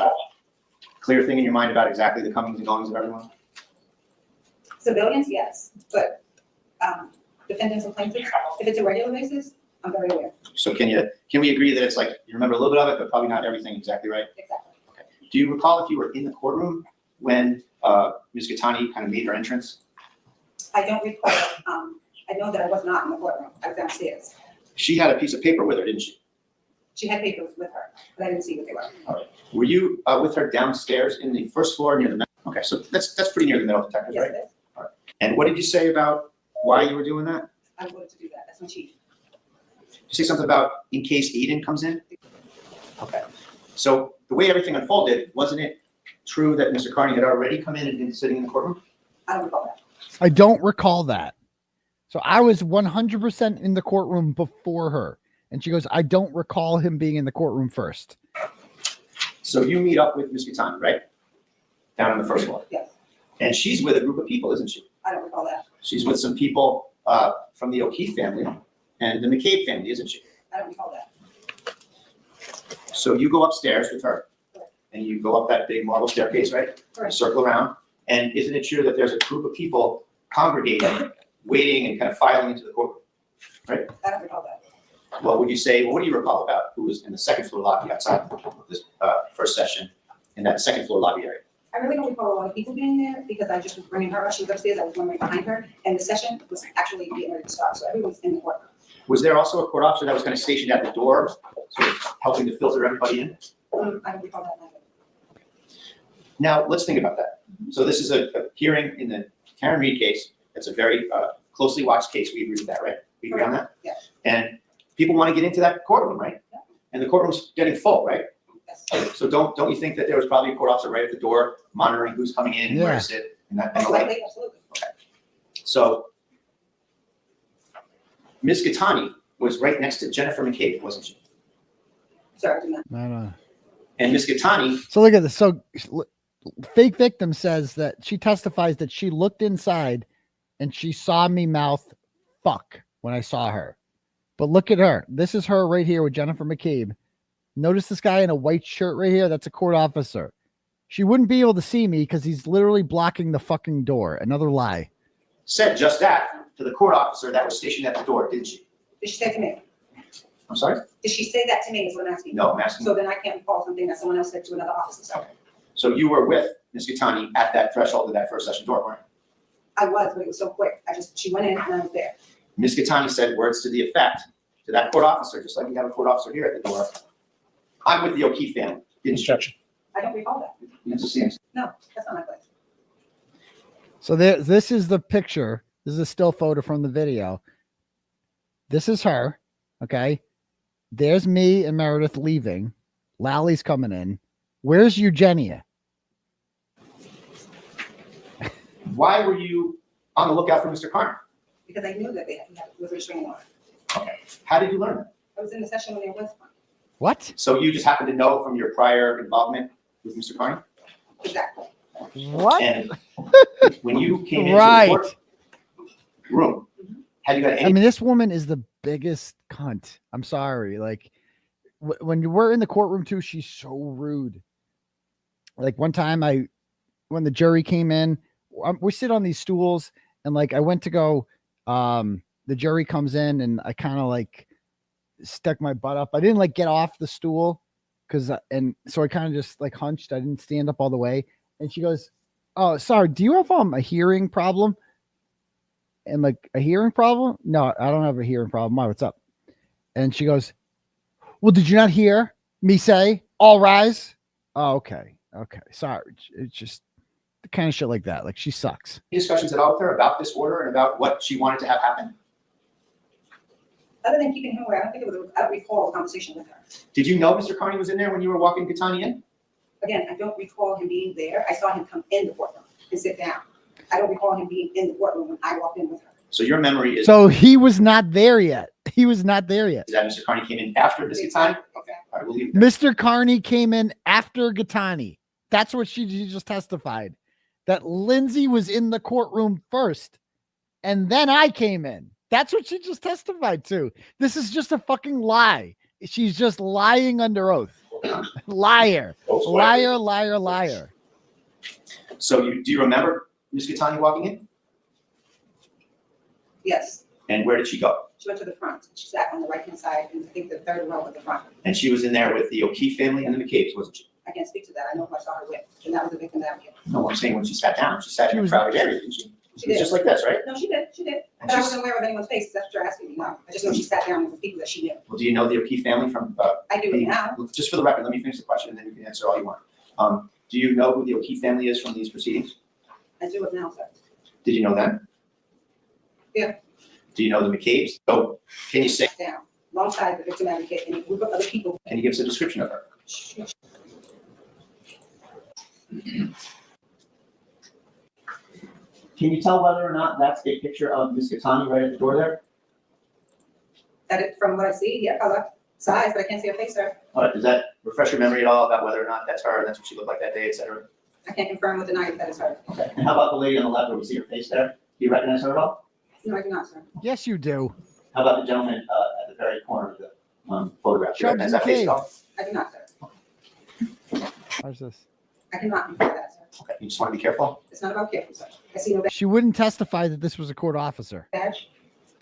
clear thing in your mind about exactly the comings and goings of everyone? Civilians, yes, but defendants and plaintiffs, if it's a regular basis, I'm very aware. So can we agree that it's like you remember a little bit of it, but probably not everything exactly right? Exactly. Okay. Do you recall if you were in the courtroom when Ms. 𝗃𝗃𝗃 kind of made her entrance? I don't recall. I know that I was not in the courtroom. I was downstairs. She had a piece of paper with her, didn't she? She had papers with her, but I didn't see what they were. All right. Were you with her downstairs in the first floor near the middle? Okay, so that's pretty near the metal detectors, Yes, right? it is. All right. And what did you say about why you were doing that? I wanted to do that. That's my chief. Did you say something about in case Aidan comes in? Okay. So the way everything unfolded, wasn't it true that Mr. Kearney had already come in and been sitting in the courtroom? I don't recall that. I don't recall that. So I was 100% in the courtroom before her. And she goes, I don't recall him being in the courtroom first. So you meet up with Ms. 𝗃𝗃𝗃, right? Down on the first floor. Yes. And she's with a group of people, isn't she? I don't recall that. She's with some people from the O'Keefe family and the McCabe family, isn't she? I don't recall that. So you go upstairs with her, and you go up that big marble staircase, right? Correct. Circle around, and isn't it true that there's a group of people congregating, waiting and kind of filing into the courtroom, right? I don't recall that. What would you say, what do you recall about who was in the second floor lobby outside this first session in that second floor lobby area? I really don't recall a lot of people being there because I just was bringing her up. She was upstairs. I was one right behind her, and the session was actually getting ready to start. So everyone was in the courtroom. Was there also a court officer that was kind of stationed at the door, sort of helping to filter everybody in? I don't recall that either. Now, let's think about that. So this is a hearing in the Karen Reed case. It's a very closely watched case. We agree with that, right? We agree on that? Yeah. And people want to get into that courtroom, right? Yeah. And the courtroom's getting full, right? Yes. So don't you think that there was probably a court officer right at the door monitoring who's coming in and where to sit and that kind of Absolutely, absolutely. Okay. So Ms. 𝗃𝗃𝗃 was right next to Jennifer McCabe, wasn't she? Sorry, I did not. No. And Ms. 𝗃𝗃𝗃, So look at this. So fake victim says that she testifies that she looked inside and she saw me mouth fuck when I saw her. But look at her. This is her right here with Jennifer McCabe. Notice this guy in a white shirt right here. That's a court officer. She wouldn't be able to see me because he's literally blocking the fucking door. Another lie. said just that to the court officer that was stationed at the door, didn't she? Did she say to me? I'm sorry? Did she say that to me is what I'm asking? No, I'm asking. So then I can't recall something that someone else said to another officer. Okay. So you were with Ms. 𝗃𝗃𝗃 at that threshold of that first session door, weren't you? I was, but it was so quick. She went in and I was there. Ms. 𝗃𝗃𝗃 said words to the effect to that court officer, just like we have a court officer here at the door. I'm with the O'Keefe family. Didn't you? I don't recall that. It's the same. No, that's not my place. So this is the picture. This is a still photo from the video. This is her. Okay. There's me and Meredith leaving. Lally's coming in. Where's Eugenia? Why were you on the lookout for Mr. Kearney? Because I knew that they was a restraining order. Okay. How did you learn that? I was in the session when there was one. What? So you just happened to know from your prior involvement with Mr. Kearney? Exactly. What? And when you came into Right. the court room, had you got any? I mean, this woman is the biggest cunt. I'm sorry. Like, when you were in the courtroom too, she's so rude. Like one time when the jury came in, we sit on these stools and like I went to go, the jury comes in and I kind of like stuck my butt up. I didn't like get off the stool and so I kind of just like hunched. I didn't stand up all the way. And she goes, "Oh, sorry. Do you have a hearing problem?" And like, a hearing problem? No, I don't have a hearing problem. Why? What's up? And she goes, "Well, did you not hear me say all rise?" Oh, okay. Okay. Sorry. It's just the kind of shit like that. Like, she sucks. Discussions at all with her about this order and about what she wanted to have happen? Other than keeping him away, I don't recall a conversation with her. Did you know Mr. Kearney was in there when you were walking 𝗃𝗃𝗃𝗃 in? Again, I don't recall him being there. I saw him come in the courtroom and sit down. I don't recall him being in the courtroom when I walked in with her. So your memory is So he was not there yet. He was not there yet. that Mr. Kearney came in after Ms. 𝗃𝗃𝗃𝗃? Okay, all right, we'll leave it. Mr. Kearney came in after 𝗃𝗃𝗃𝗃𝗃. That's what she just testified. That Lindsay was in the courtroom first. And then I came in. That's what she just testified to. This is just a fucking lie. She's just lying under oath. Liar. Liar, liar, liar. So do you remember Ms. 𝗃𝗃𝗃𝗃 walking in? Yes. And where did she go? She went to the front. She sat on the right-hand side, and I think the third row at the front. And she was in there with the O'Keefe family and the McCabe's, wasn't she? I can't speak to that. I know who I saw her with, and that was the victim advocate. No, I'm saying when she sat down, she sat in a crowded area, didn't she? She It was did. just like this, right? No, she did. She did. But I wasn't aware of anyone's faces. That's what you're asking me now. I just know she sat down with the people that she knew. Well, do you know the O'Keefe family from? I do now. Just for the record, let me finish the question and then you can answer all you want. Do you know who the O'Keefe family is from these proceedings? I do it now, sir. Did you know them? Yeah. Do you know the McCabe's? So can you say, Down, alongside the victim advocate and a group of other people. can you give us a description of her? Can you tell whether or not that's a picture of Ms. 𝗃𝗃𝗃𝗃 right at the door there? From what I see, yeah, color, size, but I can't see her face, sir. All right, does that refresh your memory at all about whether or not that's her and that's what she looked like that day, et cetera? I can't confirm with the night that is her. Okay, and how about the lady on the left where we see her face there? Do you recognize her at all? No, I do not, sir. Yes, you do. How about the gentleman at the very corner of photograph here. Has that face off? I do not, sir. How's this? I cannot confirm that, sir. Okay, you just want to be careful? It's not about careful, sir. I see no She wouldn't testify that this was a court officer. badge,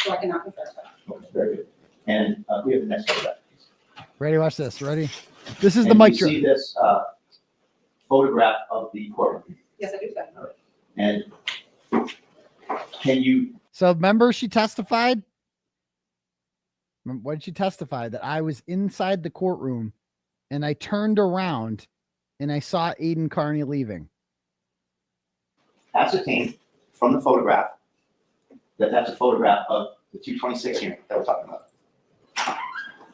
so I cannot confirm, sir. Okay, very good. And we have the next photograph. Ready? Watch this. Ready? This is the And mic you drop. see this photograph of the courtroom. Yes, I do, sir. All right. And can you? So remember, she testified. What did she testify? That I was inside the courtroom, and I turned around, and I saw Aidan Kearney leaving. Ascertain from the photograph that that's a photograph of the 226 hearing that we're talking about.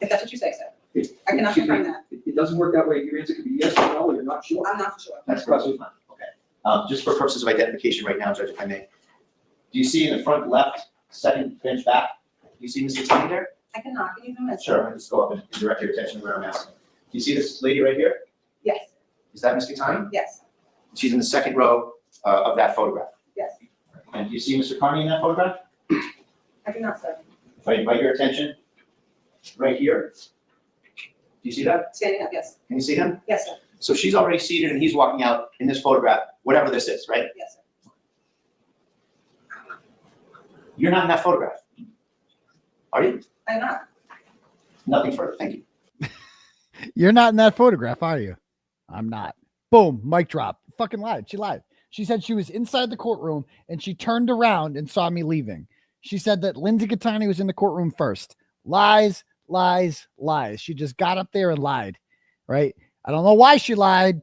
If that's what you say, sir. I cannot confirm that. It doesn't work that way. Your answer could be yes or no, or you're not sure. I'm not sure. That's correct. Okay. Just for purposes of identification right now, Judge, if I may. Do you see in the front left, second bench back? Do you see Mr. Tony there? I cannot. Can you zoom in? Sure. I'll just go up and direct your attention where I'm asking. Do you see this lady right here? Yes. Is that Ms. Kearney? Yes. She's in the second row of that photograph. Yes. And do you see Mr. Kearney in that photograph? I do not, sir. If I invite your attention, right here. Do you see that? Standing up, yes. Can you see him? Yes, sir. So she's already seated and he's walking out in this photograph, whatever this is, right? Yes, sir. You're not in that photograph. Are you? I'm not. Nothing further. Thank you. You're not in that photograph, are you? I'm not. Boom, mic drop. Fucking lied. She lied. She said she was inside the courtroom and she turned around and saw me leaving. She said that 𝗺𝗵𝗃 𝗃𝗃 was in the courtroom first. Lies, lies, lies. She just got up there and lied, right? I don't know why she lied,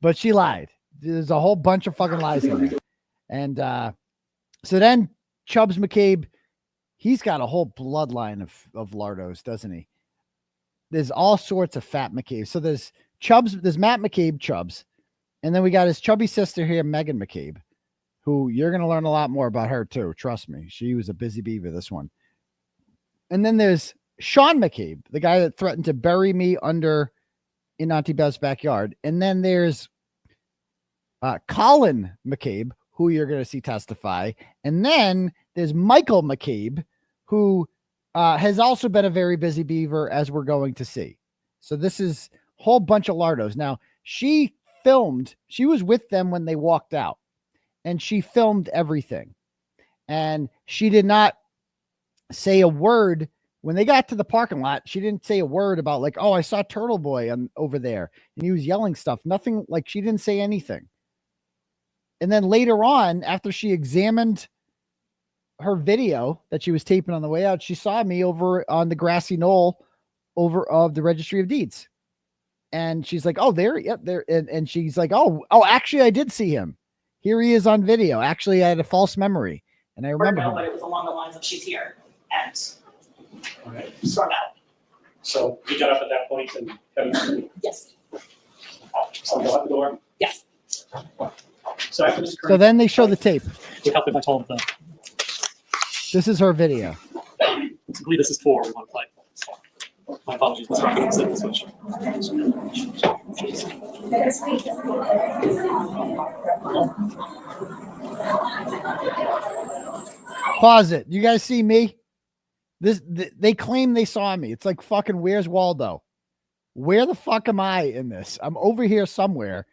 but she lied. There's a whole bunch of fucking lies in there. And so then 𝗄𝗲𝗄𝗆, he's got a whole bloodline of Lardos, doesn't he? There's all sorts of fat McCabe. So there's Matt McCabe, Chubbs, and then we got his chubby sister here, Megan McCabe, who you're going to learn a lot more about her too. Trust me. She was a busy beaver, this one. And then there's Sean McCabe, the guy that threatened to bury me in Auntie Bev's backyard. And then there's Colin McCabe, who you're going to see testify. And then there's Michael McCabe, who has also been a very busy beaver, as we're going to see. So this is a whole bunch of Lardos. Now, she was with them when they walked out, and she filmed everything. And she did not say a word when they got to the parking lot. She didn't say a word about like, oh, I saw Turtleboy over there and he was yelling stuff. Nothing, like, she didn't say anything. And then later on, after she examined her video that she was taping on the way out, she saw me over on the grassy knoll over of the Registry of Deeds. And she's like, oh, there. Yep. There. And she's like, oh, actually, I did see him. Here he is on video. Actually, I had a false memory. And I remember him. But it was along the lines of she's here and Okay. stormed out. So you got up at that point and Kevin. Yes. So go out the door. Yes. So after this So then they show the tape. would help if I told them. This is her video. I believe this is 4 we want to play. My apologies, Mr. Roberts. Pause it. You guys see me? They claim they saw me. It's like fucking Where's Waldo? Where the fuck am I in this? I'm over here somewhere,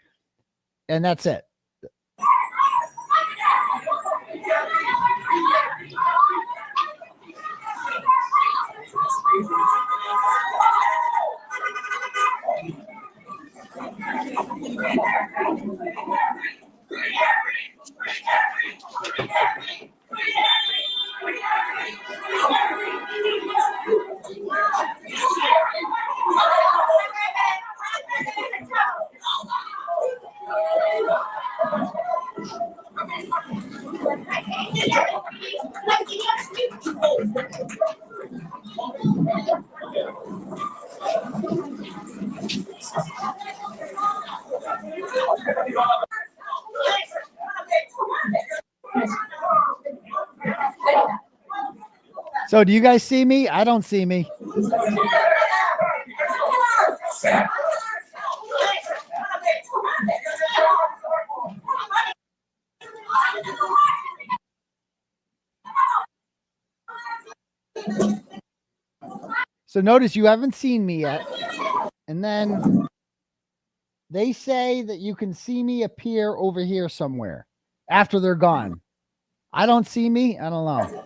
and that's it. So do you guys see me? I don't see me. So notice you haven't seen me yet. And then they say that you can see me appear over here somewhere after they're gone. I don't see me. I don't know.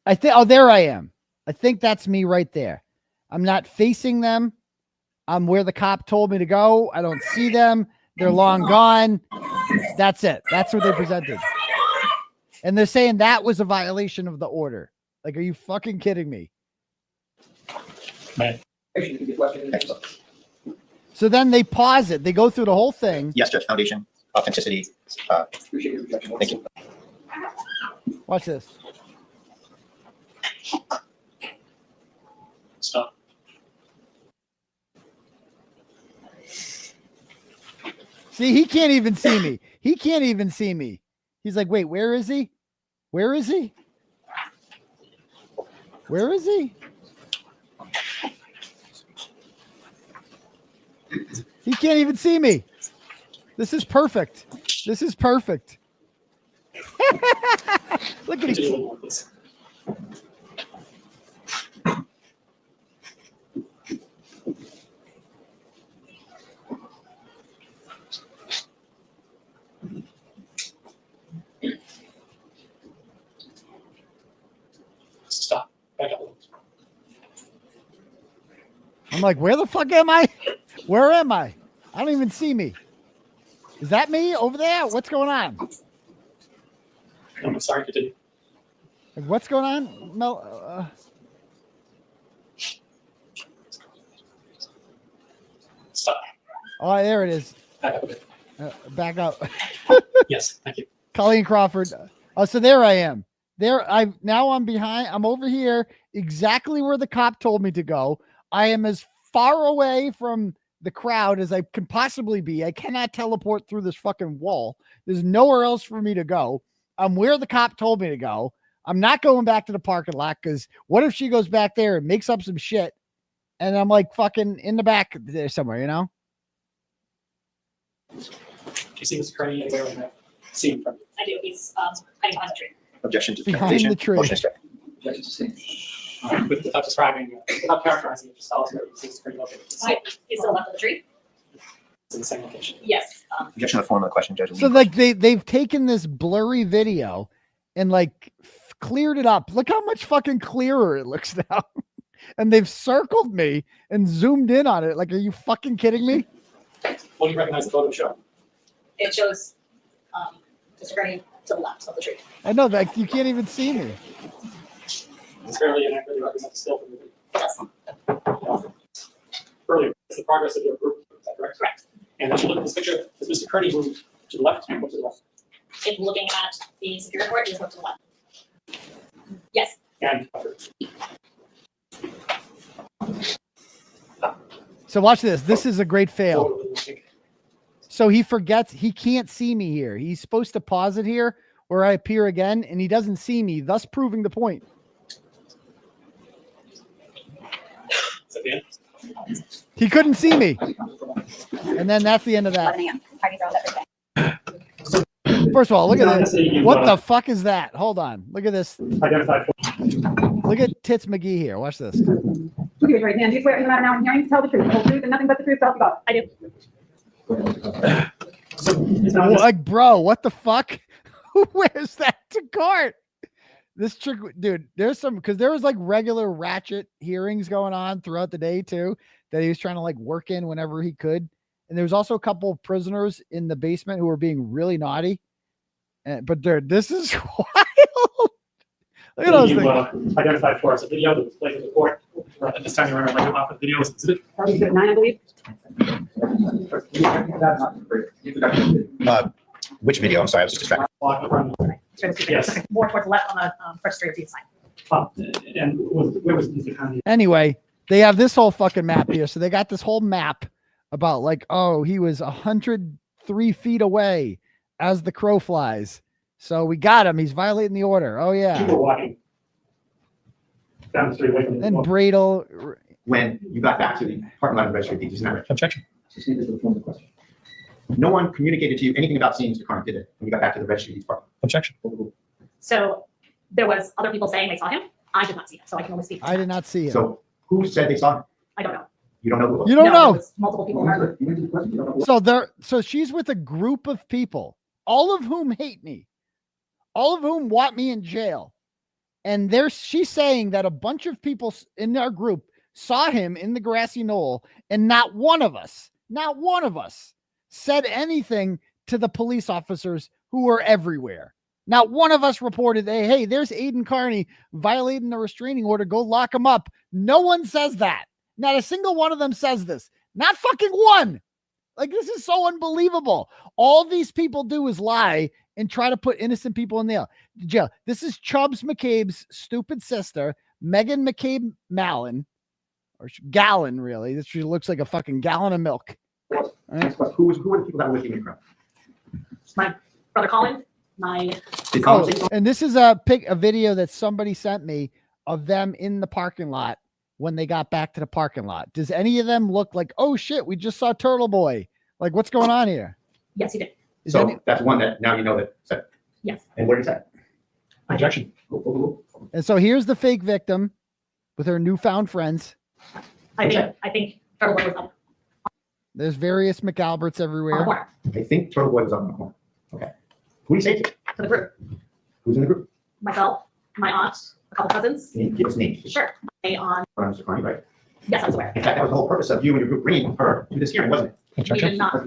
I think, oh, there I am. I think that's me right there. I'm not facing them. I'm where the cop told me to go. I don't see them. They're long gone. That's it. That's what they presented. And they're saying that was a violation of the order. Like, are you fucking kidding me? Man. So then they pause it. They go through the whole thing. Yes, Judge. Foundation, authenticity. Thank you. Watch this. Stop. See, he can't even see me. He can't even see me. He's like, wait, where is he? Where is he? Where is he? He can't even see me. This is perfect. This is perfect. Look at him. Stop. Back up. I'm like, where the fuck am I? Where am I? I don't even see me. Is that me over there? What's going on? I'm sorry, continue. Like, what's going on? Mel, Stop. Oh, there it is. Back up. Back up. Yes, thank you. Colleen Crawford. Oh, so there I am. There I'm behind. I'm over here exactly where the cop told me to go. I am as far away from the crowd as I can possibly be. I cannot teleport through this fucking wall. There's nowhere else for me to go. I'm where the cop told me to go. I'm not going back to the parking lot because what if she goes back there and makes up some shit and I'm like fucking in the back there somewhere, you know? Do you see Mr. Kearney anywhere in that scene from? I do. He's hiding behind the tree. Objection to Behind the tree. Motion is stricken. Objection sustained. Without describing, without characterizing it, just tell us where you see Mr. Kearney located. He's to the left of the tree. It's in the same location. Yes. Objection to the form of the question, Judge. So like they've taken this blurry video and like cleared it up. Look how much fucking clearer it looks now. And they've circled me and zoomed in on it. Like, are you fucking kidding me? What do you recognize the photo show? It shows Mr. Kearney to the left of the tree. I know that you can't even see me. It's fairly inaccurately represented still from the video. Earlier, it's the progress of your group. Is that correct? Correct. And as you look at this picture, does Mr. Kearney move to the left or to the left? If looking at the security report, he's moved to the left. Yes. And So watch this. This is a great fail. So he forgets he can't see me here. He's supposed to pause it here where I appear again, and he doesn't see me, thus proving the point. Is that the end? He couldn't see me. And then that's the end of that. First of all, look at this. What the fuck is that? Hold on. Look at this. Look at 𝗃𝗃 here. Watch this. Look at your right hand. Do you swear in the matter now in hearing to tell the truth, the whole truth, and nothing but the truth, so help you God? I do. Like, bro, what the fuck? Who wears that to court? This trick, dude, there's some, because there was like regular ratchet hearings going on throughout the day too, that he was trying to like work in whenever he could. And there was also a couple of prisoners in the basement who were being really naughty. But dude, this is wild. Look at those things. Identified for us a video that was played in the court. At this time, you remember like off the video was exhibit. Exhibit 9, I believe. Which video? I'm sorry, I was just distracted. Yes. More towards the left on the registry of the sign. And where was Mr. Kearney? Anyway, they have this whole fucking map here. So they got this whole map about like, oh, he was 103 feet away as the crow flies. So we got him. He's violating the order. Oh, yeah. You were walking down the street away from the And Bradle. When you got back to the parking lot of the registry of deeds, isn't that right? Objection. No one communicated to you anything about seeing Mr. Kearney, did it? When you got back to the registry of deeds parking. Objection. So There was other people saying they saw him. I did not see him, so I can only speak. I did not see him. So who said they saw him? I don't know. You don't know who? You don't know. There was multiple people heard. So she's with a group of people, all of whom hate me, all of whom want me in jail. And she's saying that a bunch of people in our group saw him in the grassy knoll, and not one of us said anything to the police officers who were everywhere. Not one of us reported, hey, there's Aidan Kearney violating the restraining order. Go lock him up. No one says that. Not a single one of them says this. Not fucking one. Like, this is so unbelievable. All these people do is lie and try to put innocent people in jail. This is 𝗄𝗄𝗄𝗏's stupid sister, Megan McCabe Mallon, or Gallon, really. She looks like a fucking gallon of milk. Right? Who were the people that were with you in the crowd? My brother Colin, and this is a video that somebody sent me of them in the parking lot when they got back to the parking lot. Does any of them look like, oh shit, we just saw Turtle Boy? Like, what's going on here? Yes, he did. That's one that now you know that said. Yes. And what did he say? Objection. And so here's the fake victim with her newfound friends. I think Turtle Boy was up. There's various McAlberts everywhere. I think Turtle Boy was up on the corner. Okay. Who do you say to? To the group. Who's in the group? Myself, my aunt, a couple cousins. Can you give us names? Sure. My aunt. Mr. Kearney, right? Yes, I was aware. In fact, that was the whole purpose of you and your group bringing her to this hearing, wasn't it? We did not.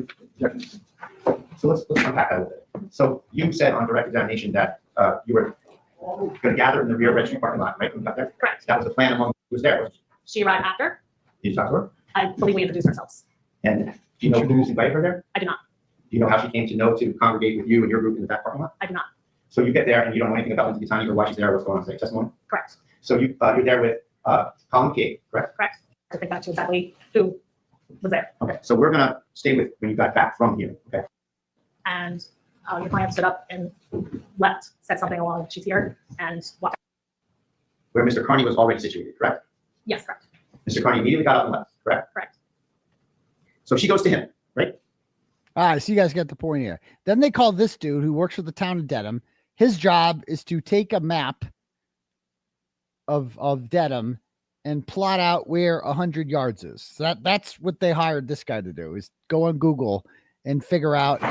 So let's unpack that a little bit. So you said on direct examination that you were going to gather in the rear registry parking lot, right? When you got there? Correct. That was the plan among who was there. She arrived after. Did you talk to her? I believe we introduced ourselves. And do you know who invited her there? I do not. Do you know how she came to know to congregate with you and your group in the back parking lot? I do not. So you get there and you don't know anything about 𝗵𝗏𝗃𝗃 or why she's there, what's going on today? Testimony? Correct. So you're there with Colin McCabe, correct? Correct. I think that's exactly who was there. Okay. So we're going to stay with when you got back from here. Okay. And your client stood up and left, said something along, she's here, and walked. Where Mr. Kearney was already situated, correct? Yes, correct. Mr. Kearney immediately got up and left, correct? Correct. So she goes to him, right? All right, so you guys get the point here. Then they call this dude who works for the town of Dedham. His job is to take a map of Dedham and plot out where 100 yards is. So that's what they hired this guy to do, is go on Google and figure out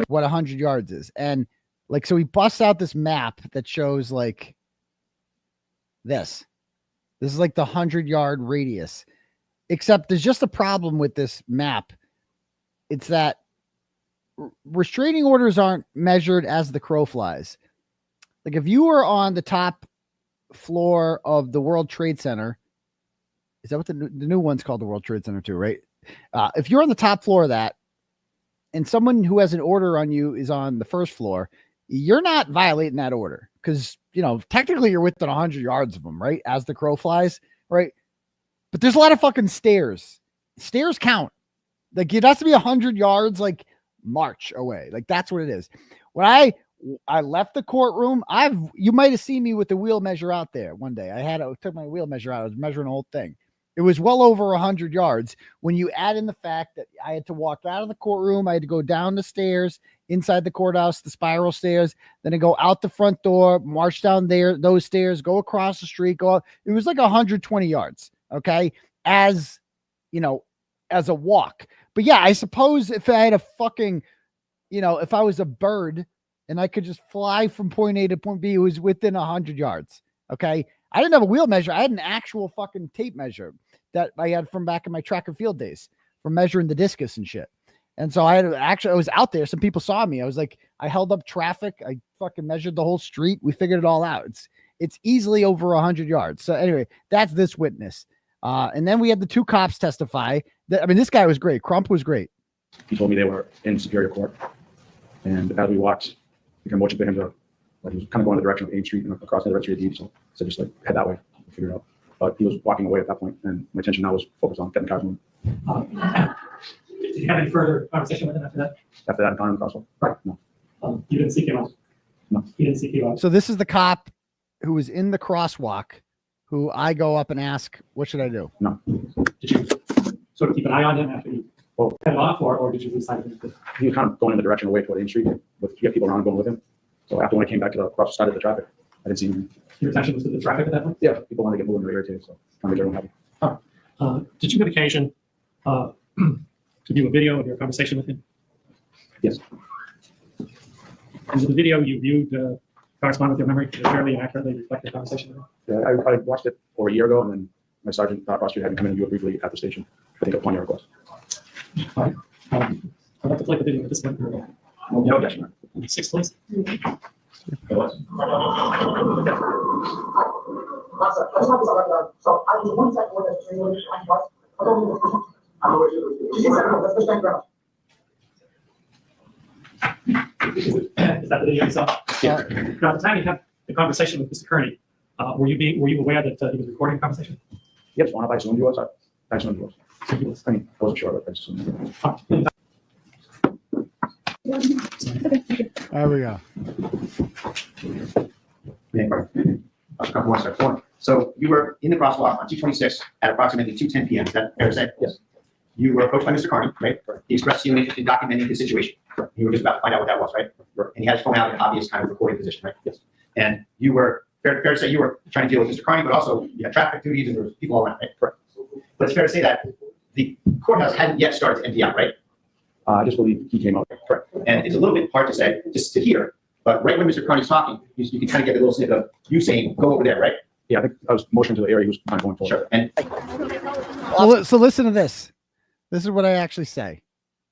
what 100 yards is. And like, so he busts out this map that shows like this. This is like the 100-yard radius, except there's just a problem with this map. It's that restraining orders aren't measured as the crow flies. Like if you were on the top floor of the World Trade Center, is that what the new one's called? The World Trade Center too, right? If you're on the top floor of that and someone who has an order on you is on the first floor, you're not violating that order because, you know, technically you're within 100 yards of them, right? As the crow flies, right? But there's a lot of fucking stairs. Stairs count. Like it has to be 100 yards, like march away. Like that's what it is. When I left the courtroom, you might have seen me with the wheel measure out there one day. I took my wheel measure out. I was measuring the whole thing. It was well over 100 yards. When you add in the fact that I had to walk out of the courtroom, I had to go down the stairs inside the courthouse, the spiral stairs, then I go out the front door, march down there, those stairs, go across the street, go out. It was like 120 yards. Okay. As you know, as a walk. But yeah, I suppose if I had a fucking, you know, if I was a bird and I could just fly from point A to point B, it was within 100 yards. Okay. I didn't have a wheel measure. I had an actual fucking tape measure that I had from back in my track and field days from measuring the discus and shit. And so I was out there. Some people saw me. I was like, I held up traffic. I fucking measured the whole street. We figured it all out. It's easily over 100 yards. So anyway, that's this witness. And then we had the two cops testify. I mean, this guy was great. Crump was great. He told me they were in Superior Court. And as we walked, we motioned for him to, like, he was kind of going in the direction of 8th Street and across the Registry of Deeds. So I said, just like head that way, figure it out. But he was walking away at that point, and my attention now was focused on getting the cars moving. Did you have any further conversation with him after that? After that, I'm calling the crosswalk. Right. No. You didn't seek him out? No. He didn't seek you out? So this is the cop who was in the crosswalk, who I go up and ask, what should I do? No. Did you sort of keep an eye on him after you headed off, or did you lose sight of him? He was kind of going in the direction away toward 8th Street, with people around going with him. So after when I came back to the cross side of the traffic, I didn't see him. Your attention was to the traffic at that point? Yeah, people want to get moving, they're irritated, so trying to make everyone happy. Did you have occasion to view a video of your conversation with him? Yes. And with the video you viewed correspond with your memory? Did it fairly and accurately reflect your conversation with him? Yeah, I watched it over a year ago, and then my sergeant prosecutor had me come in and view it briefly at the station. I think upon your request. I'd like to play the video at this point. No objection. 6, please. Is that the video you saw? Yeah. Now, at the time you had the conversation with Mr. Kearney, were you aware that he was recording the conversation? Yes, one of I assumed he was. I assumed he was. I mean, I wasn't sure, but I assumed he was. There we go. So you were in the crosswalk on 226 at approximately 2:10 p.m. Is that fair to say? Yes. You were approached by Mr. Kearney, right? He expressed to you an interest in documenting his situation. You were just about to find out what that was, right? And he had his phone out in an obvious kind of recording position, right? Yes. And you were, fair to say, you were trying to deal with Mr. Kearney, but also you had traffic duties and there was people all around, right? Correct. But it's fair to say that the courthouse hadn't yet started to empty out, right? I just believe he came out. Correct. And it's a little bit hard to say, just to hear, but right when Mr. Kearney's talking, you can kind of get a little snippet of you saying, go over there, right? Yeah, I think I was motioning to the area he was kind of going for. Sure. And So listen to this. This is what I actually say.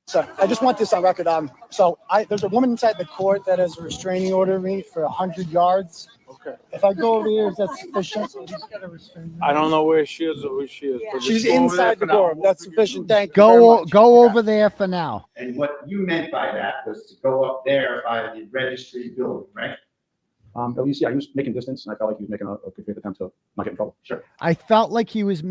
So I just want this on record. There's a woman inside the court that has a restraining order of me for 100 yards. Okay. If I go over here, is that sufficient? I don't know where she is or who she is. But She's just go over there inside the for now. door. That's sufficient. Thank you very much. Go over there for now. And what you meant by that was to go up there by the registry building, right? At least, yeah, he was making distance, and I felt like he was making a good faith attempt to not get in trouble. Sure. I felt like he was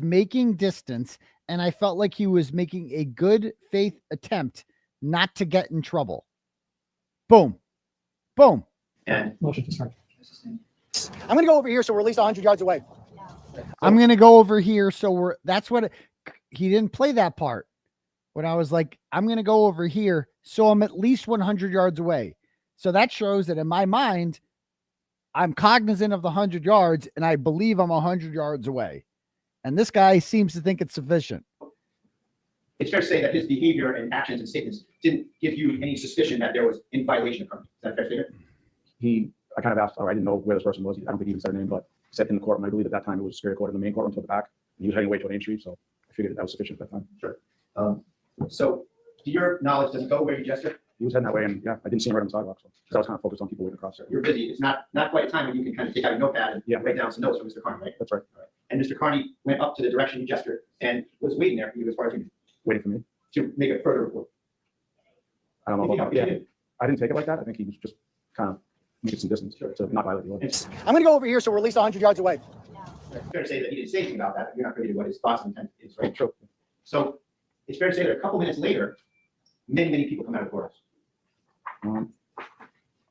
making distance, and I felt like he was making a good faith attempt not to get in trouble. Boom. Boom. And motion to start. I'm going to go over here so we're at least 100 yards away. I'm going to go over here. So he didn't play that part. When I was like, I'm going to go over here. So I'm at least 100 yards away. So that shows that in my mind, I'm cognizant of the 100 yards and I believe I'm 100 yards away. And this guy seems to think it's sufficient. it's fair to say that his behavior and actions and statements didn't give you any suspicion that there was in violation of Kearney. Is that a fair statement? I kind of asked, I didn't know where this person was. I don't think he even said a name, but he said in the courtroom. I believe at that time it was 𝗫𝗍𝗂𝗧𝗧 court in the main courtroom to the back. And he was heading away to an Street, so I figured that was sufficient at that time. Sure. So to your knowledge, does it go where you gestured? He was heading that way, and yeah, I didn't see him right on the sidewalk, so because I was kind of focused on people waiting across there. You're busy. It's not quite a time when you can kind of take out a notepad and write down some notes from Mr. Kearney, right? That's right. And Mr. Kearney went up to the direction you gestured and was waiting there for you as far as you waiting for me to make a further report. I don't know about that. Yeah, I didn't take it like that. I think he was just kind of making some distance to not violate the ordinance. I'm going to go over here so we're at least 100 yards away. It's fair to say that he didn't say anything about that. You're not privy to what his thoughts and intent is, right? True. So it's fair to say that a couple minutes later, many people come out of the courthouse. I'm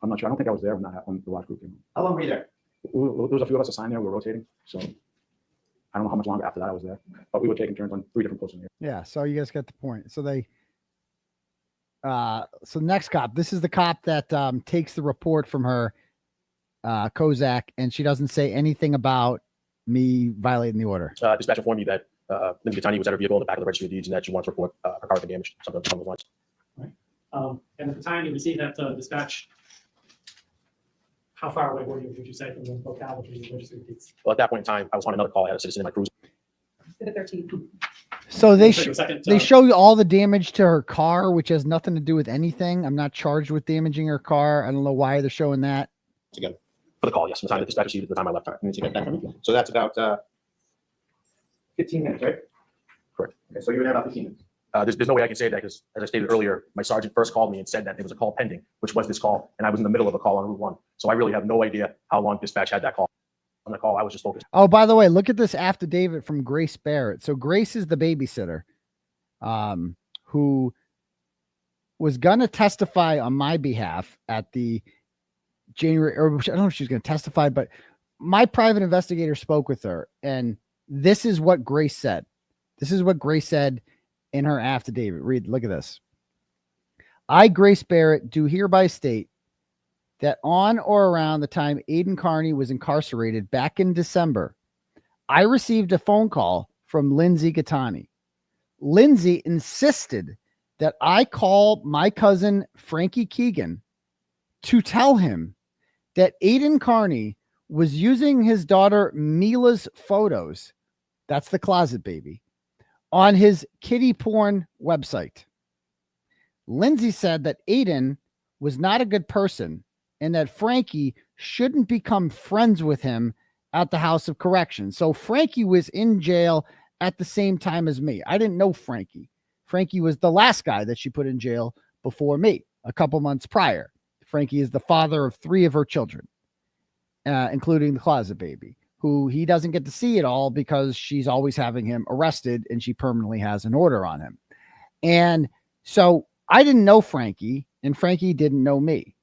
not sure. I don't think I was there when that happened. The last group came. How long were you there? There was a few of us assigned there. We were rotating, so I don't know how much longer after that I was there. But we were taking turns on 3 different posts in here. Yeah, so you guys get the point. So so next cop, this is the cop that takes the report from her, 𝗁𝗁𝗃𝗃, and she doesn't say anything about me violating the order. Dispatch informed me that Lindsay Gattani was at her vehicle in the back of the registry of deeds and that she wants to report her car had been damaged, something along those lines. And at the time you received that dispatch, how far away were you, would you say, from the locale, which was the registry of deeds? Well, at that point in time, I was on another call. I had a citizen in my cruiser. So they Take a second, they show you all the damage to her car, which has nothing to do with anything. I'm not charged with damaging her car. I don't know why they're showing that. Again, for the call, yes. From the time the dispatch received it, the time I left. Let me take that from you. So that's about 15 minutes, right? Correct. Okay, so you were there about 15 minutes. There's no way I can say that because, as I stated earlier, my sergeant first called me and said that there was a call pending, which was this call, and I was in the middle of a call on Route 1. So I really have no idea how long dispatch had that call. On the call, I was just focused. Oh, by the way, look at this affidavit from Grace Barrett. So Grace is the babysitter, who was going to testify on my behalf at the January, or I don't know if she was going to testify, but my private investigator spoke with her, and this is what Grace said. This is what Grace said in her affidavit. Look at this. I, Grace Barrett, do hereby state that on or around the time Aidan Kearney was incarcerated back in December, I received a phone call from 𝗫𝗏𝗄𝗃 𝗃𝗏𝗃. Lindsay insisted that I call my cousin Frankie Keegan to tell him that Aidan Kearney was using his daughter Mila's photos, that's the closet baby, on his kiddie porn website. Lindsay said that Aidan was not a good person and that Frankie shouldn't become friends with him at the House of Correction. So Frankie was in jail at the same time as me. I didn't know Frankie. Frankie was the last guy that she put in jail before me, a couple months prior. Frankie is the father of 3 of her children, including the closet baby, who he doesn't get to see at all because she's always having him arrested and she permanently has an order on him. And so I didn't know Frankie and Frankie didn't know me.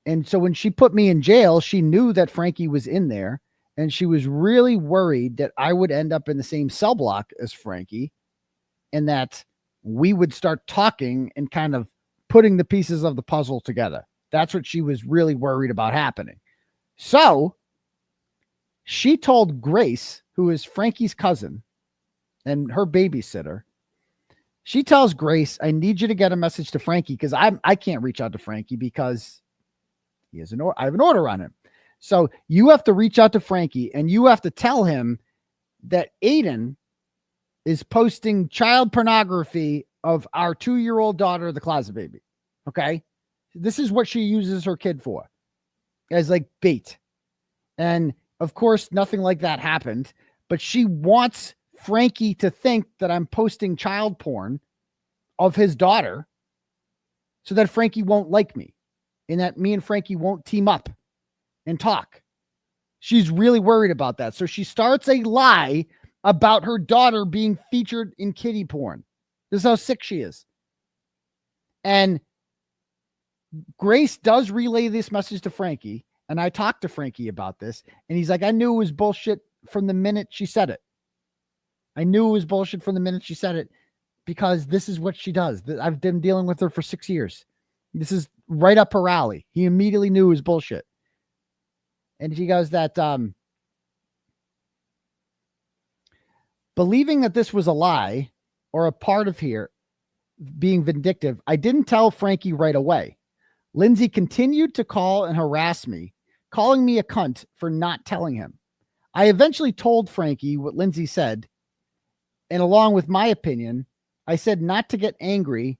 And so when she put me in jail, she knew that Frankie was in there and she was really worried that I would end up in the same cell block as Frankie and that we would start talking and kind of putting the pieces of the puzzle together. That's what she was really worried about happening. So she told Grace, who is Frankie's cousin and her babysitter, she tells Grace, I need you to get a message to Frankie because I can't reach out to Frankie because I have an order on him. So you have to reach out to Frankie and you have to tell him that Aidan is posting child pornography of our 2-year-old daughter, the closet baby. Okay. This is what she uses her kid for, as like bait. And of course, nothing like that happened, but she wants Frankie to think that I'm posting child porn of his daughter so that Frankie won't like me and that me and Frankie won't team up and talk. She's really worried about that. So she starts a lie about her daughter being featured in kiddie porn. This is how sick she is. And Grace does relay this message to Frankie. And I talked to Frankie about this. And he's like, I knew it was bullshit from the minute she said it. I knew it was bullshit from the minute she said it because this is what she does. I've been dealing with her for 6 years. This is right up her alley. He immediately knew it was bullshit. And she goes that, believing that this was a lie or a part of here being vindictive, I didn't tell Frankie right away. Lindsay continued to call and harass me, calling me a cunt for not telling him. I eventually told Frankie what Lindsay said, and along with my opinion, I said not to get angry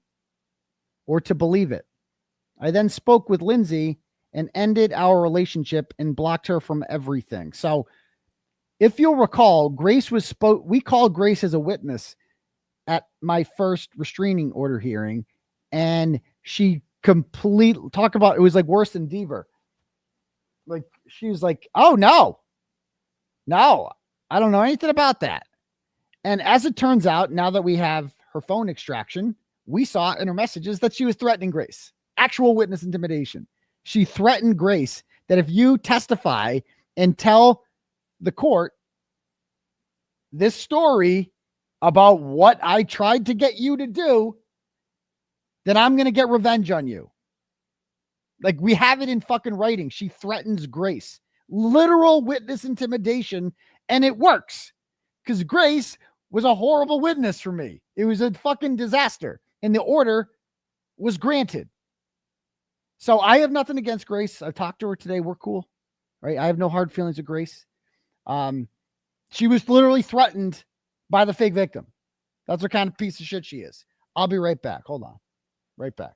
or to believe it. I then spoke with Lindsay and ended our relationship and blocked her from everything. So if you'll recall, we called Grace as a witness at my first restraining order hearing, and she talk about it was like worse than Deaver. Like she was like, oh no, I don't know anything about that. And as it turns out, now that we have her phone extraction, we saw in her messages that she was threatening Grace. Actual witness intimidation. She threatened Grace that if you testify and tell the court this story about what I tried to get you to do, then I'm going to get revenge on you. Like we have it in fucking writing. She threatens Grace. Literal witness intimidation. And it works because Grace was a horrible witness for me. It was a fucking disaster. And the order was granted. So I have nothing against Grace. I talked to her today. We're cool, right? I have no hard feelings with Grace. She was literally threatened by the fake victim. That's what kind of piece of shit she is. I'll be right back. Hold on. Right back.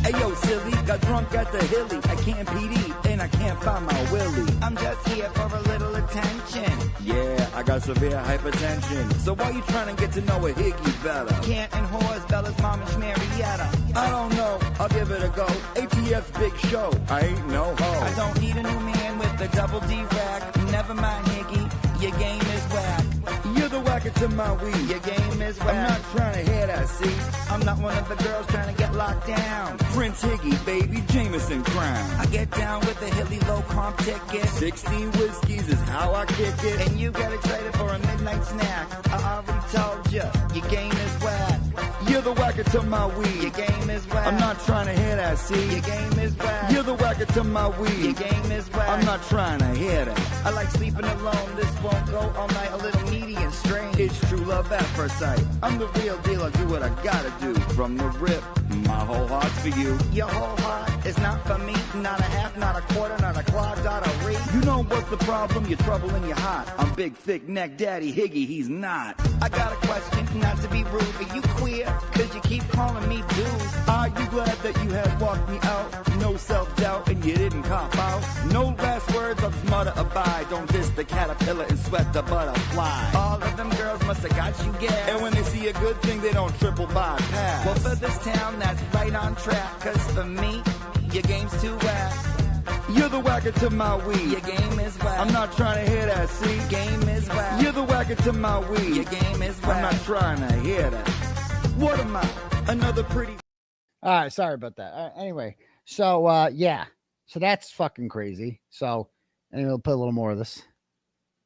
Ayo, silly, got drunk at the hilly. I can't PD and I can't find my willy. I'm just here for a little attention. Yeah, I got severe hypertension. So why you trying to get to know a 𝗺𝗃𝗃𝗃𝗃 Canton, 𝗺ście, mom and 𝗵𝗃𝗃𝗃 I don't know, I'll give it a go. ATF's big show, I ain't no hoe. I don't need a new man with the double D rack. Never mind, Higgy, your game is whack. You're the wack whacker to my weed. Your game is whack. I'm not trying to hear that, see? I'm not one of the girls trying to get locked down. Prince Higgy, baby, Jameson crown. I get down with the hilly low comp ticket. 16 whiskeys is how I kick it. And you get excited for a midnight snack. I already told you, your game is whack. You're the whacker to my weed. Your game is whack. I'm not trying to hear that, see? Your game is whack. You're the whacker to my weed. Your game is whack. I'm not trying to hear that. I like sleeping alone. This won't go all night. A little needy and strange. It's true love at first sight. I'm the real deal. I do what I gotta do. From the rip, my whole heart's for you. Your whole heart is not for me. Not a half, not a quarter, not a claw, not a re. You know what's the problem? You're trouble in your heart. I'm big, thick neck daddy Higgy. He's not. I got a question, not to be rude. Are you queer? Cause you keep calling me dude. Are you glad that you had walked me out? No self-doubt and you didn't cop out. No last words, I'll just mutter abide. Don't diss the caterpillar and sweat the butterfly. All of them girls must have got you gas. And when they see a good thing, they don't triple bypass. Well, for this town, that's right on track. Cause for me, your game's too whack. You're the whacker to my weed. Your game is whack. I'm not trying to hear that, see? Game is whack. You're the whacker to my weed. Your game is whack. I'm not trying to hear that. What am I? Another pretty. All right, sorry about that. Anyway, so yeah, so that's fucking crazy. So anyway, we'll put a little more of this.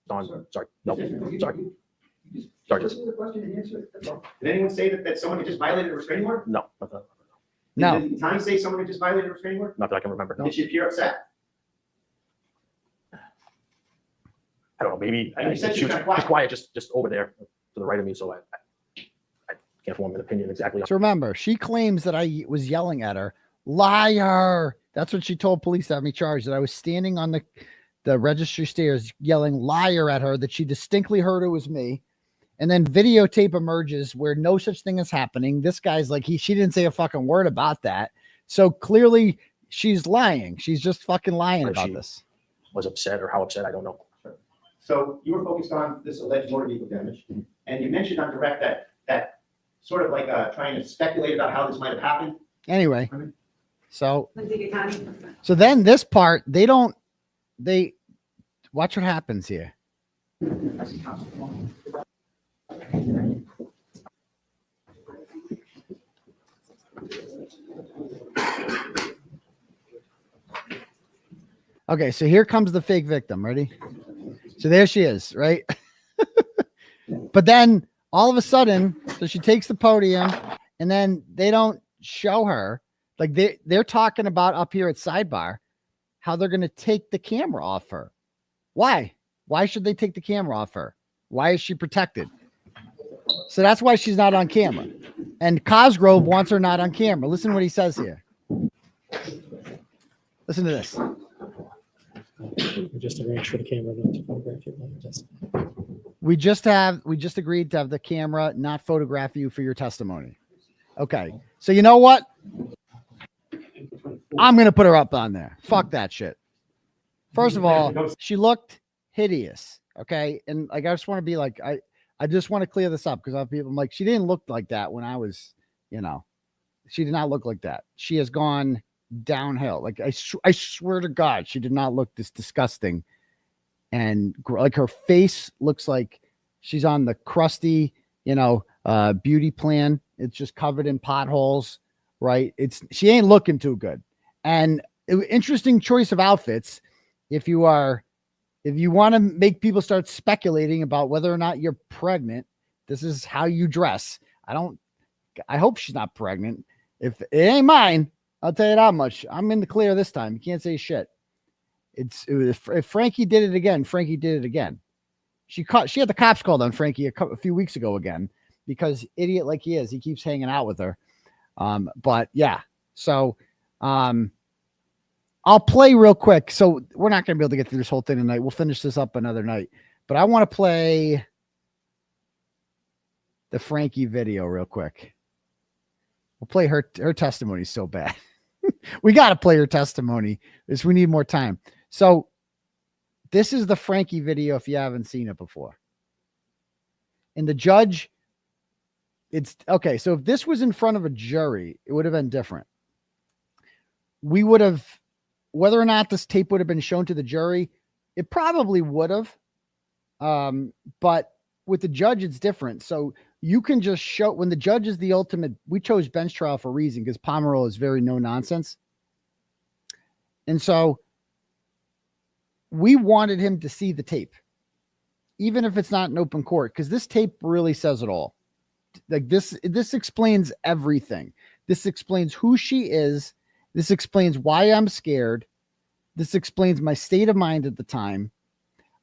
Sorry. No. Sorry. Sorry. Did anyone say that someone had just violated a restraining order? No. No. Did Tommy say someone had just violated a restraining order? Not that I can remember. Did she appear upset? I don't know. Maybe You said she she was was quiet. quiet, just over there to the right of me. So I can't form an opinion exactly. So remember, she claims that I was yelling at her. Liar. That's what she told police to have me charged, that I was standing on the registry stairs yelling liar at her, that she distinctly heard it was me. And then videotape emerges where no such thing is happening. This guy's like, she didn't say a fucking word about that. So clearly she's lying. She's just fucking lying about this. Was upset or how upset, I don't know. So you were focused on this alleged motor vehicle damage, and you mentioned on direct that sort of like trying to speculate about how this might have happened. Anyway, so then this part, they watch what happens here. Okay, so here comes the fake victim. Ready? So there she is, right? But then all of a sudden, so she takes the podium, and then they don't show her. Like they're talking about up here at Sidebar how they're going to take the camera off her. Why? Why should they take the camera off her? Why is she protected? So that's why she's not on camera. And Cosgrove wants her not on camera. Listen to what he says here. Listen to this. We just arranged for the camera not to photograph you. We just agreed to have the camera not photograph you for your testimony. Okay. So you know what? I'm going to put her up on there. Fuck that shit. First of all, she looked hideous. Okay. And like, I just want to be like, I just want to clear this up because I'm like, she didn't look like that when I was, she did not look like that. She has gone downhill. Like I swear to God, she did not look this disgusting. And like her face looks like she's on the crusty, beauty plan. It's just covered in potholes, right? She ain't looking too good. And interesting choice of outfits. If you want to make people start speculating about whether or not you're pregnant, this is how you dress. I hope she's not pregnant. If it ain't mine, I'll tell you that much. I'm in the clear this time. You can't say shit. If Frankie did it again, Frankie did it again. She had the cops called on Frankie a few weeks ago again because idiot like he is, he keeps hanging out with her. But yeah, so I'll play real quick. So we're not going to be able to get through this whole thing tonight. We'll finish this up another night. But I want to play the Frankie video real quick. We'll play her testimony so bad. We got to play her testimony because we need more time. So this is the Frankie video if you haven't seen it before. And the judge, it's okay. So if this was in front of a jury, it would have been different. We would have, whether or not this tape would have been shown to the jury, it probably would have. But with the judge, it's different. So you can just show when the judge is the ultimate. We chose bench trial for a reason because Pomeroy is very no nonsense. And so we wanted him to see the tape, even if it's not in open court, because this tape really says it all. Like this explains everything. This explains who she is. This explains why I'm scared. This explains my state of mind at the time.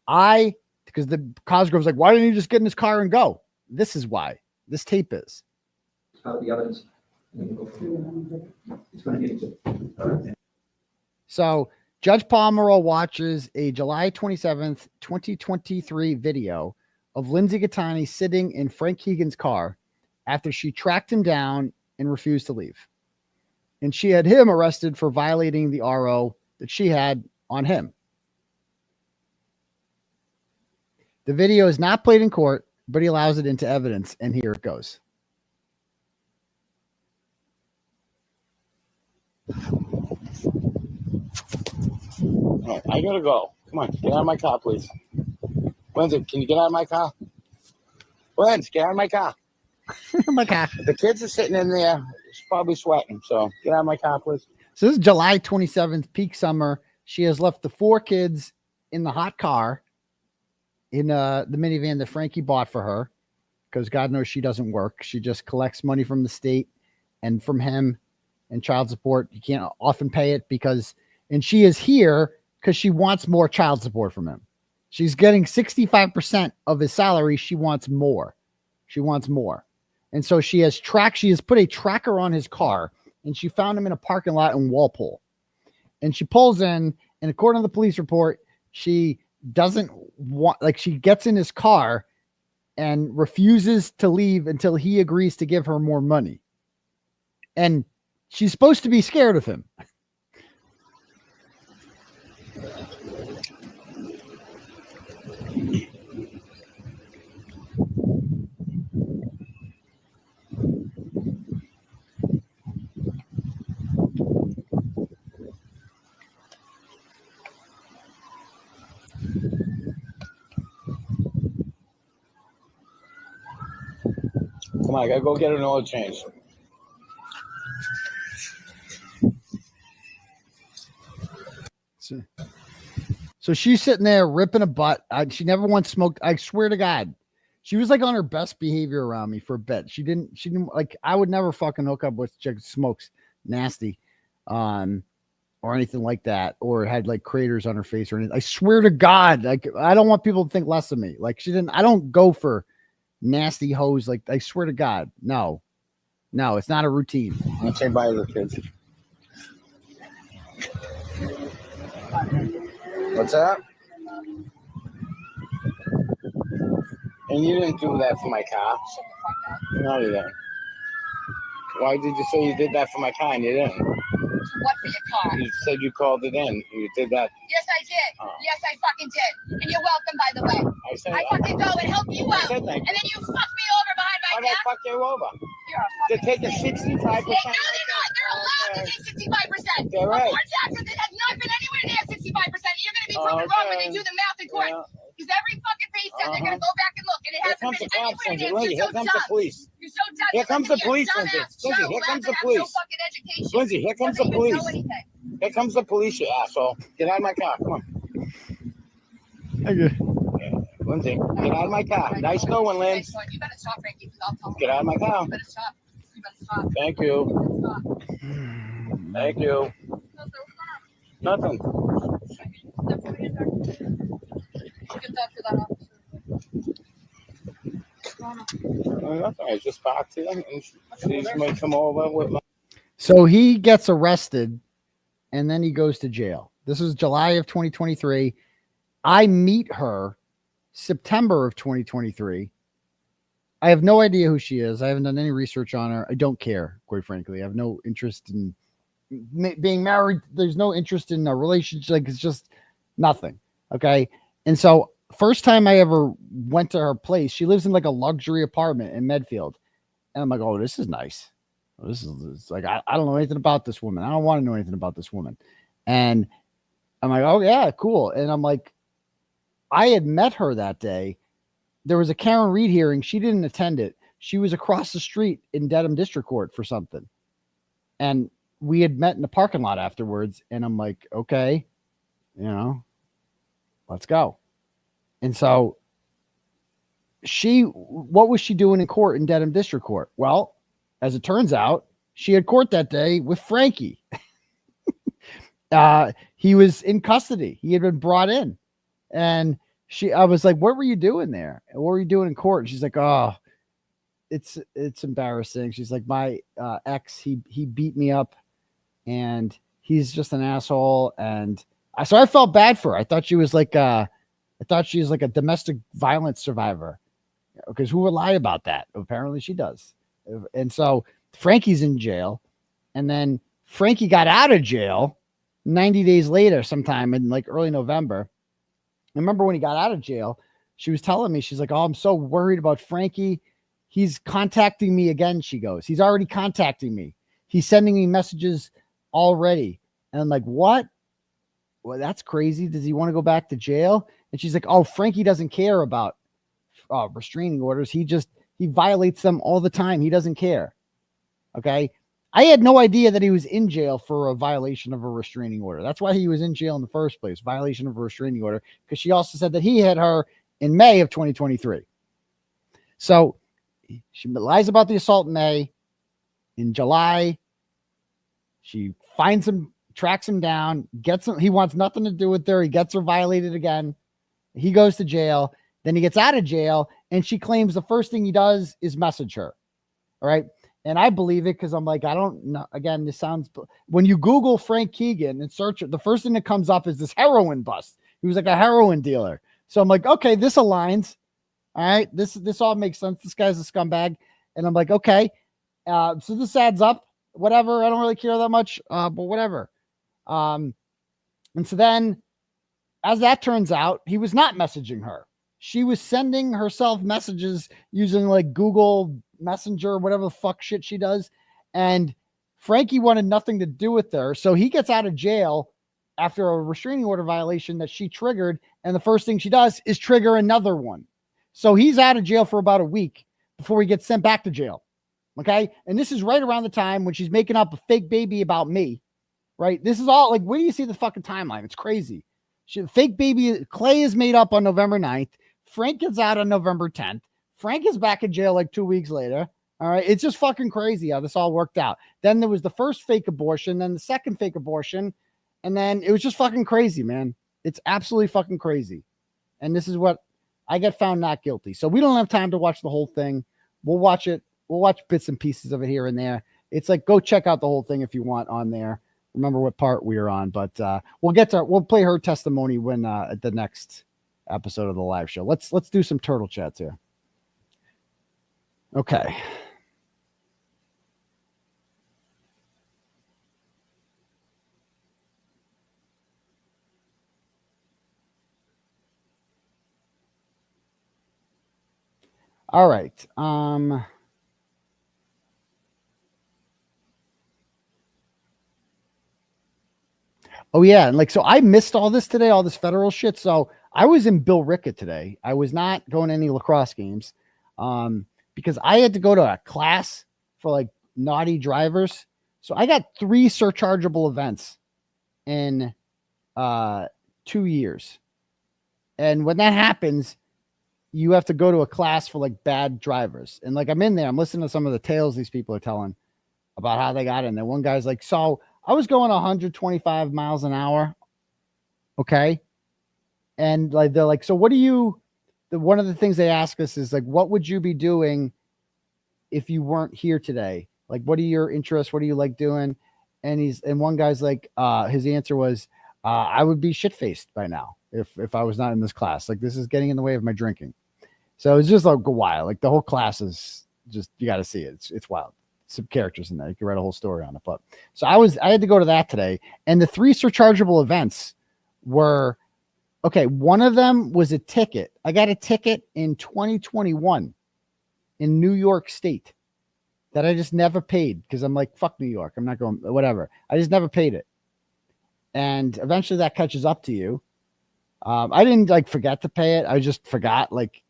Because the Cosgrove's like, why didn't you just get in his car and go? This is why this tape is. The evidence. It's going to get So Judge Pomeroy watches a July 27th, 2023 video of Lindsay Gattani sitting in Frank Keegan's car after she tracked him down and refused to leave. And she had him arrested for violating the RO that she had on him. The video is not played in court, but he allows it into evidence, and here it goes. All right, I gotta go. Come on, get out of my car, please. Lindsay, can you get out of my car? Lindsay, get out of my car. Oh my God. The kids are sitting in there. It's probably sweating, so get out of my car, please. So this is July 27th, peak summer. She has left the 4 kids in the hot car in the minivan that Frankie bought for her, because God knows she doesn't work. She just collects money from the state and from him and child support. You can't often pay it and she is here because she wants more child support from him. She's getting 65% of his salary. She wants more. She wants more. And so she has put a tracker on his car, and she found him in a parking lot in Walpole. And she pulls in, and according to the police report, she doesn't want, she gets in his car and refuses to leave until he agrees to give her more money. And she's supposed to be scared of him. Come on, I gotta go get an oil change. So she's sitting there ripping a butt. She never once smoked. I swear to God, she was on her best behavior around me for a bit. She didn't I would never fucking hook up with a chick that smokes nasty, or anything like that, or had craters on her face or anything. I swear to God, I don't want people to think less of me. I don't go for nasty hoes. I swear to God, no, it's not a routine. I'll say bye to the kids. What's that? And you didn't do that for my car. No, you didn't. Why did you say you did that for my car and you didn't? What for your car? You said you called it in. You did that. Yes, I did. Oh. Yes, I fucking did. And you're welcome, by the way. I fucking go and help you out. And then you fuck me over behind my How did back. I fuck you over? You're a They're fucking taking 65%. No, they're not. They're allowed to take 65%. They're right. Before taxes, it has not been anywhere near 65%. You're going to be proven wrong when they do the math in court. Because every fucking pay set, they're going to go back and look. And it hasn't been anywhere near. Lindsay, here comes the police. You're so dumb. Here comes the police, Lindsay. Lindsay, here comes the police. Lindsay, here comes the police. Here comes the police, you asshole. Get out of my car. Come on. Okay. Lindsay, get out of my car. Nice going, Lindsay. You better stop, Frankie, because I'll tell Get out of my car. You better stop. You better stop. Thank you. Thank you. Nothing. Nothing. I just talked to them, and she's going to come over with my. So he gets arrested, and then he goes to jail. This is July of 2023. I meet her September of 2023. I have no idea who she is. I haven't done any research on her. I don't care, quite frankly. I have no interest in being married. There's no interest in a relationship. It's just nothing. Okay. And so first time I ever went to her place, she lives in a luxury apartment in Medfield. And I'm like, oh, this is nice. This is I don't know anything about this woman. I don't want to know anything about this woman. And I'm like, oh yeah, cool. And I'm like, I had met her that day there was a Karen Reed hearing. She didn't attend it. She was across the street in Dedham District Court for something. And we had met in the parking lot afterwards. And I'm like, okay, you know, let's go. And so what was she doing in court in Dedham District Court? Well, as it turns out, she had court that day with Frankie. He was in custody. He had been brought in. And I was like, what were you doing there? What were you doing in court? And she's like, oh, it's embarrassing. She's like, my ex, he beat me up and he's just an asshole. And so I felt bad for her. I thought she was like a domestic violence survivor, because who would lie about that? Apparently she does. And so Frankie's in jail, and then Frankie got out of jail 90 days later, sometime in like early November. I remember when he got out of jail, she was telling me, she's like, oh, I'm so worried about Frankie. He's contacting me again. She goes, he's already contacting me. He's sending me messages already. And I'm like, what? Well, that's crazy. Does he want to go back to jail? And she's like, oh, Frankie doesn't care about restraining orders. He violates them all the time. He doesn't care. Okay. I had no idea that he was in jail for a violation of a restraining order. That's why he was in jail in the first place. Violation of a restraining order. Because she also said that he hit her in May of 2023. So she lies about the assault in May. In July, she finds him, tracks him down, gets him. He wants nothing to do with her. He gets her violated again. He goes to jail. Then he gets out of jail, and she claims the first thing he does is message her. All right. And I believe it, because I'm like, I don't know. Again, this sounds, when you Google Frank Keegan and search it, the first thing that comes up is this heroin bust. He was like a heroin dealer. So I'm like, okay, this aligns. All right. This all makes sense. This guy's a scumbag. And I'm like, okay. So this adds up, whatever. I don't really care that much, but whatever. And so then, as that turns out, he was not messaging her. She was sending herself messages using like Google Messenger, whatever the fuck shit she does. And Frankie wanted nothing to do with her. So he gets out of jail after a restraining order violation that she triggered. And the first thing she does is trigger another one. So he's out of jail for about a week before he gets sent back to jail. Okay. And this is right around the time when she's making up a fake baby about me. Right. This is all like, where do you see the fucking timeline? It's crazy. Fake baby Clay is made up on November 9th. Frank gets out on November 10th. Frank is back in jail like 2 weeks later. All right. It's just fucking crazy how this all worked out. Then there was the first fake abortion, then the second fake abortion. And then it was just fucking crazy, man. It's absolutely fucking crazy. And this is what I get found not guilty. So we don't have time to watch the whole thing. We'll watch it. We'll watch bits and pieces of it here and there. It's like, go check out the whole thing if you want on there. Remember what part we are on, but we'll play her testimony when at the next episode of the live show. Let's do some turtle chats here. Okay. All right. Oh yeah, and like, so I missed all this today, all this federal shit. So I was in 𝗵𝗿𝗄𝗃 today. I was not going to any lacrosse games, because I had to go to a class for like naughty drivers. So I got 3 surchargeable events in 2 years, and when that happens, you have to go to a class for like bad drivers. And like, I'm in there, I'm listening to some of the tales these people are telling about how they got in there. One guy's like, so I was going 125 miles an hour. Okay. And like, they're like, so what do you, one of the things they ask us is like, what would you be doing if you weren't here today? Like, what are your interests? What do you like doing? And one guy's like, his answer was, I would be shit-faced by now if I was not in this class. Like, this is getting in the way of my drinking. So it's just like a while. Like, the whole class is just, you got to see it. It's wild. Some characters in there. You can write a whole story on it. But so I had to go to that today. And the 3 surchargeable events were, okay, one of them was a ticket. I got a ticket in 2021 in New York State that I just never paid because I'm like, fuck New York. I'm not going, whatever. I just never paid it. And eventually that catches up to you. I didn't like forget to pay it. I just forgot. Like,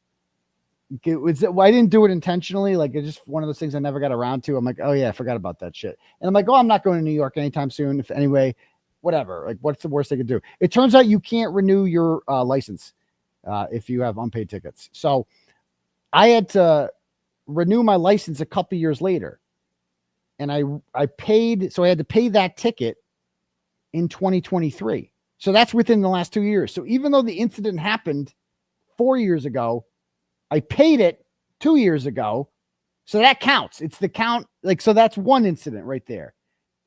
I didn't do it intentionally. Like, it's just one of those things I never got around to. I'm like, oh yeah, I forgot about that shit. And I'm like, oh, I'm not going to New York anytime soon. If anyway, whatever. Like, what's the worst they could do? It turns out you can't renew your license if you have unpaid tickets. So I had to renew my license a couple years later, and I paid. So I had to pay that ticket in 2023. So that's within the last 2 years. So even though the incident happened 4 years ago, I paid it 2 years ago. So that counts. It's the count. Like, so that's one incident right there,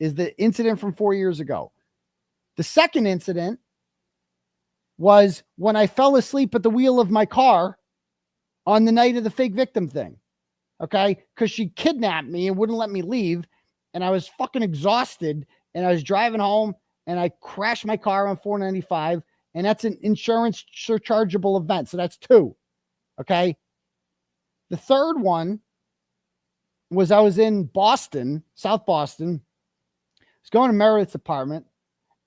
is the incident from 4 years ago. The second incident was when I fell asleep at the wheel of my car on the night of the fake victim thing. Okay. Cause she kidnapped me and wouldn't let me leave. And I was fucking exhausted, and I was driving home, and I crashed my car on 495. And that's an insurance surchargeable event. So that's 2. Okay. The third one was I was in Boston, South Boston. I was going to Meredith's apartment,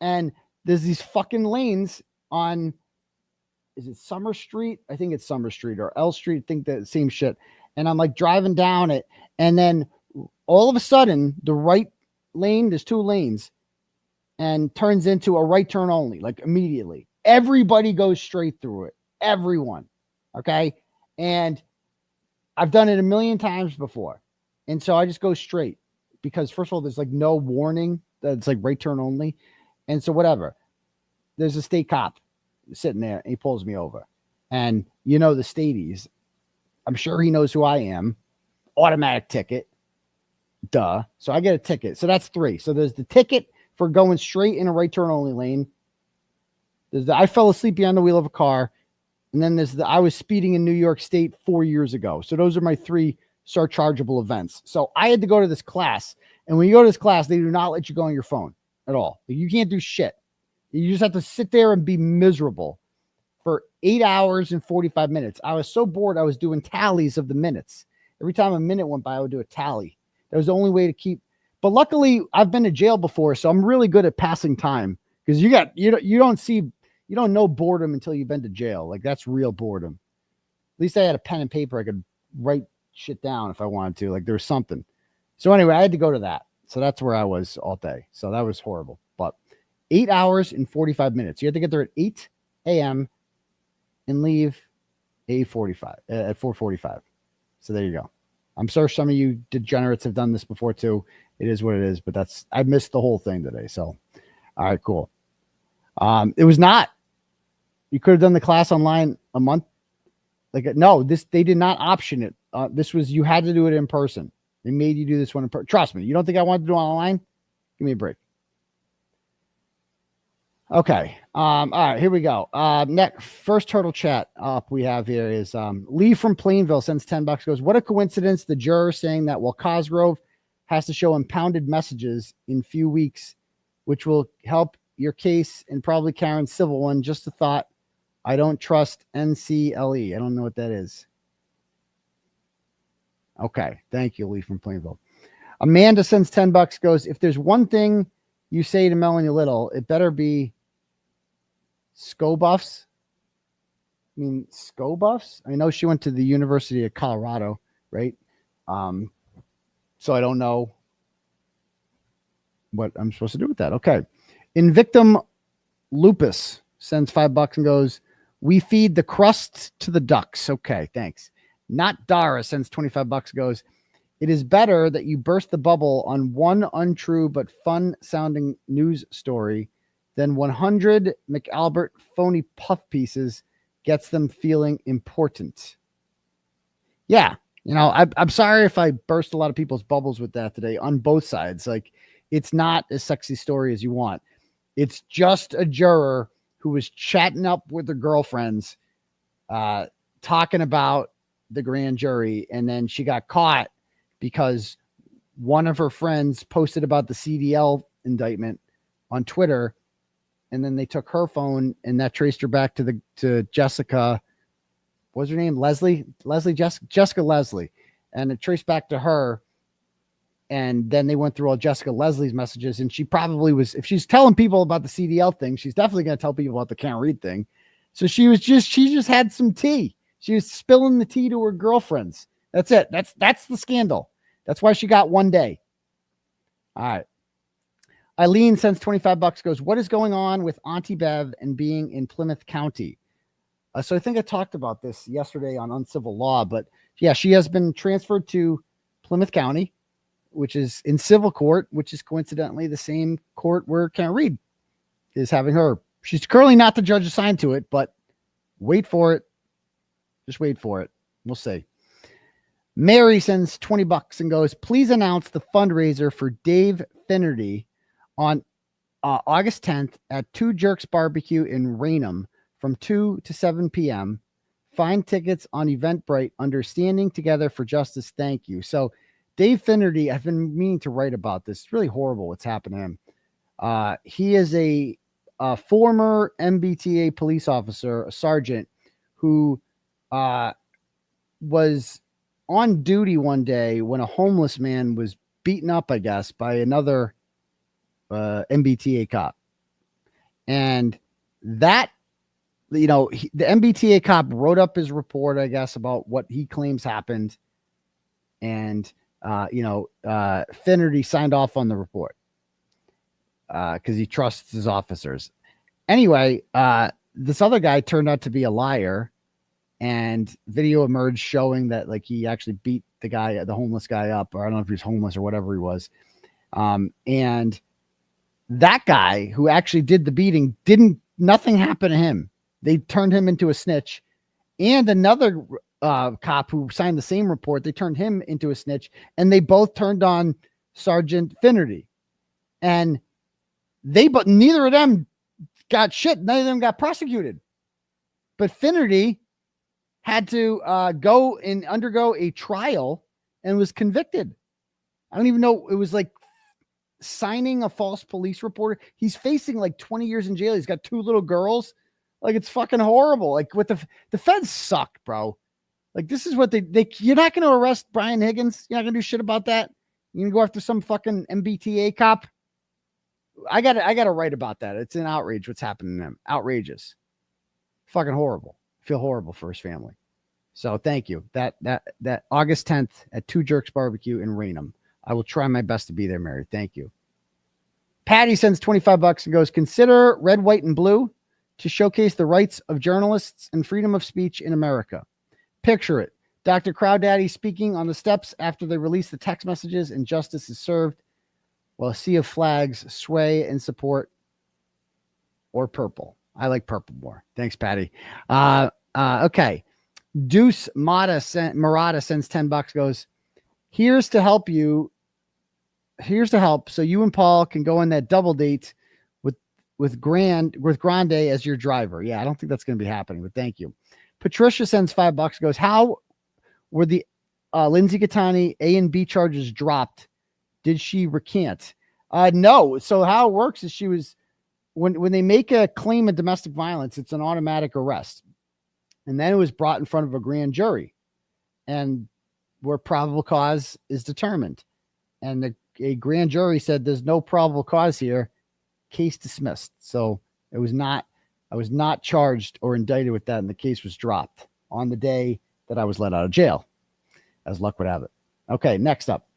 and there's these fucking lanes on, is it Summer Street? I think it's Summer Street or L Street. I think the same shit. And I'm like driving down it. And then all of a sudden, the right lane, there's 2 lanes, and turns into a right turn only, like immediately. Everybody goes straight through it. Everyone. Okay. And I've done it a million times before. And so I just go straight because, first of all, there's like no warning that it's like right turn only. And so whatever, there's a state cop sitting there, and he pulls me over. And you know, the stateies, I'm sure he knows who I am. Automatic ticket. Duh. So I get a ticket. So that's 3. So there's the ticket for going straight in a right turn only lane. There's the I fell asleep behind the wheel of a car. And then there's the I was speeding in New York State 4 years ago. So those are my 3 surchargeable events. So I had to go to this class. And when you go to this class, they do not let you go on your phone at all. You can't do shit. You just have to sit there and be miserable for 8 hours and 45 minutes. I was so bored, I was doing tallies of the minutes. Every time a minute went by, I would do a tally. That was the only way to keep. But luckily, I've been to jail before, so I'm really good at passing time, because you don't know boredom until you've been to jail. Like, that's real boredom. At least I had a pen and paper. I could write shit down if I wanted to. Like, there was something. So anyway, I had to go to that. So that's where I was all day. So that was horrible. But 8 hours and 45 minutes. You had to get there at 8 a.m. and leave at 4:45. So there you go. I'm sure some of you degenerates have done this before too. It is what it is, but I missed the whole thing today. So, all right, cool. It was not, you could have done the class online a month. No, they did not option it. This was, you had to do it in person. They made you do this one in person. Trust me. You don't think I wanted to do it online? Give me a break. Okay. All right, here we go. Next, first turtle chat up we have here is Lee from Plainville sends $10, goes, what a coincidence. The juror saying that while Cosgrove has to show impounded messages in few weeks, which will help your case and probably Karen's civil one. Just a thought. I don't trust 𝗫𝗄𝗃. I don't know what that is. Okay. Thank you, Lee from Plainville. Amanda sends $10, goes, if there's one thing you say to Melanie Little, it better be 𝗄𝗏𝗃𝗧. I mean, 𝗄𝗏𝗃𝗧. I know she went to the University of Colorado, right? So I don't know what I'm supposed to do with that. Okay. Invictum Lupus sends $5 and goes, we feed the crust to the ducks. Okay, thanks. Not Darragh sends $25, goes, it is better that you burst the bubble on one untrue but fun sounding news story than 100 McAlbert phony puff pieces gets them feeling important. Yeah. You know, I'm sorry if I burst a lot of people's bubbles with that today on both sides. Like, it's not a sexy story as you want. It's just a juror who was chatting up with her girlfriends, talking about the grand jury. And then she got caught because one of her friends posted about the CDL indictment on Twitter. And then they took her phone and that traced her back to Jessica. What's her name? Jessica Leslie. And it traced back to her. And then they went through all Jessica Leslie's messages. And she probably was, if she's telling people about the CDL thing, she's definitely going to tell people about the Can't Read thing. So she just had some tea. She was spilling the tea to her girlfriends. That's it. That's the scandal. That's why she got 1 day. All right. Eileen sends $25, goes, what is going on with Auntie Bev and being in Plymouth County? So I think I talked about this yesterday on Uncivil Law, but yeah, she has been transferred to Plymouth County, which is in civil court, which is coincidentally the same court where Karen Reed is having her. She's currently not the judge assigned to it, but wait for it. Just wait for it. We'll see. Mary sends $20 and goes, please announce the fundraiser for Dave Finnerty on August 10th at Two Jerks Barbecue in Raynham from 2 to 7 p.m. Find tickets on Eventbrite under Standing Together for Justice. Thank you. So Dave Finnerty, I've been meaning to write about this. It's really horrible what's happened to him. He is a former MBTA police officer, a sergeant, who was on duty one day when a homeless man was beaten up, I guess, by another MBTA cop. And that, you know, the MBTA cop wrote up his report, I guess, about what he claims happened. And, Finnerty signed off on the report because he trusts his officers. Anyway, this other guy turned out to be a liar, and video emerged showing that like he actually beat the homeless guy up, or I don't know if he's homeless or whatever he was. And that guy who actually did the beating, nothing happened to him. They turned him into a snitch, and another cop who signed the same report, they turned him into a snitch, and they both turned on Sergeant Finnerty. And but neither of them got shit. None of them got prosecuted. But Finnerty had to go and undergo a trial and was convicted. I don't even know. It was like signing a false police report. He's facing like 20 years in jail. He's got 2 little girls. Like, it's fucking horrible. Like, with the feds suck, bro. Like, this is what you're not going to arrest Brian Higgins. You're not going to do shit about that. You're going to go after some fucking MBTA cop. I got to write about that. It's an outrage what's happening to them. Outrageous. Fucking horrible. I feel horrible for his family. So thank you. That August 10th at Two Jerks Barbecue in Raynham. I will try my best to be there, Mary. Thank you. Patty sends $25 and goes, consider red, white, and blue to showcase the rights of journalists and freedom of speech in America. Picture it. Dr. Crowdaddy speaking on the steps after they release the text messages and justice is served, while a sea of flags sway in support, or purple. I like purple more. Thanks, Patty. Okay. Deuce Murata sends $10, goes, here's to help so you and Paul can go on that double date with Grande as your driver. Yeah, I don't think that's going to be happening, but thank you. Patricia sends $5, goes, how were the Lindsay Gattani A and B charges dropped? Did she recant? No. So how it works is she was, when they make a claim of domestic violence, it's an automatic arrest. And then it was brought in front of a grand jury, and where probable cause is determined. And a grand jury said there's no probable cause here. Case dismissed. So I was not charged or indicted with that, and the case was dropped on the day that I was let out of jail, as luck would have it. Okay, next up.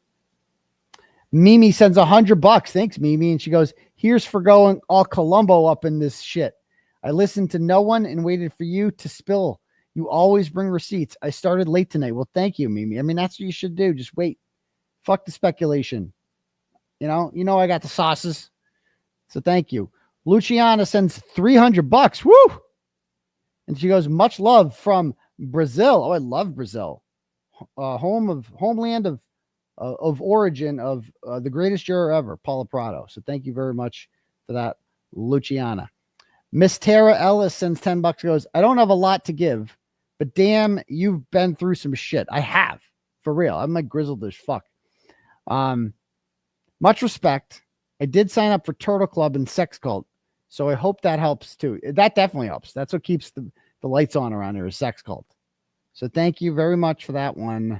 Mimi sends $100. Thanks, Mimi. And she goes, here's for going all Columbo up in this shit. I listened to no one and waited for you to spill. You always bring receipts. I started late tonight. Well, thank you, Mimi. I mean, that's what you should do. Just wait. Fuck the speculation. You know, I got the sauces. So thank you. Luciana sends $300. Woo! And she goes, much love from Brazil. Oh, I love Brazil. Homeland of origin of the greatest juror ever, Paula Prado. So thank you very much for that, Luciana. Miss Tara Ellis sends $10, goes, I don't have a lot to give, but damn, you've been through some shit. I have, for real. I'm like grizzled as fuck. Much respect. I did sign up for Turtle Club and Sex Cult, so I hope that helps too. That definitely helps. That's what keeps the lights on around here, is Sex Cult. So thank you very much for that one,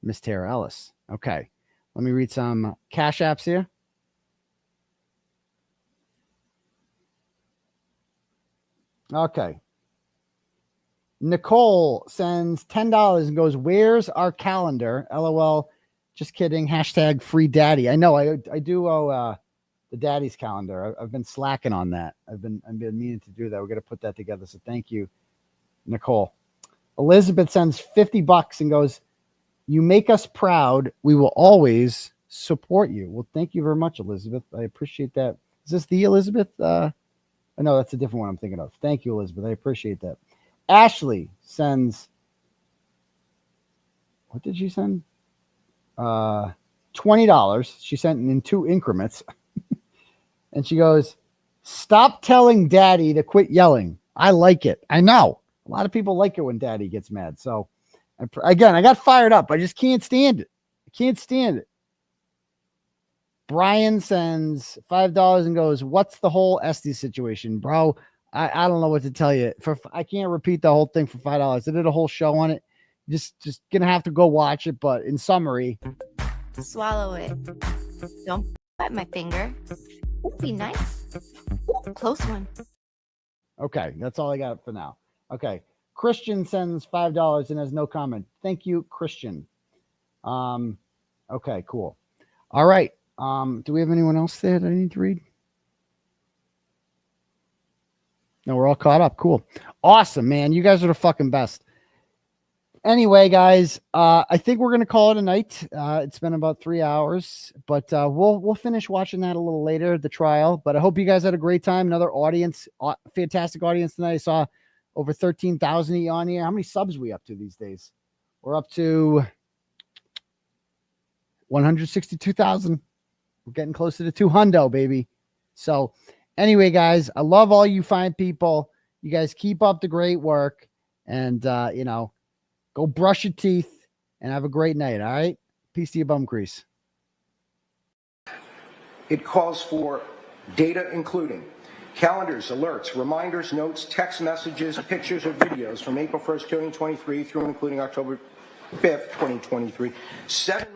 Miss Tara Ellis. Okay, let me read some Cash Apps here. Okay. Nicole sends $10 and goes, "Where's our calendar? LOL. Just kidding. Hashtag free daddy." I know I do owe the daddy's calendar. I've been slacking on that. I've been meaning to do that. We're gonna put that together. So thank you, Nicole. Elizabeth sends $50 and goes, "You make us proud. We will always support you." Well, thank you very much, Elizabeth. I appreciate that. Is this the Elizabeth? No, that's a different one I'm thinking of. Thank you, Elizabeth. I appreciate that. Ashley sends, what did she send? $20. She sent in 2 increments. And she goes, "Stop telling daddy to quit yelling. I like it." I know. A lot of people like it when daddy gets mad. So, again, I got fired up. I just can't stand it. I can't stand it. Brian sends $5 and goes, "What's the whole Esty situation, bro? I don't know what to tell you. I can't repeat the whole thing for $5. I did a whole show on it. Just gonna have to go watch it. But in summary, Swallow it. Don't bite my finger. Ooh, be nice. Ooh, close one. okay, that's all I got for now. Okay, Christian sends $5 and has no comment. Thank you, Christian. Okay, cool. All right. Do we have anyone else there that I need to read? No, we're all caught up. Cool. Awesome, man. You guys are the fucking best. Anyway, guys, I think we're going to call it a night. It's been about 3 hours, but we'll finish watching that a little later, the trial. But I hope you guys had a great time. Another audience, fantastic audience tonight. I saw over 13,000 on here. How many subs are we up to these days? We're up to 162,000. We're getting closer to 200, baby. So anyway, guys, I love all you fine people. You guys keep up the great work, and go brush your teeth and have a great night. All right, peace to your bum crease. It calls for data including calendars, alerts, reminders, notes, text messages, pictures, or videos from April 1st, 2023 through and including October 5th, 2023. 7